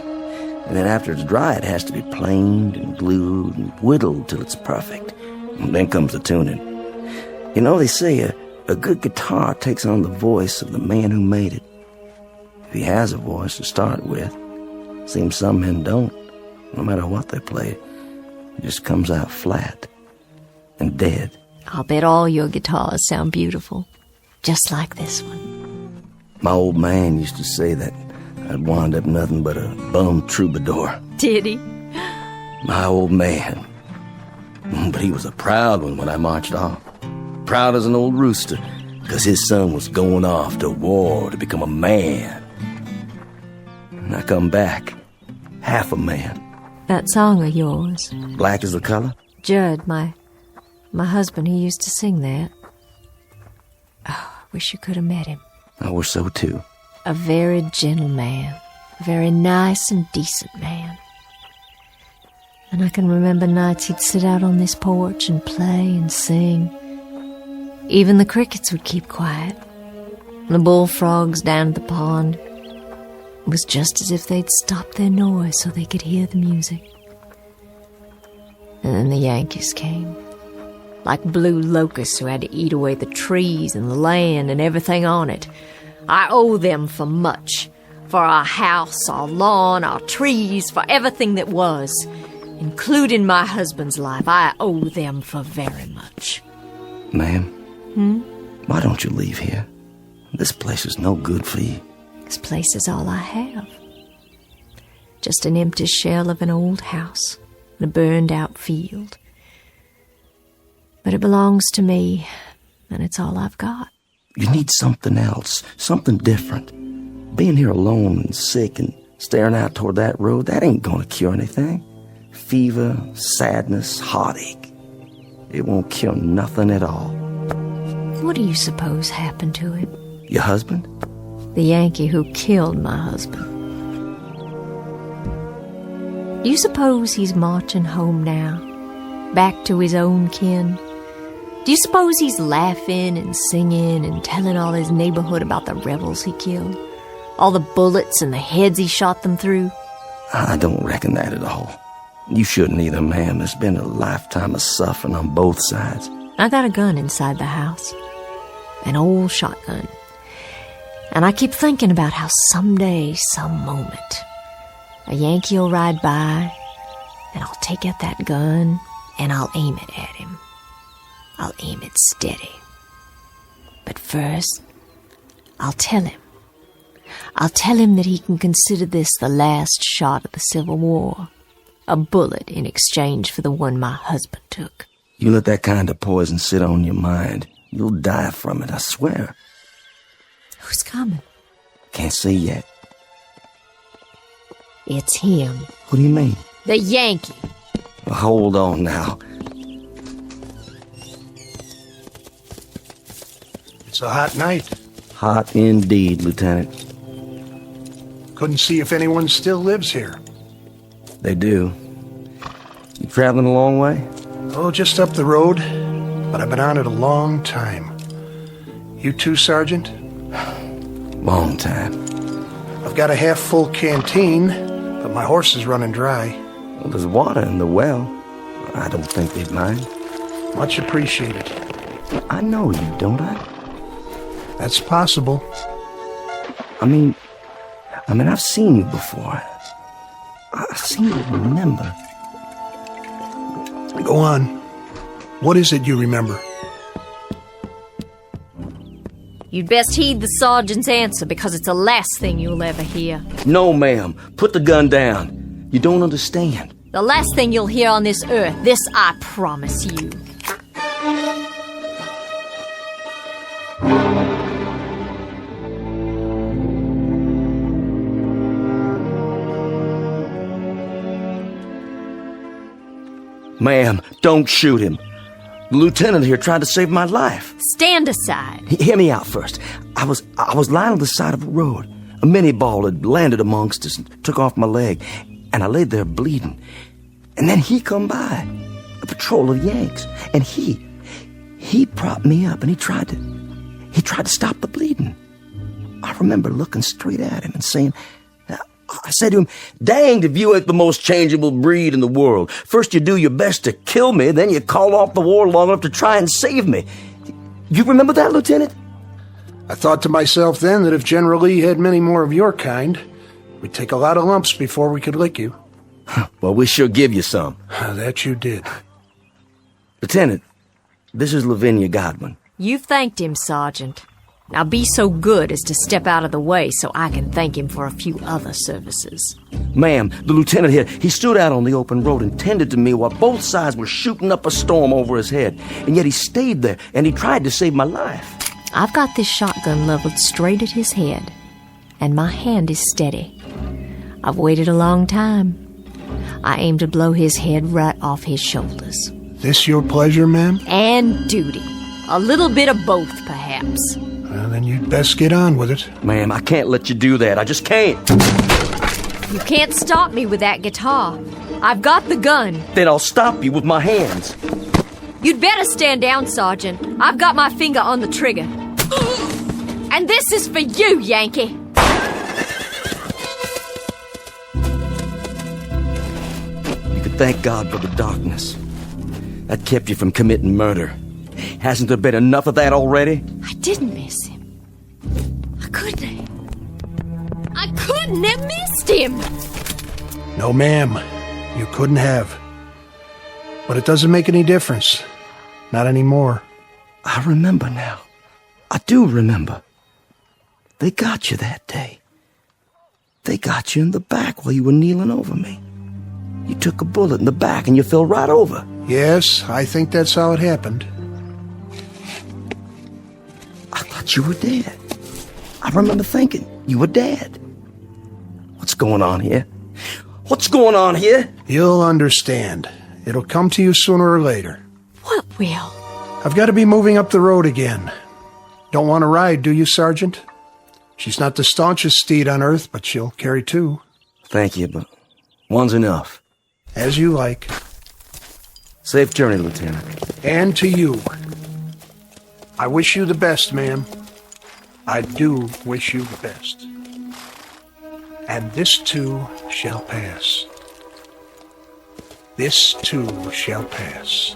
And then after it's dry, it has to be planed and glued and whittled till it's perfect. And then comes the tuning. You know, they say a good guitar takes on the voice of the man who made it. If he has a voice to start with. Seems some men don't. No matter what they play, it just comes out flat and dead. I'll bet all your guitars sound beautiful. Just like this one. My old man used to say that I'd wind up nothing but a bum troubadour. Did he? My old man. But he was a proud one when I marched off. Proud as an old rooster, because his son was going off to war to become a man. And I come back, half a man. That song of yours. Black is the color? Judd, my husband, he used to sing that. Oh, I wish you could have met him. I wish so too. A very gentle man. A very nice and decent man. And I can remember nights he'd sit out on this porch and play and sing. Even the crickets would keep quiet. The bullfrogs down at the pond. It was just as if they'd stopped their noise so they could hear the music. And then the Yankees came. Like blue locusts who had to eat away the trees and the land and everything on it. I owe them for much. For our house, our lawn, our trees, for everything that was. Including my husband's life, I owe them for very much. Ma'am? Hmm? Why don't you leave here? This place is no good for you. This place is all I have. Just an empty shell of an old house and a burned-out field. But it belongs to me, and it's all I've got. You need something else, something different. Being here alone and sick and staring out toward that road, that ain't gonna cure anything. Fever, sadness, heartache. It won't cure nothing at all. What do you suppose happened to him? Your husband? The Yankee who killed my husband. Do you suppose he's marching home now, back to his own kin? Do you suppose he's laughing and singing and telling all his neighborhood about the rebels he killed? All the bullets and the heads he shot them through? I don't reckon that at all. You shouldn't either, ma'am. There's been a lifetime of suffering on both sides. I got a gun inside the house. An old shotgun. And I keep thinking about how someday, some moment, a Yankee will ride by, and I'll take out that gun, and I'll aim it at him. I'll aim it steady. But first, I'll tell him. I'll tell him that he can consider this the last shot of the Civil War. A bullet in exchange for the one my husband took. You let that kind of poison sit on your mind, you'll die from it, I swear. Who's coming? Can't see yet. It's him. What do you mean? The Yankee. Well, hold on now. It's a hot night. Hot indeed, Lieutenant. Couldn't see if anyone still lives here. They do. You traveling a long way? Oh, just up the road. But I've been on it a long time. You too, Sergeant? Long time. I've got a half-full canteen, but my horse is running dry. Well, there's water in the well. I don't think they'd mind. Much appreciated. I know you, don't I? That's possible. I mean, I've seen you before. I seem to remember. Go on. What is it you remember? You'd best heed the sergeant's answer, because it's the last thing you'll ever hear. No, ma'am. Put the gun down. You don't understand. The last thing you'll hear on this earth. This I promise you. Ma'am, don't shoot him. The lieutenant here tried to save my life. Stand aside. Hear me out first. I was lying on the side of a road. A mini ball had landed amongst us and took off my leg, and I laid there bleeding. And then he come by, a patrol of Yanks, and he propped me up, and he tried to stop the bleeding. I remember looking straight at him and saying, I said to him, "Danged if you ain't the most changeable breed in the world. First you do your best to kill me, then you call off the war long enough to try and save me." You remember that, Lieutenant? I thought to myself then that if General Lee had many more of your kind, we'd take a lot of lumps before we could lick you. Well, we sure give you some. That you did. Lieutenant, this is Lavinia Godwin. You've thanked him, Sergeant. Now be so good as to step out of the way so I can thank him for a few other services. Ma'am, the lieutenant here, he stood out on the open road and tended to me while both sides were shooting up a storm over his head. And yet he stayed there, and he tried to save my life. I've got this shotgun leveled straight at his head, and my hand is steady. I've waited a long time. I aim to blow his head right off his shoulders. This your pleasure, ma'am? And duty. A little bit of both, perhaps. Well, then you'd best get on with it. Ma'am, I can't let you do that. I just can't. You can't stop me with that guitar. I've got the gun. Then I'll stop you with my hands. You'd better stand down, Sergeant. I've got my finger on the trigger. And this is for you, Yankee. You could thank God for the darkness. That kept you from committing murder. Hasn't there been enough of that already? I didn't miss him. I couldn't have missed him. No, ma'am. You couldn't have. But it doesn't make any difference. Not anymore. I remember now. I do remember. They got you that day. They got you in the back while you were kneeling over me. You took a bullet in the back and you fell right over. Yes, I think that's how it happened. I thought you were dead. I remember thinking you were dead. What's going on here? What's going on here? You'll understand. It'll come to you sooner or later. What will? I've got to be moving up the road again. Don't want to ride, do you, Sergeant? She's not the staunchest steed on earth, but she'll carry two. Thank you, but one's enough. As you like. Safe journey, Lieutenant. And to you. I wish you the best, ma'am. I do wish you the best. And this too shall pass. This too shall pass.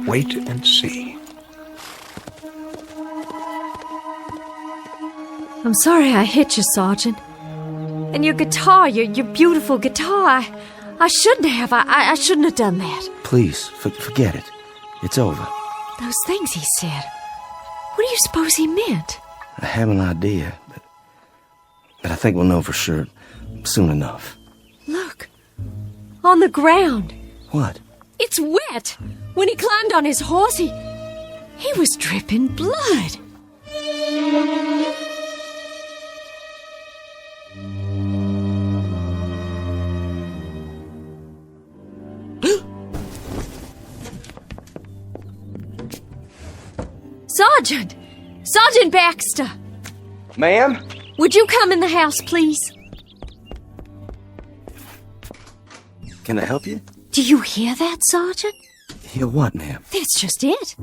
Wait and see. I'm sorry I hit you, Sergeant. And your guitar, your beautiful guitar, I shouldn't have. I shouldn't have done that. Please, forget it. It's over. Those things he said. What do you suppose he meant? I have an idea, but I think we'll know for sure soon enough. Look. On the ground. What? It's wet. When he climbed on his horse, he was dripping blood. Sergeant Baxter! Ma'am? Would you come in the house, please? Can I help you? Do you hear that, Sergeant? Hear what, ma'am? That's just it.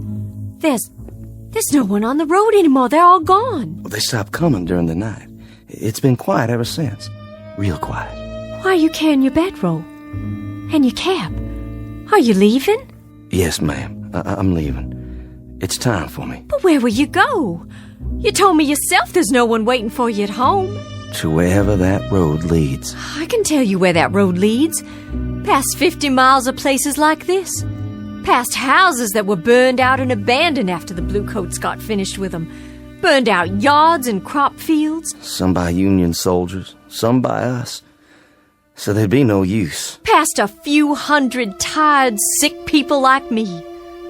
There's no one on the road anymore. They're all gone. Well, they stopped coming during the night. It's been quiet ever since. Real quiet. Why are you carrying your bedroll? And your cap? Are you leaving? Yes, ma'am. I'm leaving. It's time for me. But where will you go? You told me yourself there's no one waiting for you at home. To wherever that road leads. I can tell you where that road leads. Past 50 miles of places like this. Past houses that were burned out and abandoned after the Bluecoats got finished with them. Burned out yards and crop fields. Some by Union soldiers, some by us. So there'd be no use. Past a few hundred tired, sick people like me.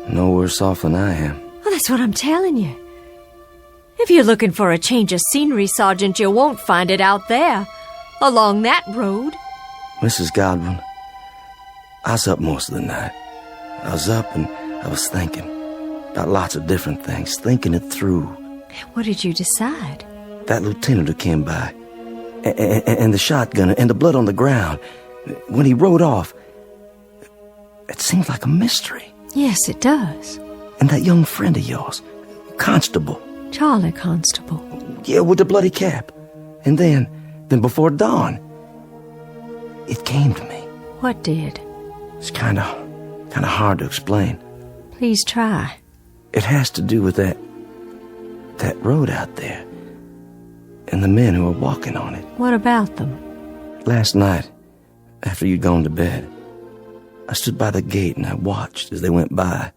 No worse off than I am. Well, that's what I'm telling you. If you're looking for a change of scenery, Sergeant, you won't find it out there. Along that road. Mrs. Godwin, I was up most of the night. I was up and I was thinking about lots of different things, thinking it through. What did you decide? That lieutenant who came by, and the shotgun, and the blood on the ground. When he rode off, it seemed like a mystery. Yes, it does. And that young friend of yours, Constable. Charlie Constable. Yeah, with the bloody cap. And then before dawn, it came to me. What did? It's kind of hard to explain. Please try. It has to do with that road out there, and the men who are walking on it. What about them? Last night, after you'd gone to bed, I stood by the gate and I watched as they went by.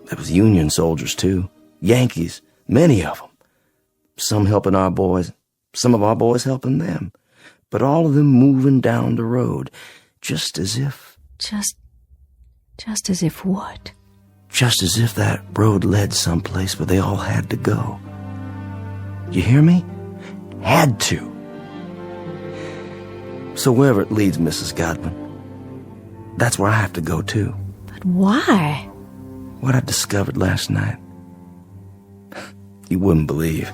There was Union soldiers, too. Yankees, many of them. Some helping our boys, some of our boys helping them. But all of them moving down the road, just as if... Just as if what? Just as if that road led someplace where they all had to go. You hear me? Had to. So wherever it leads, Mrs. Godwin, that's where I have to go, too. But why? What I discovered last night. You wouldn't believe.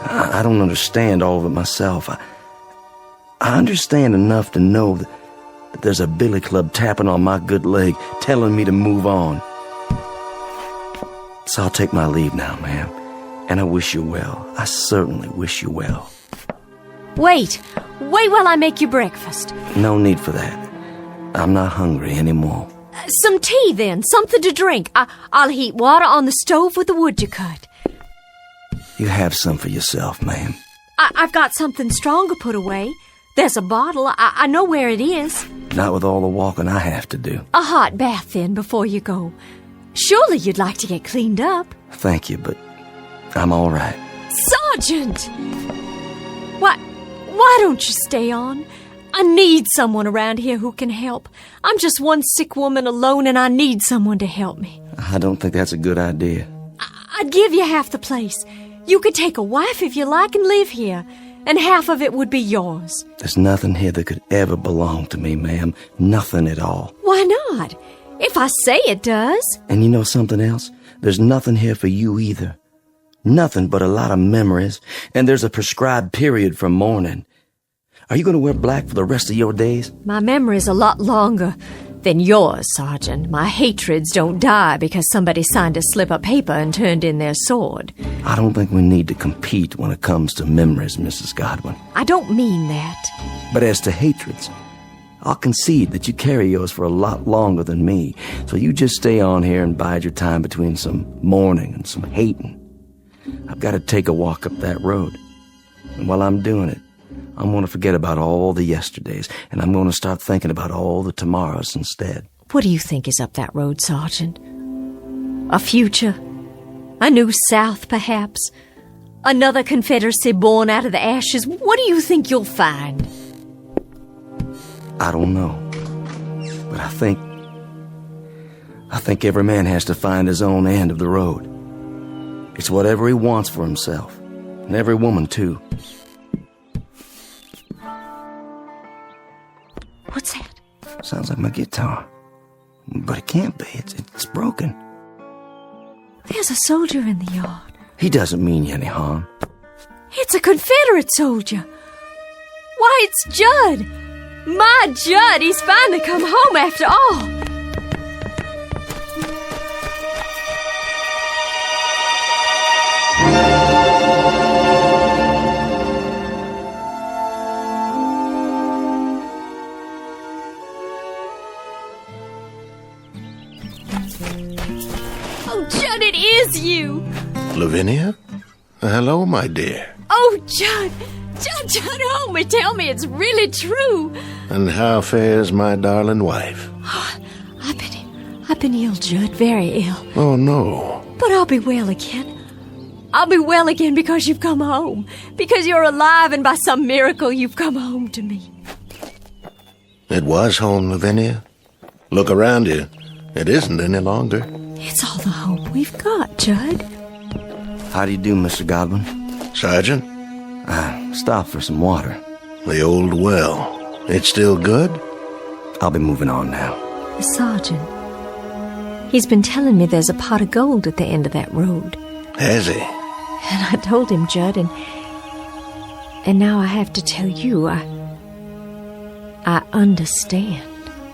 I don't understand all of it myself. I understand enough to know that there's a billy club tapping on my good leg, telling me to move on. So I'll take my leave now, ma'am. And I wish you well. I certainly wish you well. Wait while I make you breakfast. No need for that. I'm not hungry anymore. Some tea, then. Something to drink. I'll heat water on the stove with the wood you cut. You have some for yourself, ma'am. I've got something stronger put away. There's a bottle. I know where it is. Not with all the walking I have to do. A hot bath, then, before you go. Surely you'd like to get cleaned up. Thank you, but I'm all right. Sergeant! Why don't you stay on? I need someone around here who can help. I'm just one sick woman alone, and I need someone to help me. I don't think that's a good idea. I'd give you half the place. You could take a wife if you like and live here, and half of it would be yours. There's nothing here that could ever belong to me, ma'am. Nothing at all. Why not? If I say it does. And you know something else? There's nothing here for you either. Nothing but a lot of memories, and there's a prescribed period for mourning. Are you going to wear black for the rest of your days? My memory's a lot longer than yours, Sergeant. My hatreds don't die because somebody signed a slip of paper and turned in their sword. I don't think we need to compete when it comes to memories, Mrs. Godwin. I don't mean that. But as to hatreds, I'll concede that you carry yours for a lot longer than me, so you just stay on here and bide your time between some mourning and some hating. I've got to take a walk up that road, and while I'm doing it, I'm going to forget about all the yesterdays, and I'm going to start thinking about all the tomorrows instead. What do you think is up that road, Sergeant? A future? A new South, perhaps? Another Confederacy born out of the ashes? What do you think you'll find? I don't know, but I think every man has to find his own end of the road. It's whatever he wants for himself, and every woman, too. What's that? Sounds like my guitar. But it can't be. It's broken. There's a soldier in the yard. He doesn't mean you any harm. It's a Confederate soldier. Why, it's Judd. My Judd, he's finally come home after all. Oh, Judd, it is you. Lavinia? Hello, my dear. Oh, Judd, homie, tell me it's really true. And how fares my darling wife? Oh, I've been ill, Judd, very ill. Oh, no. But I'll be well again. I'll be well again because you've come home. Because you're alive and by some miracle you've come home to me. It was home, Lavinia. Look around you. It isn't any longer. It's all the hope we've got, Judd. How do you do, Mr. Godwin? Sergeant? I stopped for some water. The old well. It's still good? I'll be moving on now. The sergeant. He's been telling me there's a pot of gold at the end of that road. Has he? And I told him, Judd, and now I have to tell you, I understand.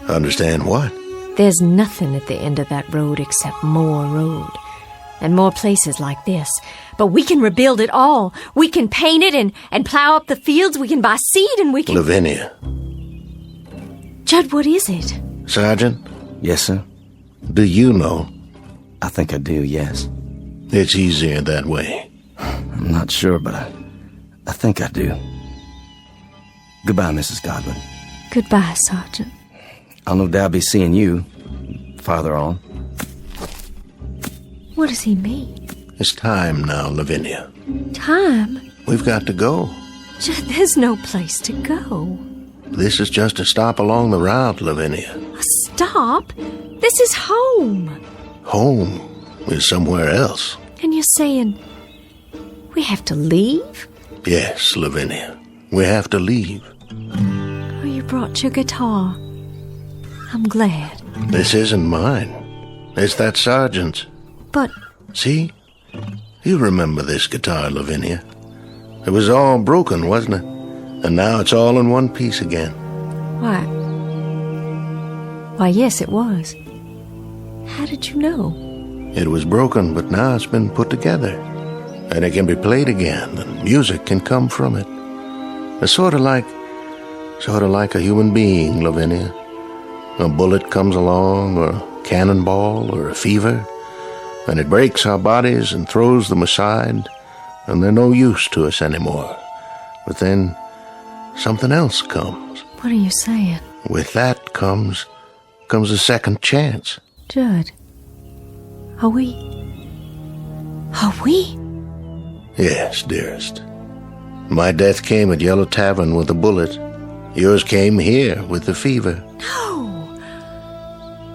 Understand what? There's nothing at the end of that road except more road. And more places like this. But we can rebuild it all. We can paint it and plow up the fields. We can buy seed and we can... Lavinia. Judd, what is it? Sergeant? Yes, sir? Do you know? I think I do, yes. It's easier that way. I'm not sure, but I think I do. Goodbye, Mrs. Godwin. Goodbye, Sergeant. I'll no doubt be seeing you farther on. What does he mean? It's time now, Lavinia. Time? We've got to go. Judd, there's no place to go. This is just a stop along the route, Lavinia. A stop? This is home. Home is somewhere else. And you're saying we have to leave? Yes, Lavinia. We have to leave. Oh, you brought your guitar. I'm glad. This isn't mine. It's that sergeant's. But... See? You remember this guitar, Lavinia. It was all broken, wasn't it? And now it's all in one piece again. Why, yes, it was. How did you know? It was broken, but now it's been put together. And it can be played again, and music can come from it. It's sort of like a human being, Lavinia. A bullet comes along, or a cannonball, or a fever, and it breaks our bodies and throws them aside, and they're no use to us anymore. But then something else comes. What are you saying? With that comes a second chance. Judd, are we? Yes, dearest. My death came at Yellow Tavern with a bullet. Yours came here with the fever. No.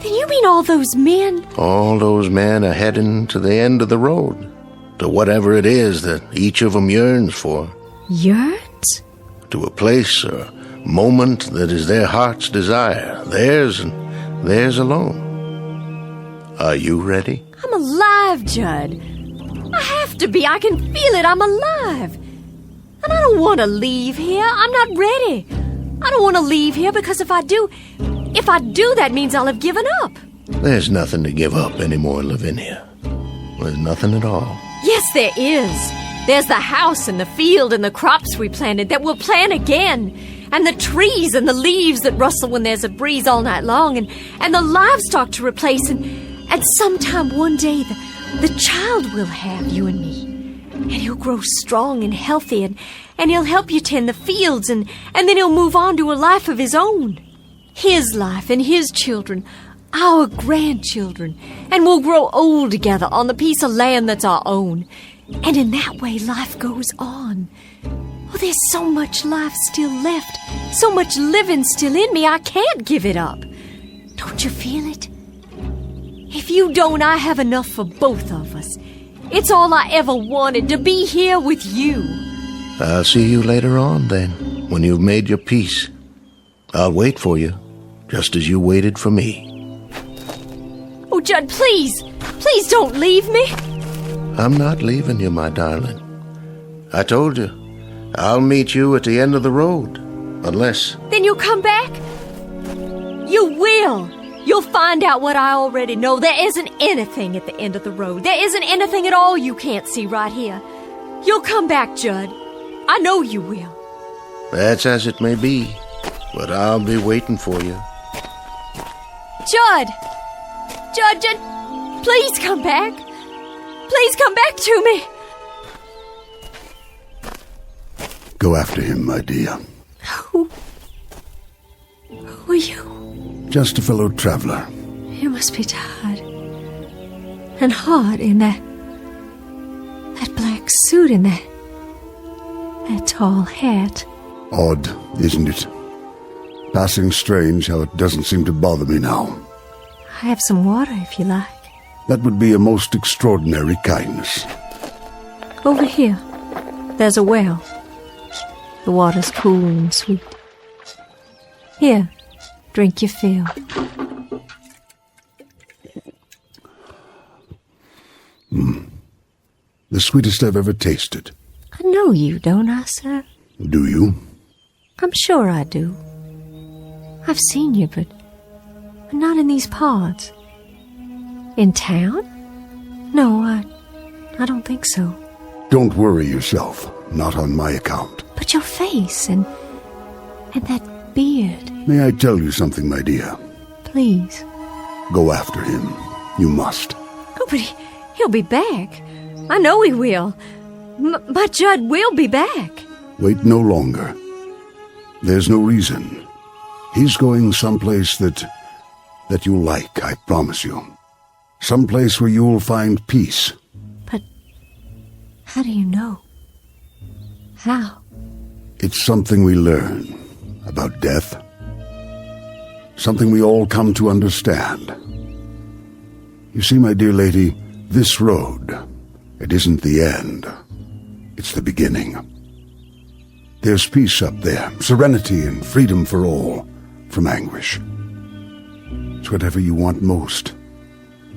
Then you mean all those men? All those men are heading to the end of the road, to whatever it is that each of them yearns for. Yearns? To a place or moment that is their heart's desire, theirs and theirs alone. Are you ready? I'm alive, Judd. I have to be. I can feel it. I'm alive. And I don't want to leave here. I'm not ready. I don't want to leave here because if I do, that means I'll have given up. There's nothing to give up anymore, Lavinia. There's nothing at all. Yes, there is. There's the house and the field and the crops we planted that we'll plant again. And the trees and the leaves that rustle when there's a breeze all night long. And the livestock to replace. And sometime one day, the child will have, you and me. And he'll grow strong and healthy. And he'll help you tend the fields. And then he'll move on to a life of his own. His life and his children. Our grandchildren. And we'll grow old together on the piece of land that's our own. And in that way, life goes on. Oh, there's so much life still left. So much living still in me, I can't give it up. Don't you feel it? If you don't, I have enough for both of us. It's all I ever wanted, to be here with you. I'll see you later on, then, when you've made your peace. I'll wait for you, just as you waited for me. Oh, Judd, please. Please don't leave me. I'm not leaving you, my darling. I told you, I'll meet you at the end of the road, unless... Then you'll come back? You will. You'll find out what I already know. There isn't anything at the end of the road. There isn't anything at all you can't see right here. You'll come back, Judd. I know you will. That's as it may be, but I'll be waiting for you. Judd! Judd, please come back. Please come back to me. Go after him, my dear. Who are you? Just a fellow traveler. You must be tired. And hot in that black suit and that tall hat. Odd, isn't it? Passing strange how it doesn't seem to bother me now. I have some water if you like. That would be a most extraordinary kindness. Over here. There's a well. The water's cool and sweet. Here, drink your fill. The sweetest I've ever tasted. I know you, don't I, sir? Do you? I'm sure I do. I've seen you, but not in these parts. In town? No, I don't think so. Don't worry yourself. Not on my account. But your face and that beard. May I tell you something, my dear? Please. Go after him. You must. Oh, but he'll be back. I know he will. My Judd will be back. Wait no longer. There's no reason. He's going someplace that you'll like, I promise you. Someplace where you'll find peace. But how do you know? How? It's something we learn about death. Something we all come to understand. You see, my dear lady, this road, it isn't the end. It's the beginning. There's peace up there, serenity and freedom for all, from anguish. It's whatever you want most,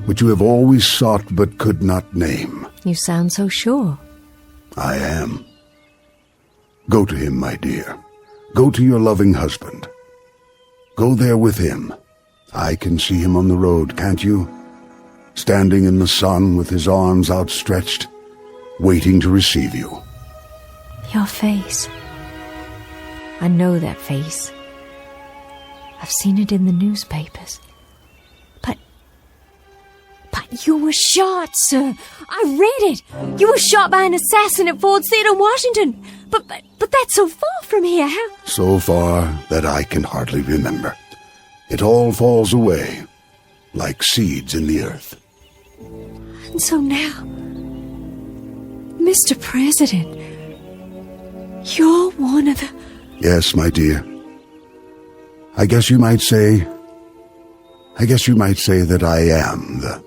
what you have always sought but could not name. You sound so sure. I am. Go to him, my dear. Go to your loving husband. Go there with him. I can see him on the road, can't you? Standing in the sun with his arms outstretched, waiting to receive you. Your face. I know that face. I've seen it in the newspapers. But you were shot, sir. I read it. You were shot by an assassin at Ford's Theater, Washington. But that's so far from here. How? So far that I can hardly remember. It all falls away, like seeds in the earth. And so now, Mr. President, you're one of the... Yes, my dear. I guess you might say that I am the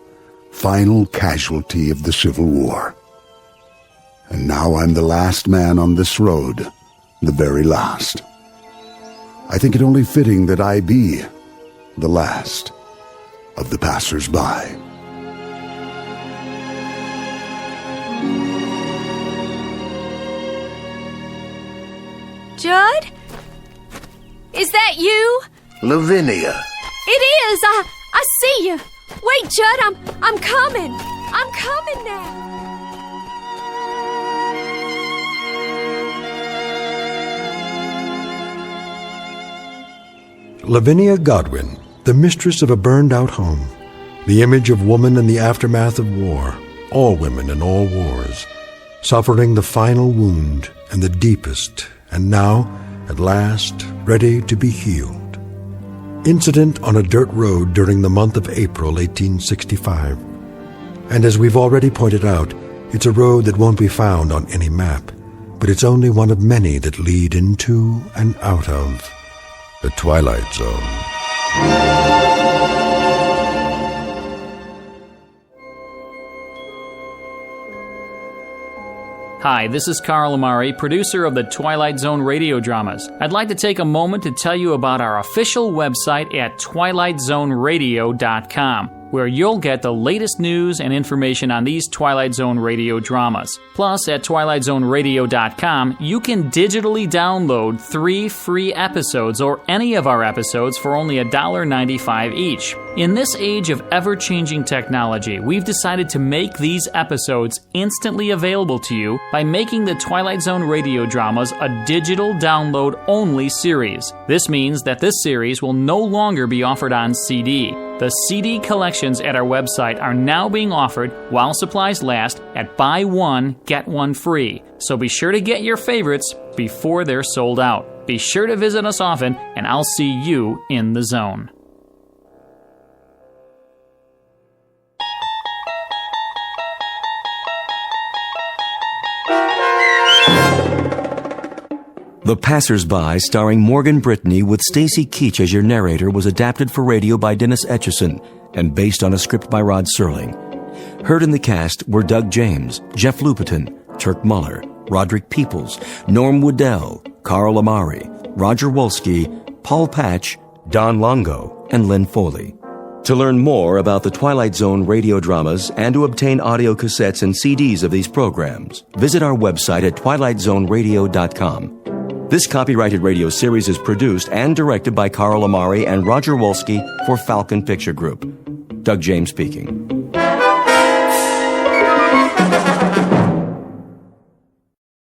final casualty of the Civil War. And now I'm the last man on this road, the very last. I think it only fitting that I be the last of the passers-by. Judd? Is that you? Lavinia. It is. I see you. Wait, Judd, I'm coming. I'm coming now. Lavinia Godwin, the mistress of a burned-out home, the image of woman in the aftermath of war, all women in all wars, suffering the final wound and the deepest, and now, at last, ready to be healed. Incident on a dirt road during the month of April 1865. And as we've already pointed out, it's a road that won't be found on any map, but it's only one of many that lead into and out of the Twilight Zone. Hi, this is Carl Amari, producer of the Twilight Zone radio dramas. I'd like to take a moment to tell you about our official website at twilightzoneradio.com, where you'll get the latest news and information on these Twilight Zone radio dramas. Plus, at twilightzoneradio.com, you can digitally download 3 free episodes or any of our episodes for only $1.95 each. In this age of ever-changing technology, we've decided to make these episodes instantly available to you by making the Twilight Zone radio dramas a digital download-only series. This means that this series will no longer be offered on CD. The CD collections at our website are now being offered while supplies last at buy one, get one free. So be sure to get your favorites before they're sold out. Be sure to visit us often, and I'll see you in the zone. The Passers-By, starring Morgan Brittany with Stacy Keach as your narrator, was adapted for radio by Dennis Etchison and based on a script by Rod Serling. Heard in the cast were Doug James, Jeff Lupetin, Turk Muller, Roderick Peoples, Norm Woodell, Carl Amari, Roger Wolski, Paul Patch, Don Longo, and Lynn Foley. To learn more about the Twilight Zone radio dramas and to obtain audio cassettes and CDs of these programs, visit our website at twilightzoneradio.com. This copyrighted radio series is produced and directed by Carl Amari and Roger Wolski for Falcon Picture Group. Doug James speaking.